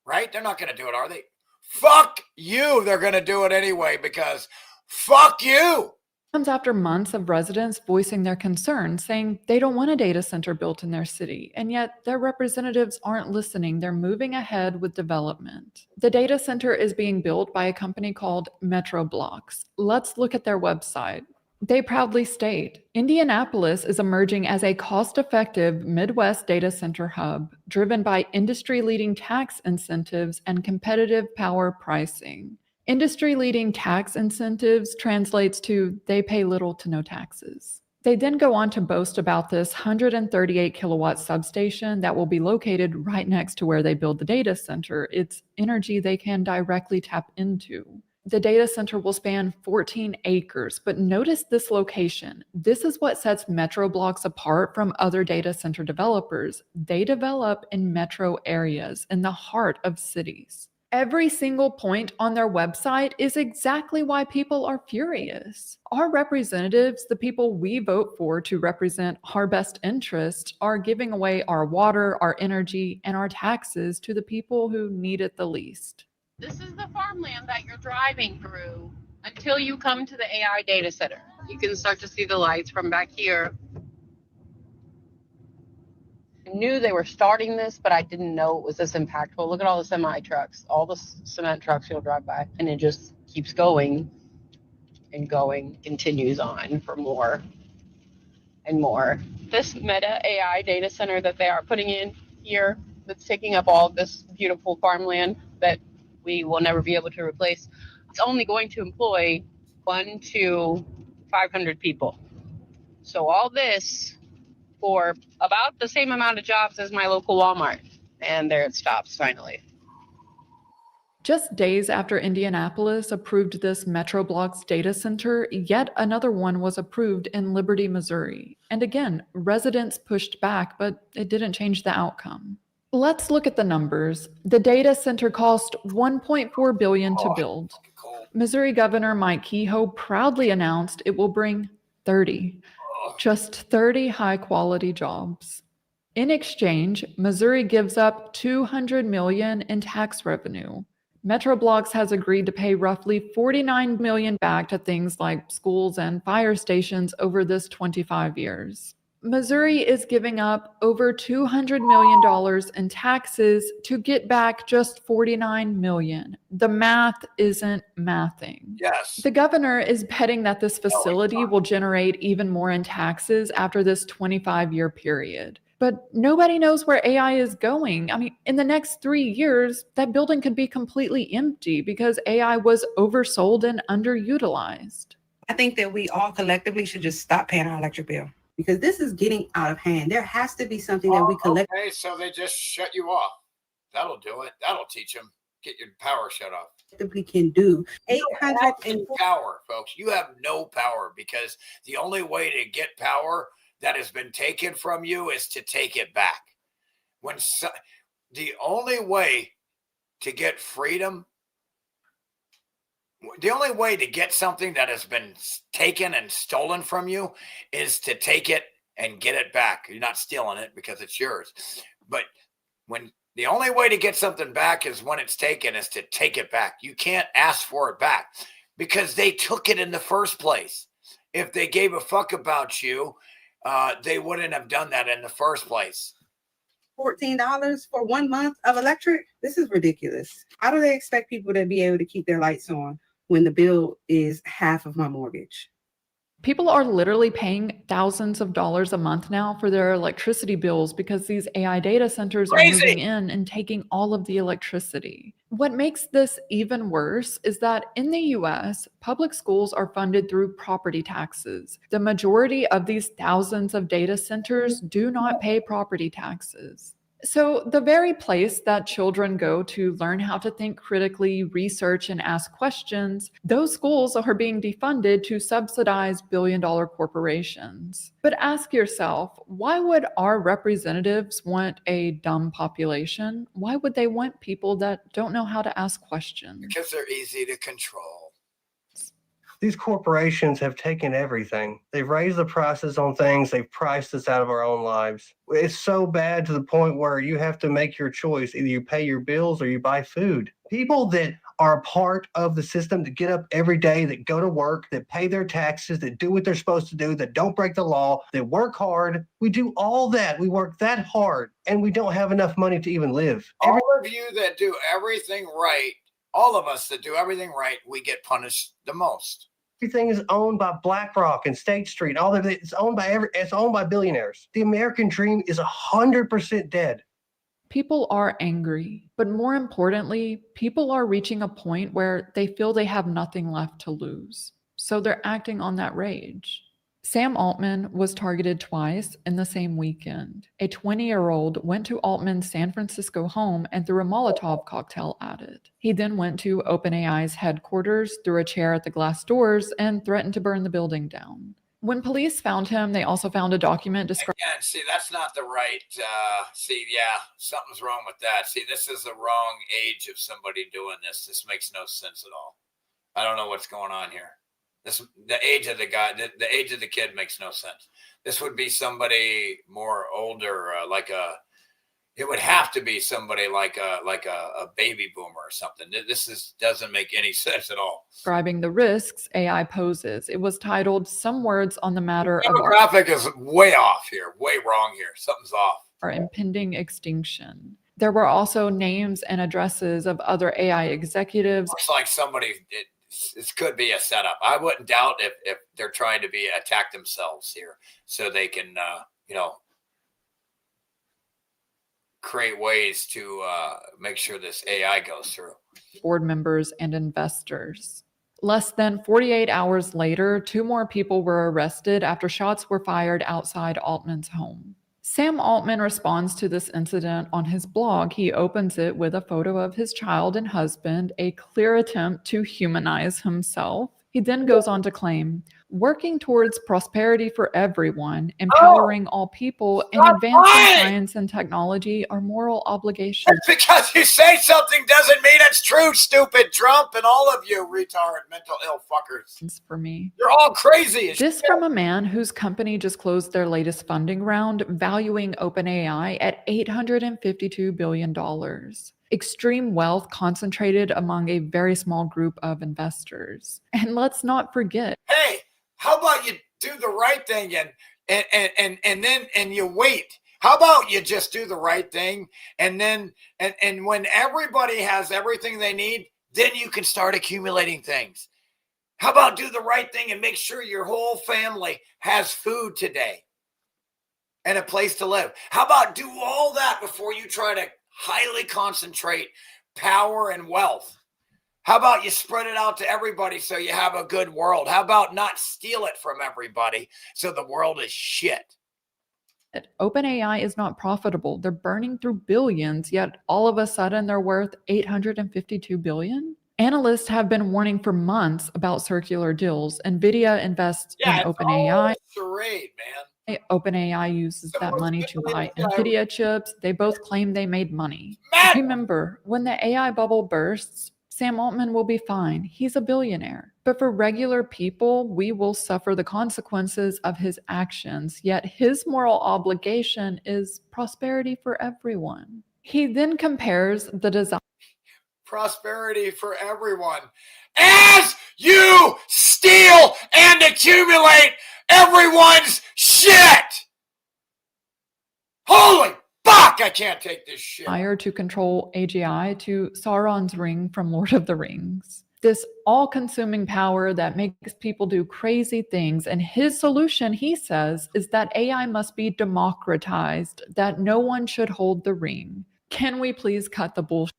right? They're not going to do it, are they? Fuck you. They're going to do it anyway because fuck you. Comes after months of residents voicing their concerns, saying they don't want a data center built in their city, and yet their representatives aren't listening. They're moving ahead with development. The data center is being built by a company called Metro Blocks. Let's look at their website. They proudly state, Indianapolis is emerging as a cost-effective Midwest data center hub, driven by industry-leading tax incentives and competitive power pricing. Industry-leading tax incentives translates to they pay little to no taxes. They then go on to boast about this 138 kilowatt substation that will be located right next to where they build the data center. It's energy they can directly tap into. The data center will span 14 acres, but notice this location. This is what sets Metro Blocks apart from other data center developers. They develop in metro areas in the heart of cities. Every single point on their website is exactly why people are furious. Our representatives, the people we vote for to represent our best interests, are giving away our water, our energy, and our taxes to the people who need it the least. This is the farmland that you're driving through until you come to the AI data center. You can start to see the lights from back here. I knew they were starting this, but I didn't know it was this impactful. Look at all the semi trucks, all the cement trucks you'll drive by, and it just keeps going and going, continues on for more and more. This Meta AI data center that they are putting in here, that's taking up all this beautiful farmland that we will never be able to replace, it's only going to employ 1 to 500 people. So all this for about the same amount of jobs as my local Walmart. And there it stops finally. Just days after Indianapolis approved this MetroBlocks data center, yet another one was approved in Liberty, Missouri. And again, residents pushed back, but it didn't change the outcome. Let's look at the numbers. The data center cost $1.4 billion to build. Missouri Governor Mike Kehoe proudly announced it will bring 30, just 30 high-quality jobs. In exchange, Missouri gives up $200 million in tax revenue. MetroBlocks has agreed to pay roughly $49 million back to things like schools and fire stations over this 25 years. Missouri is giving up over $200 million in taxes to get back just $49 million. The math isn't mathing. Yes. The governor is betting that this facility will generate even more in taxes after this 25-year period. But nobody knows where AI is going. I mean, in the next 3 years, that building could be completely empty because AI was oversold and underutilized. I think that we all collectively should just stop paying our electric bill because this is getting out of hand. There has to be something that we collect. Okay, so they just shut you off. That'll do it. That'll teach them. Get your power shut off. We can do 800 and power, folks. You have no power because the only way to get power that has been taken from you is to take it back. The only way to get freedom, the only way to get something that has been taken and stolen from you is to take it and get it back. You're not stealing it because it's yours. But when the only way to get something back is when it's taken, is to take it back. You can't ask for it back because they took it in the first place. If they gave a fuck about you, they wouldn't have done that in the first place. $14 for 1 month of electric? This is ridiculous. How do they expect people to be able to keep their lights on when the bill is half of my mortgage? People are literally paying thousands of dollars a month now for their electricity bills because these AI data centers are moving in and taking all of the electricity. What makes this even worse is that in the US, public schools are funded through property taxes. The majority of these thousands of data centers do not pay property taxes. So the very place that children go to learn how to think critically, research, and ask questions, those schools are being defunded to subsidize billion-dollar corporations. But ask yourself, why would our representatives want a dumb population? Why would they want people that don't know how to ask questions? Because they're easy to control. These corporations have taken everything. They've raised the prices on things. They've priced us out of our own lives. It's so bad to the point where you have to make your choice. Either you pay your bills or you buy food. People that are a part of the system, that get up every day, that go to work, that pay their taxes, that do what they're supposed to do, that don't break the law, that work hard. We do all that. We work that hard, and we don't have enough money to even live. All of you that do everything right, all of us that do everything right, we get punished the most. Everything is owned by BlackRock and State Street. It's owned by billionaires. The American dream is 100% dead. People are angry, but more importantly, people are reaching a point where they feel they have nothing left to lose. So they're acting on that rage. Sam Altman was targeted twice in the same weekend. A 20-year-old went to Altman's San Francisco home and threw a Molotov cocktail at it. He then went to OpenAI's headquarters, threw a chair at the glass doors, and threatened to burn the building down. When police found him, they also found a document describing... Again, see, that's not the right... something's wrong with that. See, this is the wrong age of somebody doing this. This makes no sense at all. I don't know what's going on here. The age of the guy, the age of the kid makes no sense. This would be somebody more older, it would have to be somebody like a baby boomer or something. Doesn't make any sense at all. Describing the risks AI poses. It was titled "Some Words on the Matter of..." The demographic is way off here, way wrong here. Something's off. are impending extinction. There were also names and addresses of other AI executives. Looks like somebody, this could be a setup. I wouldn't doubt if they're trying to attack themselves here so they can, create ways to make sure this AI goes through. Board members and investors. Less than 48 hours later, 2 more people were arrested after shots were fired outside Altman's home. Sam Altman responds to this incident on his blog. He opens it with a photo of his child and husband, a clear attempt to humanize himself. He then goes on to claim, working towards prosperity for everyone, empowering all people, and advancing science and technology are moral obligations. Just because you say something doesn't mean it's true, stupid Trump and all of you retarded mental ill fuckers. For me, you're all crazy. This from a man whose company just closed their latest funding round, valuing OpenAI at $852 billion. Extreme wealth concentrated among a very small group of investors. And let's not forget, hey, how about you do the right thing and then you wait? How about you just do the right thing and then and when everybody has everything they need, then you can start accumulating things. How about do the right thing and make sure your whole family has food today and a place to live? How about do all that before you try to highly concentrate power and wealth? How about you spread it out to everybody so you have a good world? How about not steal it from everybody so the world is shit? OpenAI is not profitable. They're burning through billions, yet all of a sudden they're worth $852 billion? Analysts have been warning for months about circular deals. NVIDIA invests in OpenAI. It's all a charade, man. OpenAI uses that money to buy NVIDIA chips. They both claim they made money. Remember, when the AI bubble bursts, Sam Altman will be fine. He's a billionaire. But for regular people, we will suffer the consequences of his actions. Yet his moral obligation is prosperity for everyone. He then compares the design. Prosperity for everyone. As you steal and accumulate everyone's shit. Holy fuck, I can't take this shit. Desire to control AGI to Sauron's ring from Lord of the Rings. This all-consuming power that makes people do crazy things. And his solution, he says, is that AI must be democratized, that no one should hold the ring. Can we please cut the bullshit?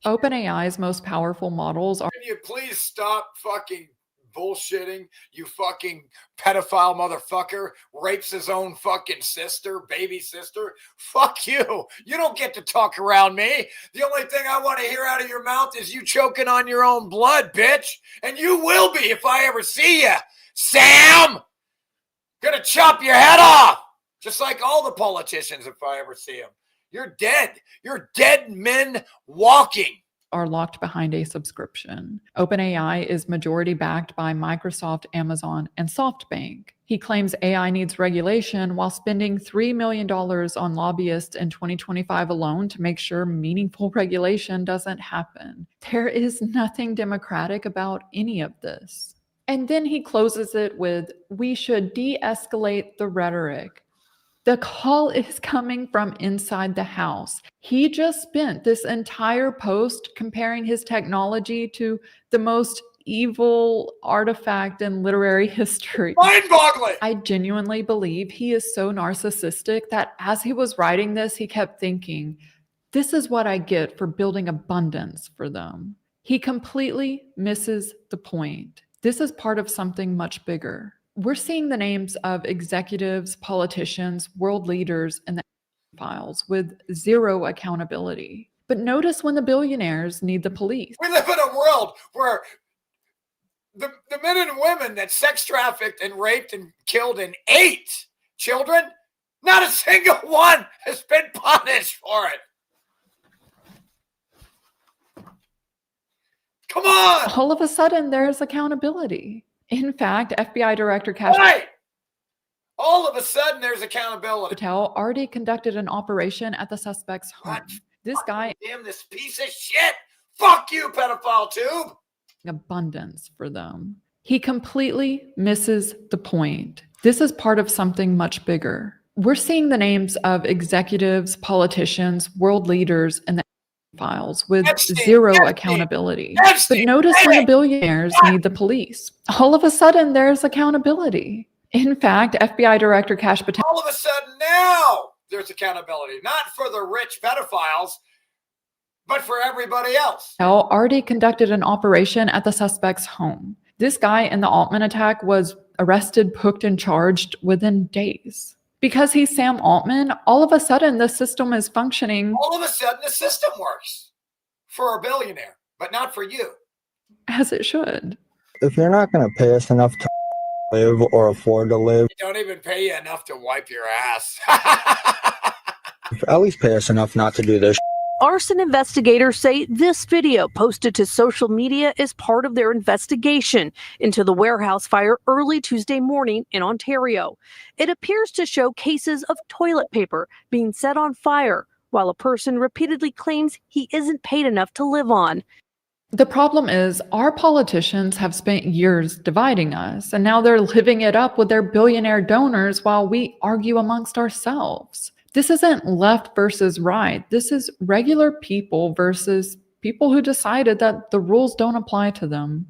OpenAI's most powerful models are... Can you please stop fucking bullshitting, you fucking pedophile motherfucker, rapes his own fucking sister, baby sister? Fuck you. You don't get to talk around me. The only thing I want to hear out of your mouth is you choking on your own blood, bitch. And you will be if I ever see you. Sam! Gonna chop your head off. Just like all the politicians if I ever see them. You're dead. You're dead men walking. Are locked behind a subscription. OpenAI is majority backed by Microsoft, Amazon, and SoftBank. He claims AI needs regulation while spending $3 million on lobbyists in 2025 alone to make sure meaningful regulation doesn't happen. There is nothing democratic about any of this. And then he closes it with, we should de-escalate the rhetoric. The call is coming from inside the house. He just spent this entire post comparing his technology to the most evil artifact in literary history. Mind-boggling! I genuinely believe he is so narcissistic that as he was writing this, he kept thinking, this is what I get for building abundance for them. He completely misses the point. This is part of something much bigger. We're seeing the names of executives, politicians, world leaders in the files with zero accountability. But notice when the billionaires need the police. We live in a world where the men and women that sex trafficked and raped and killed and ate children, not a single one has been punished for it. Come on! All of a sudden, there's accountability. In fact, FBI Director Cash all of a sudden there's accountability. Patel already conducted an operation at the suspect's home. This guy, damn this piece of shit. Fuck you, pedophile tube. Abundance for them. He completely misses the point. This is part of something much bigger. We're seeing the names of executives, politicians, world leaders in the files with zero accountability. But notice when the billionaires need the police, all of a sudden there's accountability. In fact, FBI Director Cash Patel. All of a sudden now there's accountability, not for the rich pedophiles, but for everybody else. Already conducted an operation at the suspect's home. This guy in the Altman attack was arrested, hooked, and charged within days. Because he's Sam Altman, all of a sudden the system is functioning. All of a sudden the system works for a billionaire, but not for you. As it should. If you're not going to pay us enough to live or afford to live, They don't even pay you enough to wipe your ass. at least pay us enough not to do this. Arson investigators say this video posted to social media is part of their investigation into the warehouse fire early Tuesday morning in Ontario. It appears to show cases of toilet paper being set on fire, while a person repeatedly claims he isn't paid enough to live on. The problem is our politicians have spent years dividing us, and now they're living it up with their billionaire donors while we argue amongst ourselves. This isn't left versus right. This is regular people versus people who decided that the rules don't apply to them.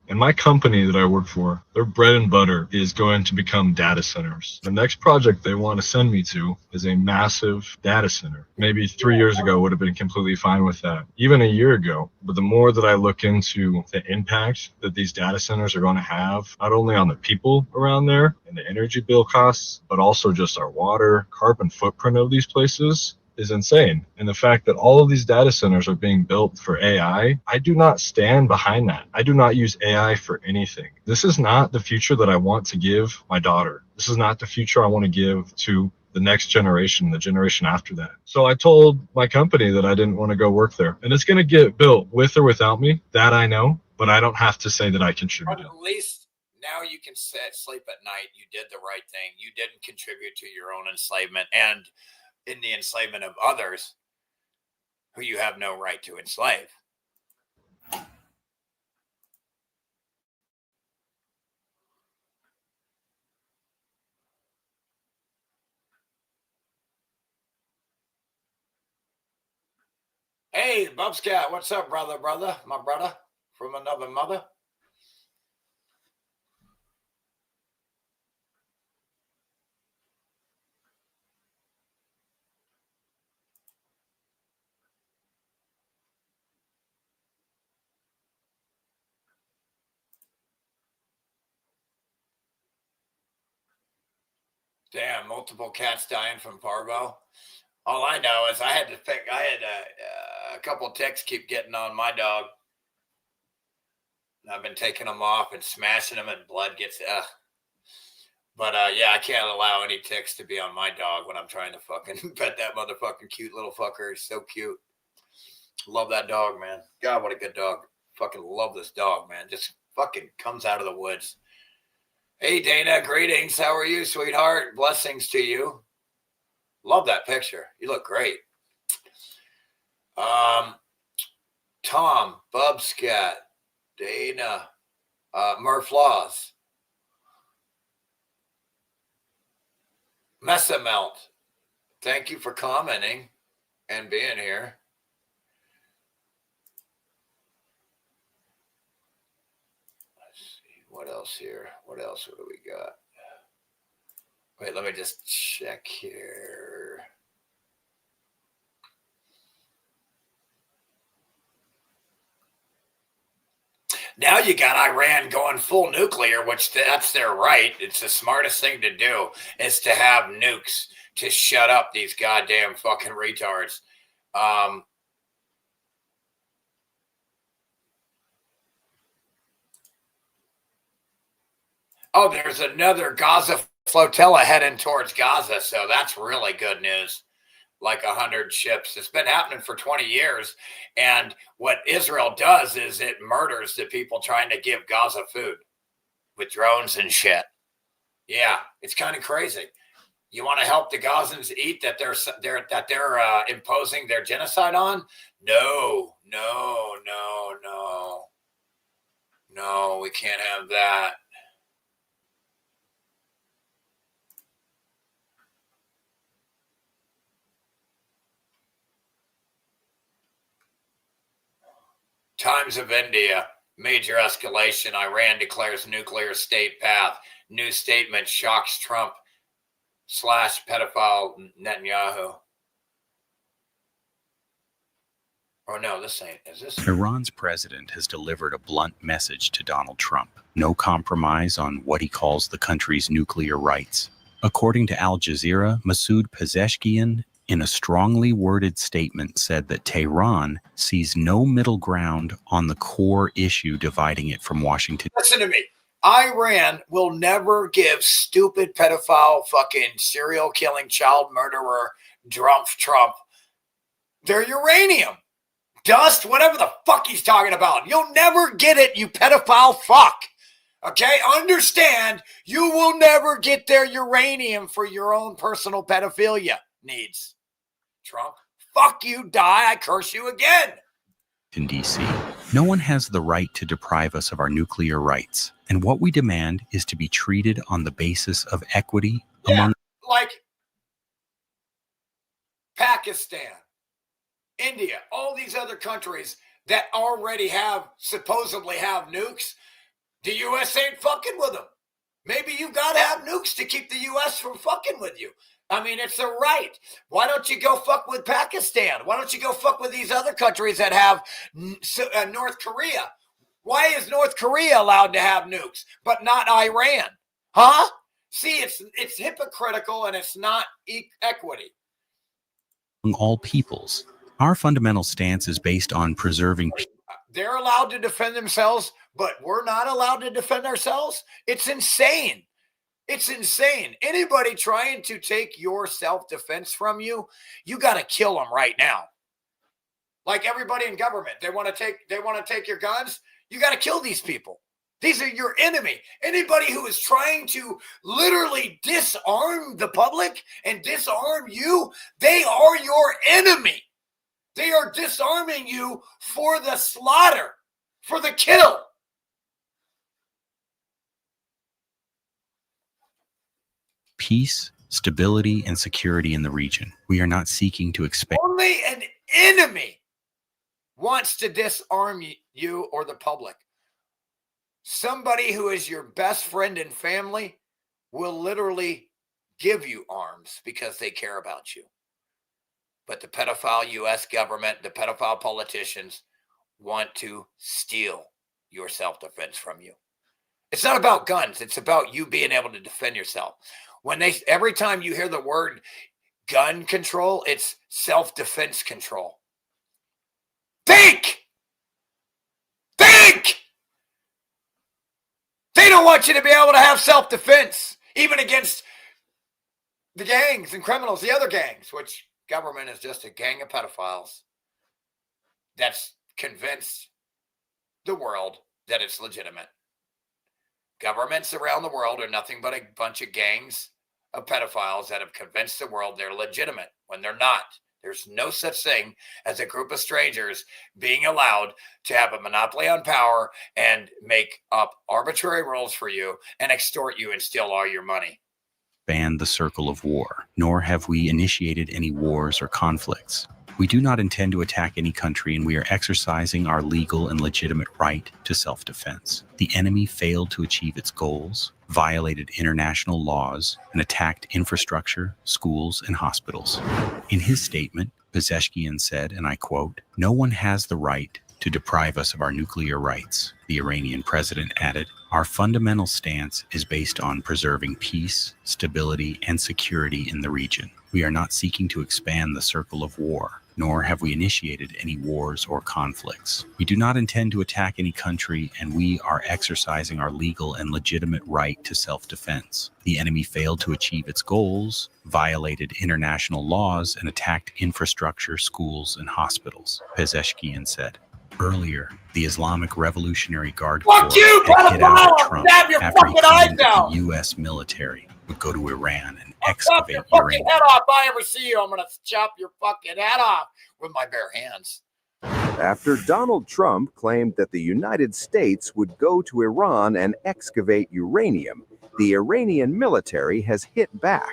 And my company that I work for, their bread and butter is going to become data centers. The next project they want to send me to is a massive data center. Maybe 3 years ago would have been completely fine with that, even a year ago. But the more that I look into the impact that these data centers are going to have, not only on the people around there and the energy bill costs, but also just our water, carbon footprint of these places, is insane. And the fact that all of these data centers are being built for AI, I do not stand behind that. I do not use AI for anything. This is not the future that I want to give my daughter. This is not the future I want to give to the next generation, the generation after that. So I told my company that I didn't want to go work there. And it's going to get built with or without me. That I know, but I don't have to say that I contributed. At least now you can sleep at night. You did the right thing. You didn't contribute to your own enslavement and in the enslavement of others who you have no right to enslave. Hey, Bubscat, what's up, brother? My brother from another mother. Damn, multiple cats dying from parvo. All I know is I had a couple ticks keep getting on my dog. I've been taking them off and smashing them, and blood gets. But yeah, I can't allow any ticks to be on my dog when I'm trying to fucking pet that motherfucking cute little fucker. He's so cute. Love that dog, man. God, what a good dog. Fucking love this dog, man. Just fucking comes out of the woods. Hey, Dana, greetings. How are you, sweetheart? Blessings to you. Love that picture. You look great. Tom, Bubscat, Dana, Murph Laws, Mesa Melt. Thank you for commenting and being here. What else here? What else do we got? Wait, let me just check here. Now you got Iran going full nuclear, which that's their right. It's the smartest thing to do is to have nukes to shut up these goddamn fucking retards. Oh, there's another Gaza flotilla heading towards Gaza, so that's really good news. Like 100 ships. It's been happening for 20 years, and what Israel does is it murders the people trying to give Gaza food with drones and shit. Yeah, it's kind of crazy. You want to help the Gazans eat that they're imposing their genocide on? No, we can't have that. Times of India, major escalation. Iran declares nuclear state path. New statement shocks Trump / pedophile Netanyahu. Oh, no, this ain't. Is this? Iran's president has delivered a blunt message to Donald Trump. No compromise on what he calls the country's nuclear rights. According to Al Jazeera, Masoud Pezeshkian, in a strongly worded statement, said that Tehran sees no middle ground on the core issue dividing it from Washington. Listen to me. Iran will never give stupid pedophile, fucking serial killing, child murderer, Trump their uranium. Dust, whatever the fuck he's talking about. You'll never get it, you pedophile fuck. Okay? Understand, you will never get their uranium for your own personal pedophilia needs. Trump, fuck you, die, I curse you again. In D.C. No one has the right to deprive us of our nuclear rights, and what we demand is to be treated on the basis of equity among. Like Pakistan, India, all these other countries that already supposedly have nukes, the U.S. ain't fucking with them. Maybe you got to have nukes to keep the U.S. from fucking with you. I mean, it's a right. Why don't you go fuck with Pakistan? Why don't you go fuck with these other countries that have North Korea? Why is North Korea allowed to have nukes, but not Iran? Huh? See, it's hypocritical and it's not equity. All peoples. Our fundamental stance is based on preserving. They're allowed to defend themselves, but we're not allowed to defend ourselves? It's insane. It's insane. Anybody trying to take your self-defense from you, you got to kill them right now. Like everybody in government, they want to take your guns. You got to kill these people. These are your enemy. Anybody who is trying to literally disarm the public and disarm you, they are your enemy. They are disarming you for the slaughter, for the kill. Peace, stability, and security in the region. We are not seeking to expand. Only an enemy wants to disarm you or the public. Somebody who is your best friend and family will literally give you arms because they care about you. But the pedophile U.S. government, the pedophile politicians want to steal your self-defense from you. It's not about guns. It's about you being able to defend yourself. Every time you hear the word gun control, it's self-defense control. Think! Think! They don't want you to be able to have self-defense, even against the gangs and criminals, the other gangs, which government is just a gang of pedophiles that's convinced the world that it's legitimate. Governments around the world are nothing but a bunch of gangs of pedophiles that have convinced the world they're legitimate when they're not. There's no such thing as a group of strangers being allowed to have a monopoly on power and make up arbitrary rules for you and extort you and steal all your money. Expand the circle of war, nor have we initiated any wars or conflicts. We do not intend to attack any country, and we are exercising our legal and legitimate right to self-defense. The enemy failed to achieve its goals, violated international laws, and attacked infrastructure, schools, and hospitals. In his statement, Pezeshkian said, and I quote, "No one has the right to deprive us of our nuclear rights." The Iranian president added, "Our fundamental stance is based on preserving peace, stability, and security in the region. We are not seeking to expand the circle of war, nor have we initiated any wars or conflicts. We do not intend to attack any country, and we are exercising our legal and legitimate right to self-defense. The enemy failed to achieve its goals, violated international laws, and attacked infrastructure, schools, and hospitals," Pezeshkian said. Earlier, the Islamic Revolutionary Guard Corps had hit out at Trump after he claimed that the U.S. military would go to Iran and excavate Chop your fucking uranium. head off. If I ever see you, I'm going to chop your fucking head off with my bare hands. After Donald Trump claimed that the United States would go to Iran and excavate uranium, the Iranian military has hit back.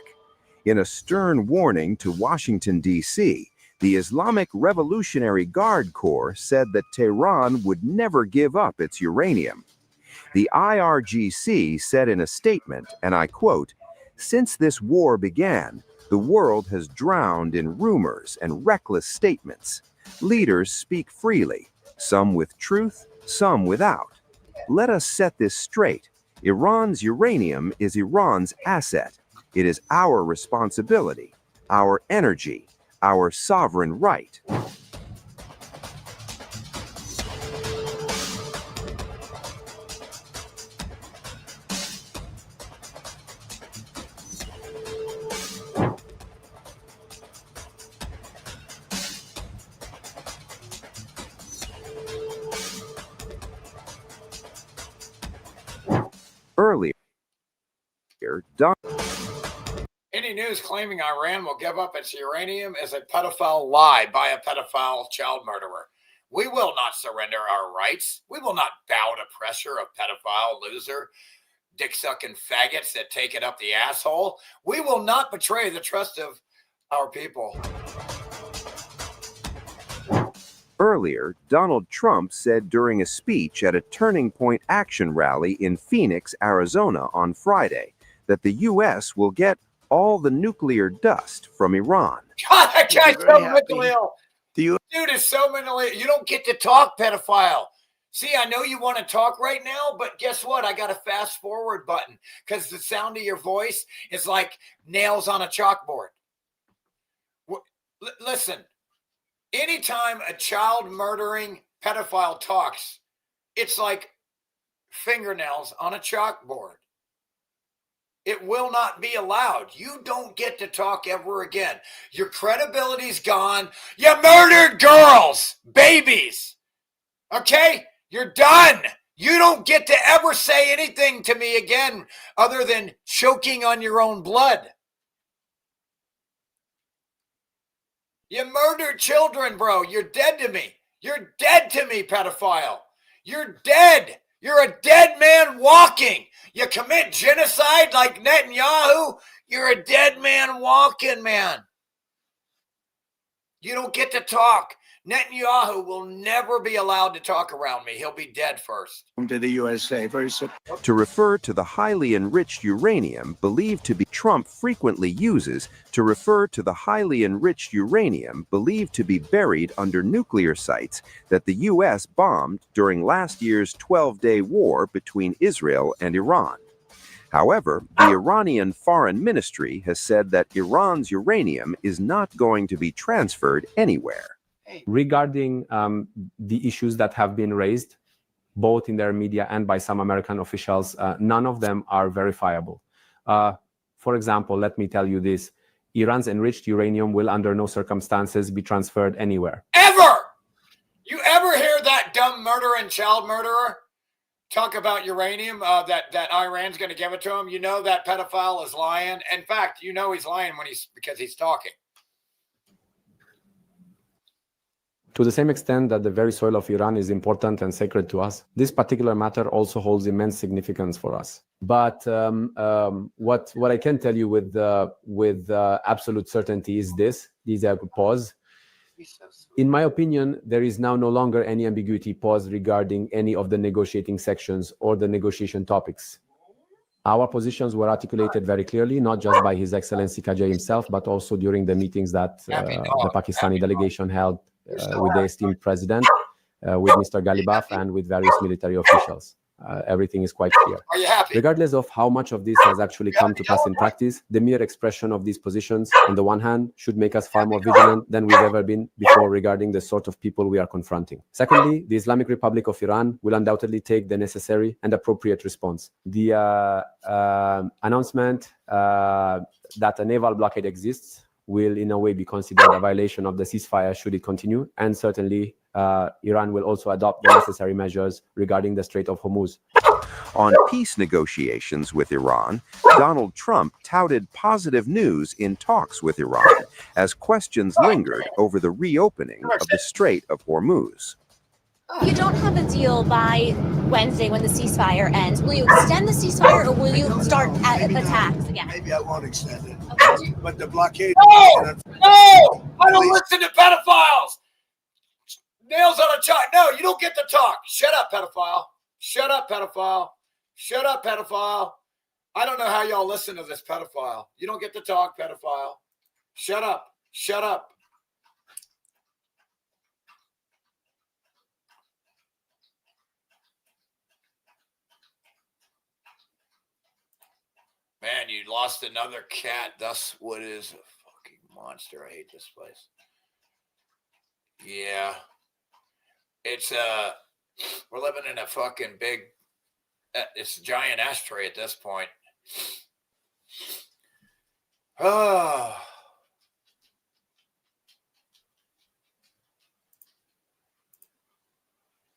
In a stern warning to Washington, D.C., The Islamic Revolutionary Guard Corps said that Tehran would never give up its uranium. The IRGC said in a statement, and I quote, "Since this war began, the world has drowned in rumors and reckless statements. Leaders speak freely, some with truth, some without. Let us set this straight. Iran's uranium is Iran's asset. It is our responsibility, our energy, our sovereign right." Earlier, Any news claiming Iran will give up its uranium is a pedophile lie by a pedophile child murderer. We will not surrender our rights. We will not bow to pressure of pedophile loser, dick-sucking faggots that take it up the asshole. We will not betray the trust of our people. Earlier, Donald Trump said during a speech at a Turning Point Action rally in Phoenix, Arizona on Friday that the U.S. will get all the nuclear dust from Iran. God, that guy's so mentally ill. Dude is so mentally ill. You don't get to talk, pedophile. See, I know you want to talk right now, but guess what? I got a fast forward button because the sound of your voice is like nails on a chalkboard. Listen, anytime a child murdering pedophile talks, it's like fingernails on a chalkboard. It will not be allowed. You don't get to talk ever again. Your credibility's gone. You murdered girls, babies. Okay? You're done. You don't get to ever say anything to me again other than choking on your own blood. You murdered children, bro. You're dead to me. You're dead to me, pedophile. You're dead. You're a dead man walking. You commit genocide like Netanyahu, you're a dead man walking, man. You don't get to talk. Netanyahu will never be allowed to talk around me. He'll be dead first. To the USA, very simple. To refer to the highly enriched uranium believed to be Trump frequently uses to refer to the highly enriched uranium believed to be buried under nuclear sites that the U.S. bombed during last year's 12-day war between Israel and Iran. However, the Iranian Foreign Ministry has said that Iran's uranium is not going to be transferred anywhere. Regarding the issues that have been raised, both in their media and by some American officials, none of them are verifiable. For example, let me tell you this. Iran's enriched uranium will under no circumstances be transferred anywhere. Ever! You ever hear that dumb murderer and child murderer talk about uranium, that Iran's going to give it to him? You know that pedophile is lying. In fact, you know he's lying because he's talking. To the same extent that the very soil of Iran is important and sacred to us, this particular matter also holds immense significance for us. But what I can tell you with absolute certainty is this. These are pause. In my opinion, there is now no longer any ambiguity pause regarding any of the negotiating sections or the negotiation topics. Our positions were articulated very clearly, not just by His Excellency Kajay himself, but also during the meetings that the Pakistani delegation held with the esteemed president, with Mr. Ghalibaf, and with various military officials. Everything is quite clear. Are you happy? Regardless of how much of this has actually come to pass in practice, the mere expression of these positions, on the one hand, should make us far more vigilant than we've ever been before regarding the sort of people we are confronting. Secondly, the Islamic Republic of Iran will undoubtedly take the necessary and appropriate response. The announcement that a naval blockade exists will in a way be considered a violation of the ceasefire should it continue, and certainly Iran will also adopt the necessary measures regarding the Strait of Hormuz. On peace negotiations with Iran, Donald Trump touted positive news in talks with Iran as questions lingered over the reopening of the Strait of Hormuz. You don't have a deal by Wednesday when the ceasefire ends. Will you extend the ceasefire or will you start attacks again? Maybe I won't extend it. Okay. But the blockade... No! I don't listen to pedophiles. Nails on a chalk. No, you don't get to talk. Shut up, pedophile. Shut up, pedophile. Shut up, pedophile. I don't know how y'all listen to this pedophile. You don't get to talk, pedophile. Shut up. Shut up. Man, you lost another cat. Dustwood is a fucking monster. I hate this place. Yeah. It's we're living in a fucking big, it's a giant ashtray at this point. Oh.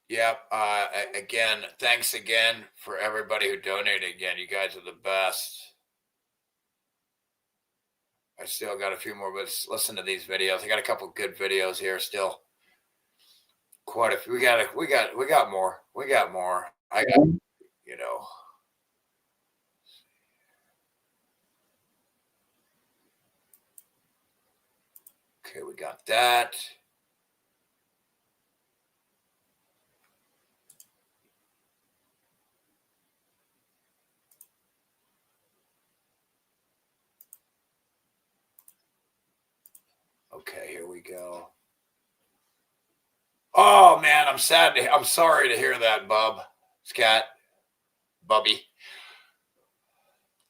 Yep. Again, thanks again for everybody who donated again. You guys are the best. I still got a few more, but listen to these videos. I got a couple good videos here still. Quite a few. We got more. We got more. I got, you know. Okay, we got that. Okay, here we go. Oh man, I'm sorry to hear that, Bub. Scat. Bubby.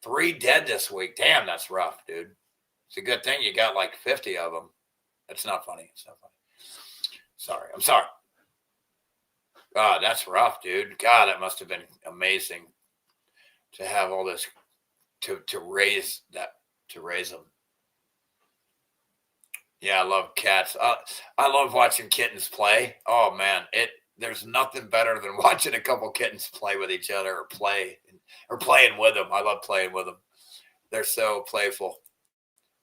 3 dead this week. Damn, that's rough, dude. It's a good thing you got like 50 of them. That's not funny. It's not funny. Sorry. I'm sorry. God, that's rough, dude. God, that must have been amazing to have all this to raise them. Yeah, I love cats. I love watching kittens play. Oh man, there's nothing better than watching a couple kittens play with each other or playing with them. I love playing with them. They're so playful.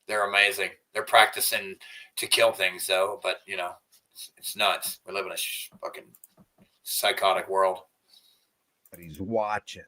They're amazing. They're practicing to kill things though, but you know, it's nuts. We live in a fucking psychotic world. But he's watching.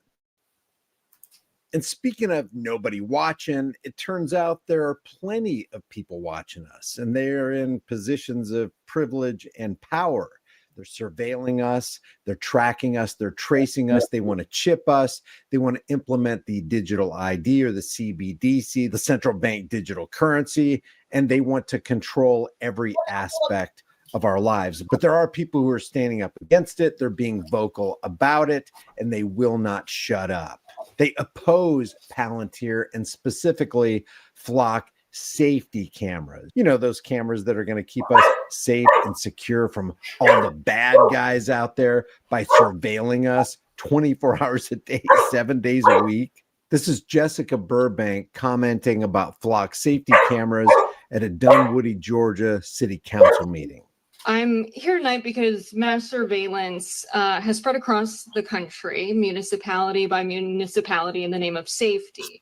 And speaking of nobody watching, it turns out there are plenty of people watching us, and they're in positions of privilege and power. They're surveilling us, they're tracking us, they're tracing us, they want to chip us, they want to implement the digital ID or the CBDC, the central bank digital currency, and they want to control every aspect of our lives. But there are people who are standing up against it, they're being vocal about it, and they will not shut up. They oppose Palantir and specifically Flock safety cameras. You know, those cameras that are going to keep us safe and secure from all the bad guys out there by surveilling us 24 hours a day, 7 days a week. This is Jessica Burbank commenting about Flock safety cameras at a Dunwoody, Georgia City Council meeting. I'm here tonight because mass surveillance has spread across the country, municipality by municipality, in the name of safety.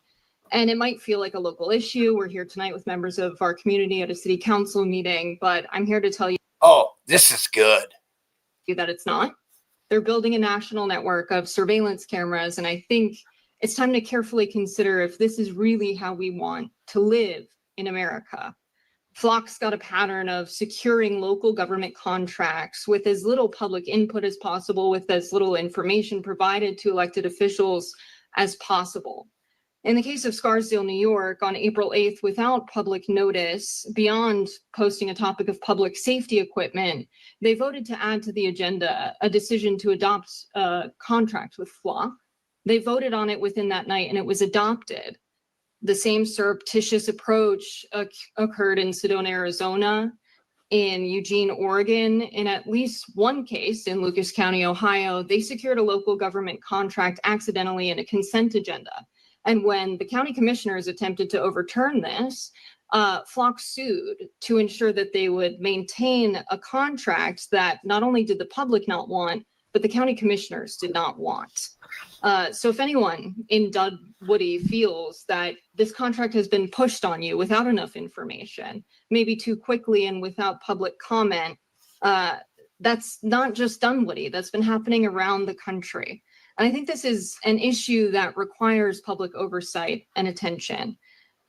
And it might feel like a local issue. We're here tonight with members of our community at a city council meeting, but I'm here to tell you. Oh, this is good. That it's not. They're building a national network of surveillance cameras, and I think it's time to carefully consider if this is really how we want to live in America. Flock's got a pattern of securing local government contracts with as little public input as possible, with as little information provided to elected officials as possible. In the case of Scarsdale, New York, on April 8th, without public notice, beyond posting a topic of public safety equipment, they voted to add to the agenda a decision to adopt a contract with Flock. They voted on it within that night, and it was adopted. The same surreptitious approach occurred in Sedona, Arizona, in Eugene, Oregon. In at least one case in Lucas County, Ohio, they secured a local government contract accidentally in a consent agenda. And when the county commissioners attempted to overturn this, Flock sued to ensure that they would maintain a contract that not only did the public not want, but the county commissioners did not want. So if anyone in Dunwoody feels that this contract has been pushed on you without enough information, maybe too quickly and without public comment, that's not just Dunwoody. That's been happening around the country. And I think this is an issue that requires public oversight and attention,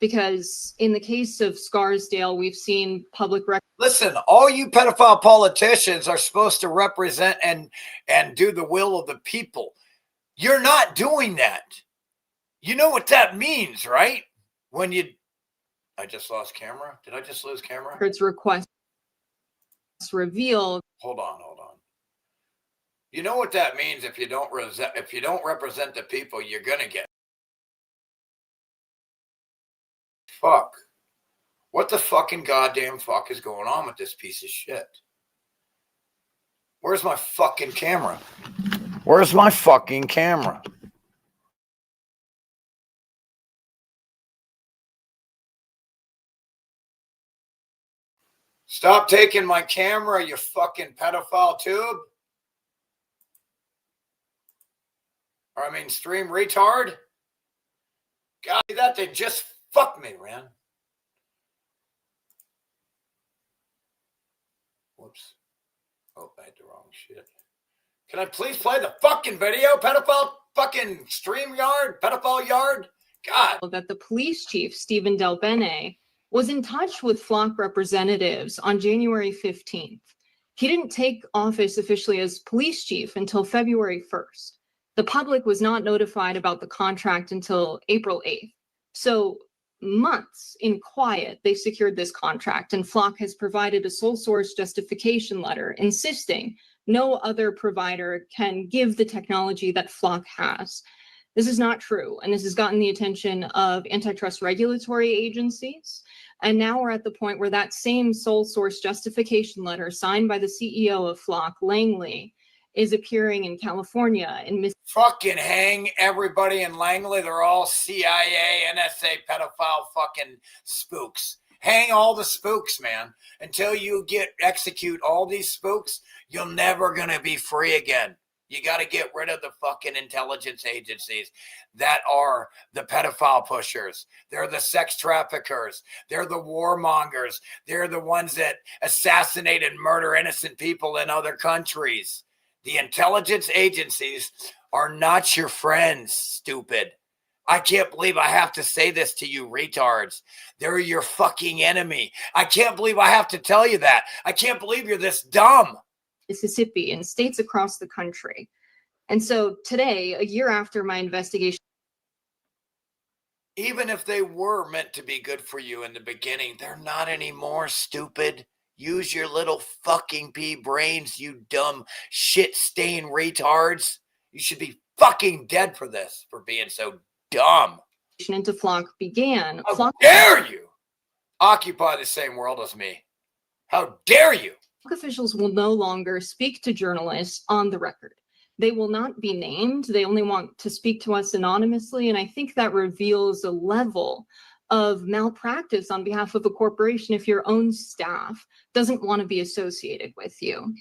because in the case of Scarsdale, we've seen public record. Listen, all you pedophile politicians are supposed to represent and do the will of the people. You're not doing that. You know what that means, right? When you, I just lost camera. Did I just lose camera? Requests reveal. Hold on. You know what that means if you don't represent the people, you're gonna get fuck. What the fucking goddamn fuck is going on with this piece of shit? Where's my fucking camera? Where's my fucking camera? Stop taking my camera, you fucking pedophile tube. Or I mean, stream retard. God, that they just fucked me, man. Whoops. Oh, I had the wrong shit. Can I please play the fucking video, pedophile fucking stream yard, pedophile yard? God. That the police chief, Stephen Del Bene, was in touch with Flock representatives on January 15th. He didn't take office officially as police chief until February 1st. The public was not notified about the contract until April 8th. So months in quiet, they secured this contract, and Flock has provided a sole source justification letter insisting no other provider can give the technology that Flock has. This is not true, and this has gotten the attention of antitrust regulatory agencies. And now we're at the point where that same sole source justification letter signed by the CEO of Flock, Langley, is appearing in California in fucking hang everybody in Langley. They're all CIA, NSA, pedophile fucking spooks. Hang all the spooks, man. Until you execute all these spooks, you're never gonna be free again. You got to get rid of the fucking intelligence agencies that are the pedophile pushers. They're the sex traffickers. They're the warmongers. They're the ones that assassinate and murder innocent people in other countries. The intelligence agencies are not your friends, stupid. I can't believe I have to say this to you retards. They're your fucking enemy. I can't believe I have to tell you that. I can't believe you're this dumb. Mississippi and states across the country. And so today, a year after my investigation, even if they were meant to be good for you in the beginning, they're not anymore, stupid. Use your little fucking pea brains, you dumb shit-stained retards. You should be fucking dead for this, for being so dumb. Into Flock began. How dare you occupy the same world as me? How dare you? Officials will no longer speak to journalists on the record. They will not be named. They only want to speak to us anonymously. And I think that reveals a level of malpractice on behalf of a corporation if your own staff doesn't want to be associated with you.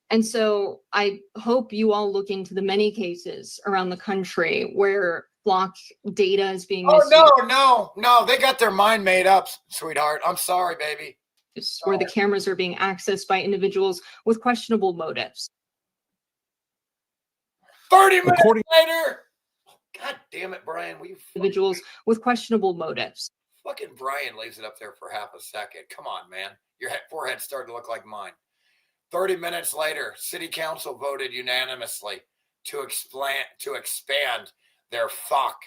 And so I hope you all look into the many cases around the country where Flock data is being misused. No. They got their mind made up, sweetheart. I'm sorry, baby. Where the cameras are being accessed by individuals with questionable motives. 30 minutes later. God damn it, Brian. Individuals with questionable motives. Fucking Brian leaves it up there for half a second. Come on, man. Your forehead's starting to look like mine. 30 minutes later, City Council voted unanimously to expand their fuck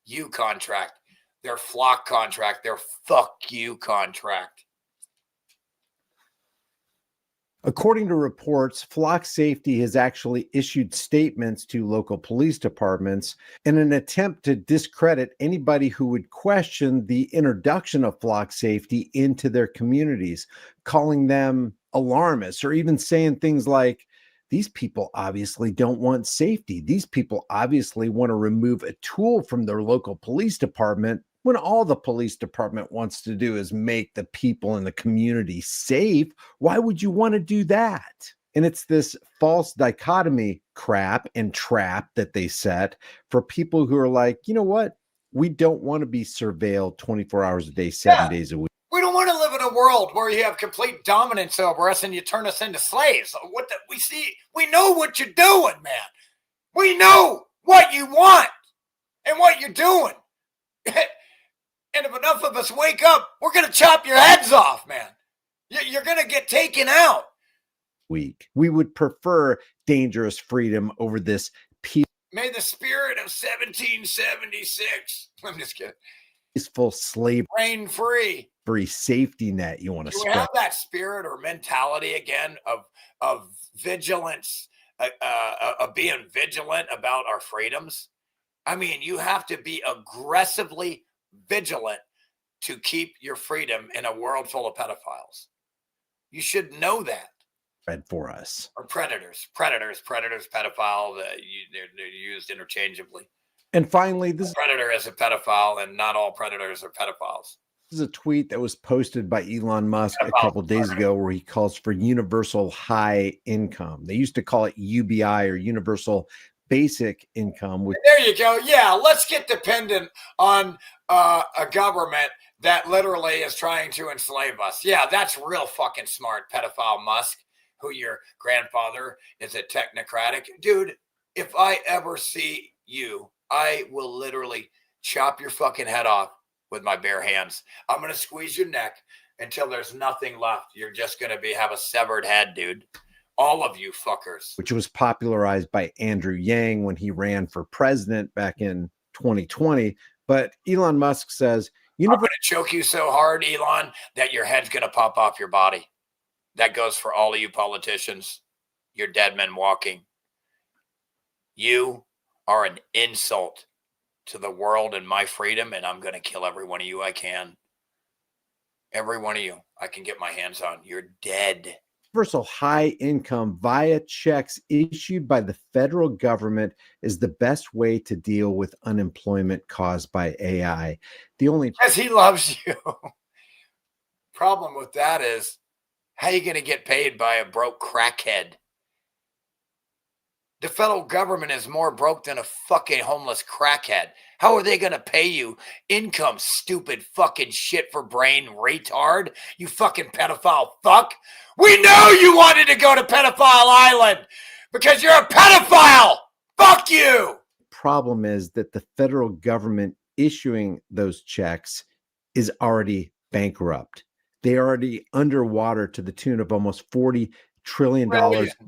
you contract, their Flock contract, their fuck you contract. According to reports, Flock Safety has actually issued statements to local police departments in an attempt to discredit anybody who would question the introduction of Flock Safety into their communities, calling them alarmists, or even saying things like, these people obviously don't want safety. These people obviously want to remove a tool from their local police department when all the police department wants to do is make the people in the community safe. Why would you want to do that? And it's this false dichotomy crap and trap that they set for people who are like, you know what? We don't want to be surveilled 24 hours a day, 7 days a week. We don't want to live in a world where you have complete dominance over us and you turn us into slaves. We know what you're doing, man. We know what you want and what you're doing. And if enough of us wake up, we're going to chop your heads off, man. You're going to get taken out. Week. We would prefer dangerous freedom over this May the spirit of 1776. I'm just kidding. peaceful slavery Reign free. Safety net you want to Do we spread. have that spirit or mentality again of vigilance, of being vigilant about our freedoms? I mean, you have to be aggressively vigilant to keep your freedom in a world full of pedophiles. You should know that. For us. Or predators, pedophile, they're used interchangeably. And finally, this predator is a pedophile, and not all predators are pedophiles. This is a tweet that was posted by Elon Musk a couple of days ago where he calls for universal high income. They used to call it UBI or universal basic income. There you go. Yeah, let's get dependent on a government that literally is trying to enslave us. Yeah, that's real fucking smart, pedophile Musk, who your grandfather is a technocratic. Dude, if I ever see you, I will literally chop your fucking head off with my bare hands. I'm going to squeeze your neck until there's nothing left. You're just going to have a severed head, dude. All of you fuckers. Which was popularized by Andrew Yang when he ran for president back in 2020. But Elon Musk says, I'm going to choke you so hard, Elon, that your head's going to pop off your body. That goes for all of you politicians. You're dead men walking. You are an insult to the world and my freedom, and I'm going to kill every one of you I can. Every one of you I can get my hands on. You're dead. Universal high income via checks issued by the federal government is the best way to deal with unemployment caused by AI. Because he loves you. Problem with that is, how are you going to get paid by a broke crackhead? The federal government is more broke than a fucking homeless crackhead. How are they going to pay you income, stupid fucking shit for brain retard? You fucking pedophile fuck. We know you wanted to go to Pedophile Island because you're a pedophile. Fuck you. Problem is that the federal government issuing those checks is already bankrupt. They are already underwater to the tune of almost $40 trillion,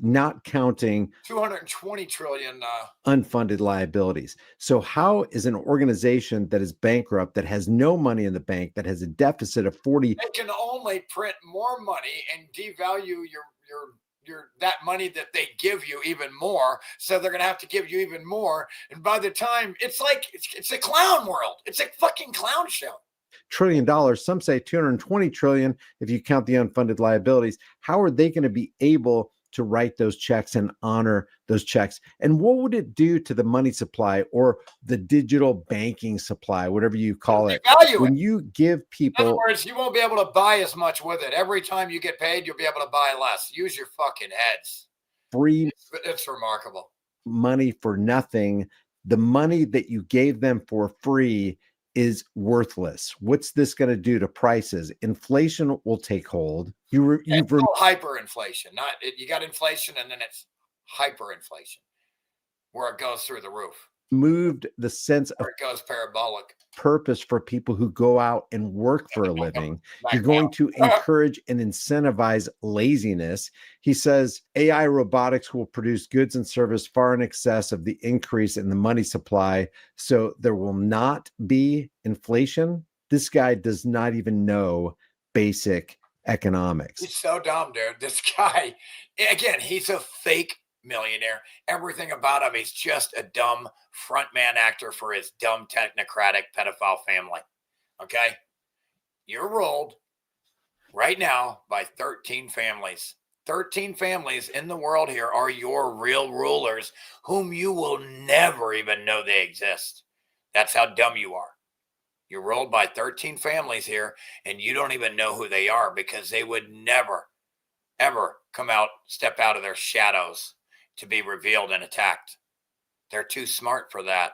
not counting 220 trillion unfunded liabilities. So how is an organization that is bankrupt, that has no money in the bank, that has a deficit of 40? They can only print more money and devalue your that money that they give you even more. So they're going to have to give you even more. And by the time it's a clown world. It's a fucking clown show. $1 trillion. Some say 220 trillion if you count the unfunded liabilities. How are they going to be able to write those checks and honor those checks? And what would it do to the money supply or the digital banking supply, whatever you call it? When you give people, in other words, you won't be able to buy as much with it. Every time you get paid, you'll be able to buy less. Use your fucking heads. Free It's remarkable. Money for nothing. The money that you gave them for free is worthless. What's this going to do to prices? Inflation will take hold. It's called hyperinflation. You got inflation and then it's hyperinflation, where it goes through the roof. Moved the sense of it goes parabolic. Purpose for people who go out and work for a living. You're going to encourage and incentivize laziness. He says AI robotics will produce goods and service far in excess of the increase in the money supply. So there will not be inflation. This guy does not even know basic economics. He's so dumb, dude. This guy, again, he's a fake millionaire. Everything about him, he's just a dumb frontman actor for his dumb technocratic pedophile family. Okay? You're ruled right now by 13 families. 13 families in the world here are your real rulers, whom you will never even know they exist. That's how dumb you are. You're ruled by 13 families here, and you don't even know who they are because they would never, ever step out of their shadows to be revealed and attacked. They're too smart for that.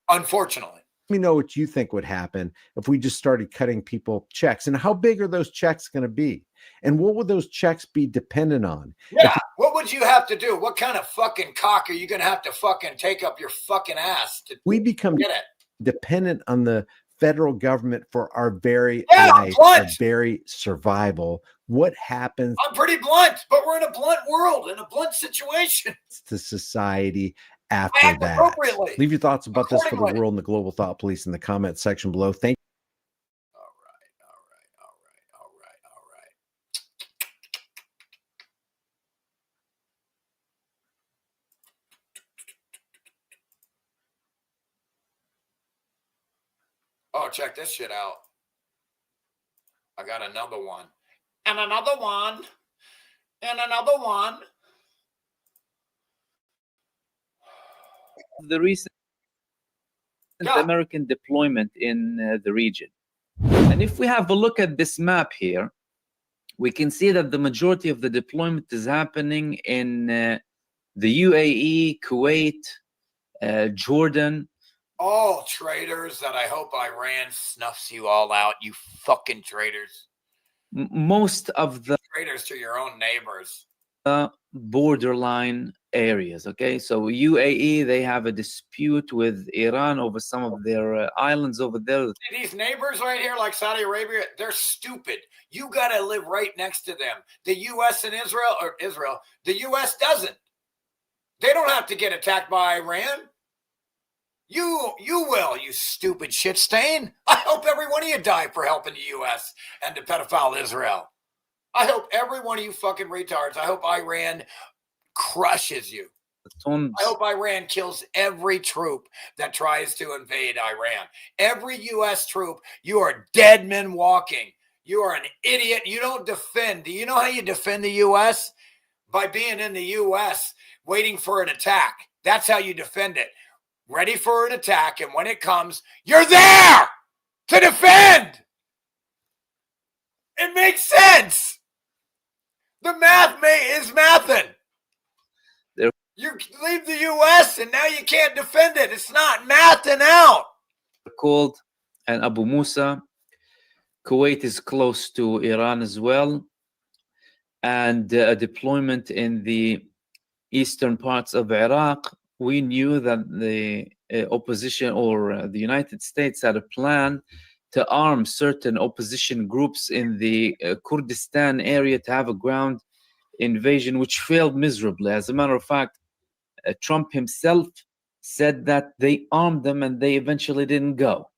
Unfortunately. Let me know what you think would happen if we just started cutting people checks, and how big are those checks going to be? And what would those checks be dependent on? Yeah. What would you have to do? What kind of fucking cock are you going to have to fucking take up your fucking ass to we become get it? dependent on the federal government for our very Yeah, I'm life, our blunt. very survival. What happens I'm pretty blunt, but we're in a blunt world, in a blunt situation. to society I after act that? appropriately. Leave your thoughts about this for the Accordingly. world and the global thought police in the comment section below. Thank Oh, check this shit out. I got another one. And another one. And another one. The recent American deployment in the region. And if we have a look at this map here, we can see that the majority of the deployment is happening in the UAE, Kuwait, Jordan. Oh, traitors that I hope Iran snuffs you all out, you fucking traitors. Most of the Traitors to your own neighbors. Borderline areas. Okay, so UAE, they have a dispute with Iran over some of their islands over there. These neighbors right here, like Saudi Arabia, they're stupid. You got to live right next to them. The U.S. and Israel, the U.S. doesn't. They don't have to get attacked by Iran. You will, you stupid shit stain. I hope every one of you die for helping the U.S. and the pedophile Israel. I hope every one of you fucking retards, I hope Iran crushes you. I hope Iran kills every troop that tries to invade Iran. Every U.S. troop, you are dead men walking. You are an idiot. You don't defend. Do you know how you defend the U.S.? By being in the U.S., waiting for an attack. That's how you defend it. Ready for an attack, and when it comes, you're there to defend. It makes sense. The math is mathing. You leave the U.S. and now you can't defend it. It's not mathing out. Called and Abu Musa. Kuwait is close to Iran as well. And a deployment in the eastern parts of Iraq. We knew that the opposition or the United States had a plan to arm certain opposition groups in the Kurdistan area to have a ground invasion, which failed miserably. As a matter of fact, Trump himself said that they armed them and they eventually didn't go.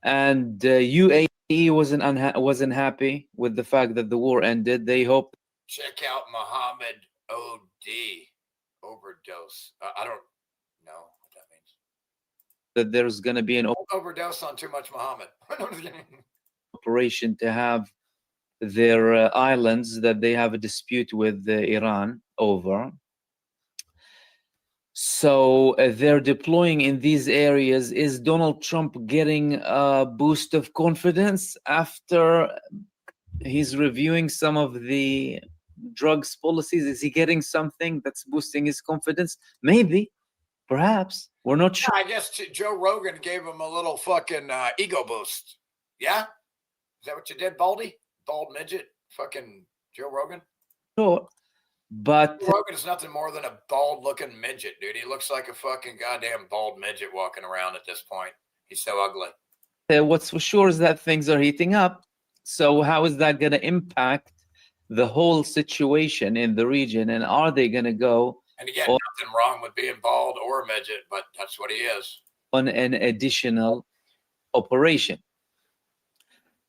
And UAE wasn't happy with the fact that the war ended. They hope. Check out Muhammad O.D. overdose. I don't know what that means. That there's going to be an Overdose on too much Muhammad. operation to have their islands that they have a dispute with Iran over. So they're deploying in these areas. Is Donald Trump getting a boost of confidence after he's reviewing some of the drugs policies? Is he getting something that's boosting his confidence? Maybe, perhaps. We're not sure. I guess Joe Rogan gave him a little fucking ego boost. Yeah? Is that what you did, Baldy? Bald midget? Fucking Joe Rogan? Sure. But Joe Rogan is nothing more than a bald-looking midget, dude. He looks like a fucking goddamn bald midget walking around at this point. He's so ugly. What's for sure is that things are heating up. So how is that going to impact the whole situation in the region? And are they going to go And again, nothing wrong with being bald or a midget, but that's what he is. on an additional operation?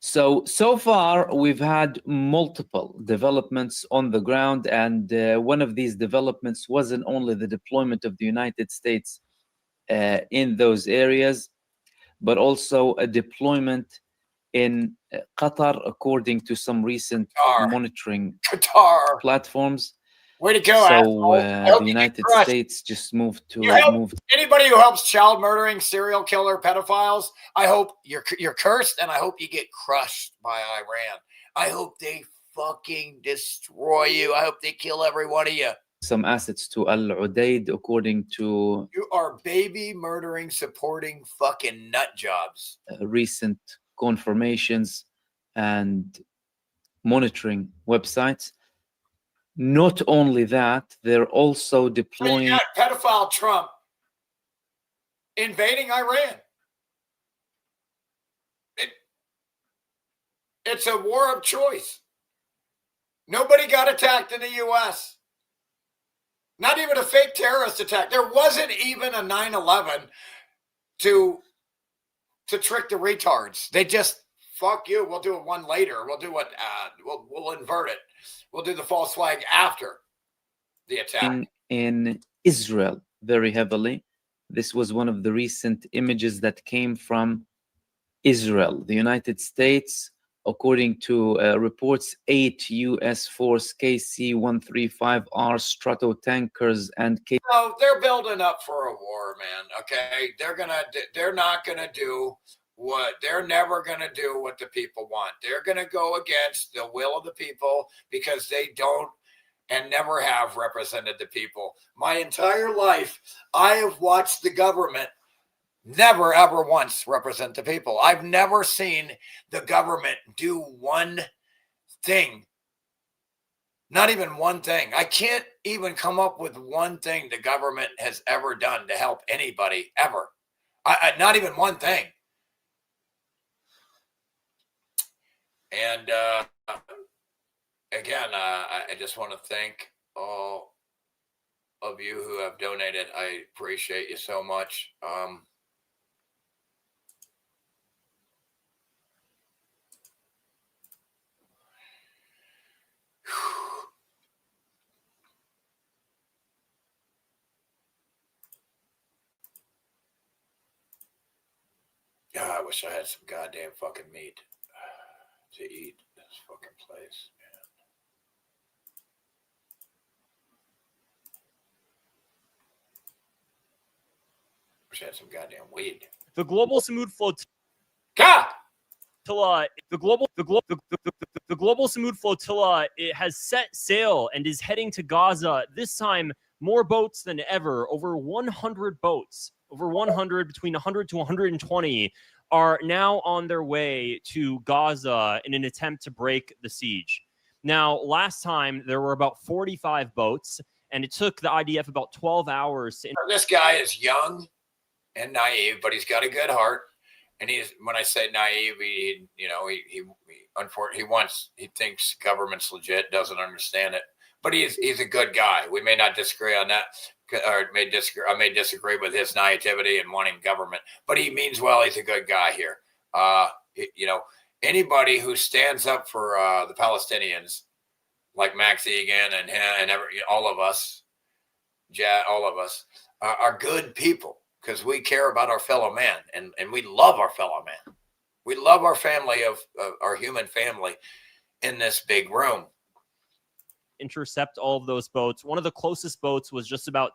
So far, we've had multiple developments on the ground, and one of these developments wasn't only the deployment of the United States in those areas, but also a deployment in Qatar, according to some recent monitoring platforms. Way to go, So asshole. the United States just moved to Anybody who helps child murdering, serial killer, pedophiles, I hope you're cursed, and I hope you get crushed by Iran. I hope they fucking destroy you. I hope they kill every one of you. some assets to Al Udeid, according to You are baby murdering, supporting fucking nut jobs. Recent confirmations and monitoring websites. Not only that, they're also So you deploying got pedophile Trump invading Iran. It's a war of choice. Nobody got attacked in the U.S. Not even a fake terrorist attack. There wasn't even a 9/11 to trick the retards. They just, fuck you. We'll do it one later. We'll do what? We'll invert it. We'll do the false flag after the attack. In Israel, very heavily. This was one of the recent images that came from Israel. The United States, according to reports, 8 U.S. force KC-135R Strato tankers and No, they're building up for a war, man. Okay, they're not gonna do what they're never gonna do what the people want. They're gonna go against the will of the people because they don't and never have represented the people. My entire life, I have watched the government never, ever once represent the people. I've never seen the government do one thing. Not even one thing. I can't even come up with one thing the government has ever done to help anybody, ever. Not even one thing. And again, I just want to thank all of you who have donated. I appreciate you so much. God, I wish I had some goddamn fucking meat to eat in this fucking place. Wish I had some goddamn weed. The global Samud flotilla. The global Samud flotilla, it has set sail and is heading to Gaza. This time, more boats than ever. Over 100 boats. Over 100, between 100 to 120, are now on their way to Gaza in an attempt to break the siege. Now, last time there were about 45 boats, and it took the IDF about 12 hours to. This guy is young and naive, but he's got a good heart. And he's, when I say naive, he thinks government's legit, doesn't understand it. But he's a good guy. We may not disagree on that, or I may disagree with his naivety and wanting government, but he means well. He's a good guy here. Anybody who stands up for the Palestinians, like Max Egan and all of us, are good people because we care about our fellow man and we love our fellow man. We love our family of our human family in this big room. Intercept all of those boats. One of the closest boats was just about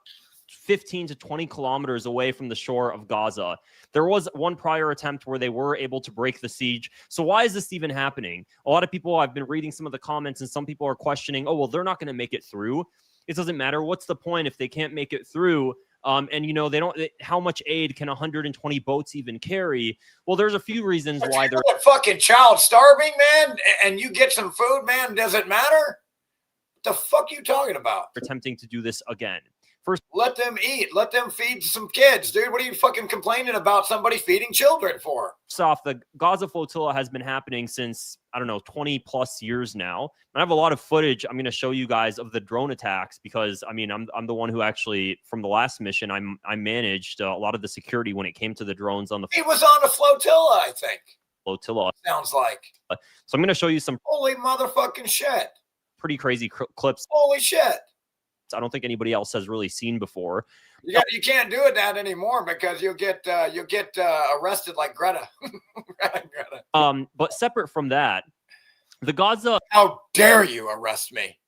15 to 20 kilometers away from the shore of Gaza. There was one prior attempt where they were able to break the siege. So why is this even happening? A lot of people, I've been reading some of the comments, and some people are questioning, oh, well, they're not going to make it through. It doesn't matter. What's the point if they can't make it through? And they don't. How much aid can 120 boats even carry? Well, there's a few reasons why they're fucking child starving, man, and you get some food, man. Does it matter? What the fuck are you talking about? attempting to do this again. First, let them eat. Let them feed some kids, dude. What are you fucking complaining about somebody feeding children for? First off, the Gaza flotilla has been happening since, 20 plus years now. I have a lot of footage I'm going to show you guys of the drone attacks because, I'm the one who actually, from the last mission, I managed a lot of the security when it came to the drones on the. He was on a flotilla, I think. Flotilla. Sounds like. So I'm going to show you some. Holy motherfucking shit. Pretty crazy clips. Holy shit. I don't think anybody else has really seen before. You can't do it that anymore because you'll get arrested like Greta. But separate from that, the Gaza. How dare you arrest me?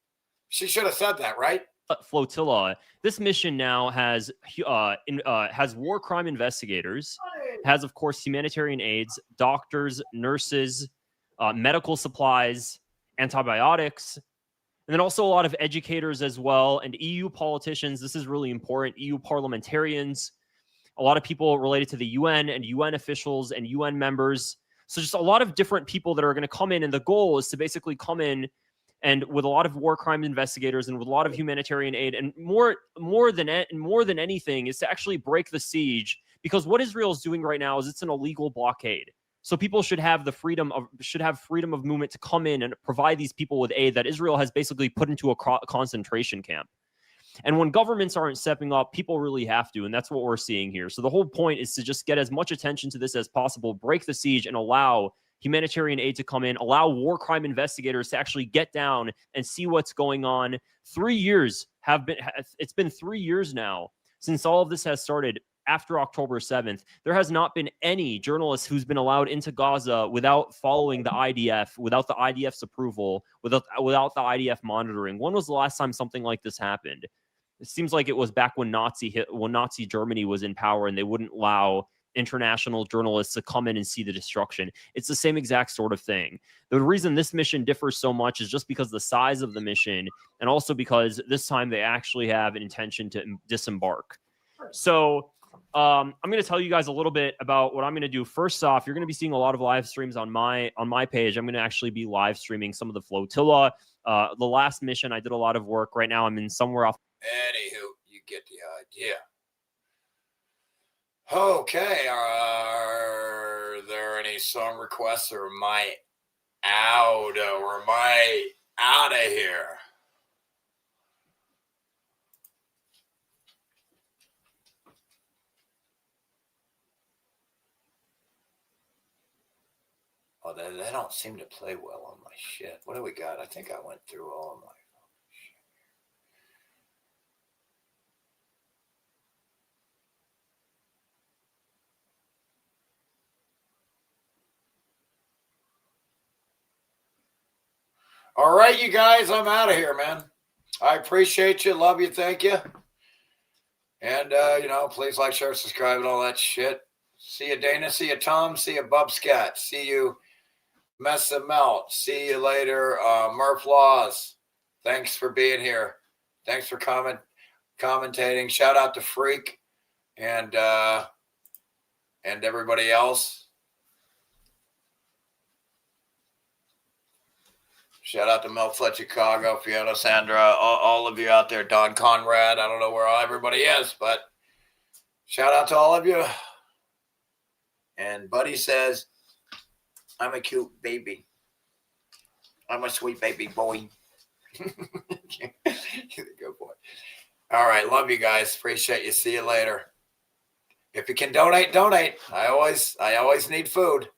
She should have said that, right? Flotilla. This mission now has war crime investigators, has of course humanitarian aids, doctors, nurses, medical supplies, antibiotics. And then also a lot of educators as well, and EU politicians. This is really important. EU parliamentarians, a lot of people related to the UN and UN officials and UN members. So just a lot of different people that are going to come in. And the goal is to basically come in and with a lot of war crime investigators and with a lot of humanitarian aid. And more than anything is to actually break the siege, because what Israel is doing right now is it's an illegal blockade. So people should have the freedom of movement to come in and provide these people with aid that Israel has basically put into a concentration camp. And when governments aren't stepping up, people really have to. And that's what we're seeing here. So the whole point is to just get as much attention to this as possible, break the siege, and allow humanitarian aid to come in, allow war crime investigators to actually get down and see what's going on. 3 years it's been 3 years now since all of this has started. After October 7th, there has not been any journalist who's been allowed into Gaza without following the IDF, without the IDF's approval, without the IDF monitoring. When was the last time something like this happened? It seems like it was back when Nazi Germany was in power and they wouldn't allow international journalists to come in and see the destruction. It's the same exact sort of thing. The reason this mission differs so much is just because the size of the mission, and also because this time they actually have an intention to disembark. So I'm going to tell you guys a little bit about what I'm going to do. First off, you're going to be seeing a lot of live streams on my page. I'm going to actually be live streaming some of the flotilla. The last mission, I did a lot of work. Right now, I'm in somewhere off. Anywho, you get the idea. Okay, are there any song requests, or am I out? Or am I out of here? Oh, they don't seem to play well on my shit. What do we got? I think I went through all of my shit. All right, you guys, I'm out of here, man. I appreciate you. Love you. Thank you. And, please like, share, subscribe, and all that shit. See you, Dana. See you, Tom. See you, Bubscat. See you, Mess and Melt. See you later, Murph Laws. Thanks for being here. Thanks for commentating. Shout out to Freak and everybody else. Shout out to Mel Fletch, Chicago, Fiona, Sandra, all of you out there. Don Conrad. I don't know where everybody is, but shout out to all of you. And Buddy says, I'm a cute baby. I'm a sweet baby boy. You're a good boy. All right. Love you guys. Appreciate you. See you later. If you can donate. I always need food.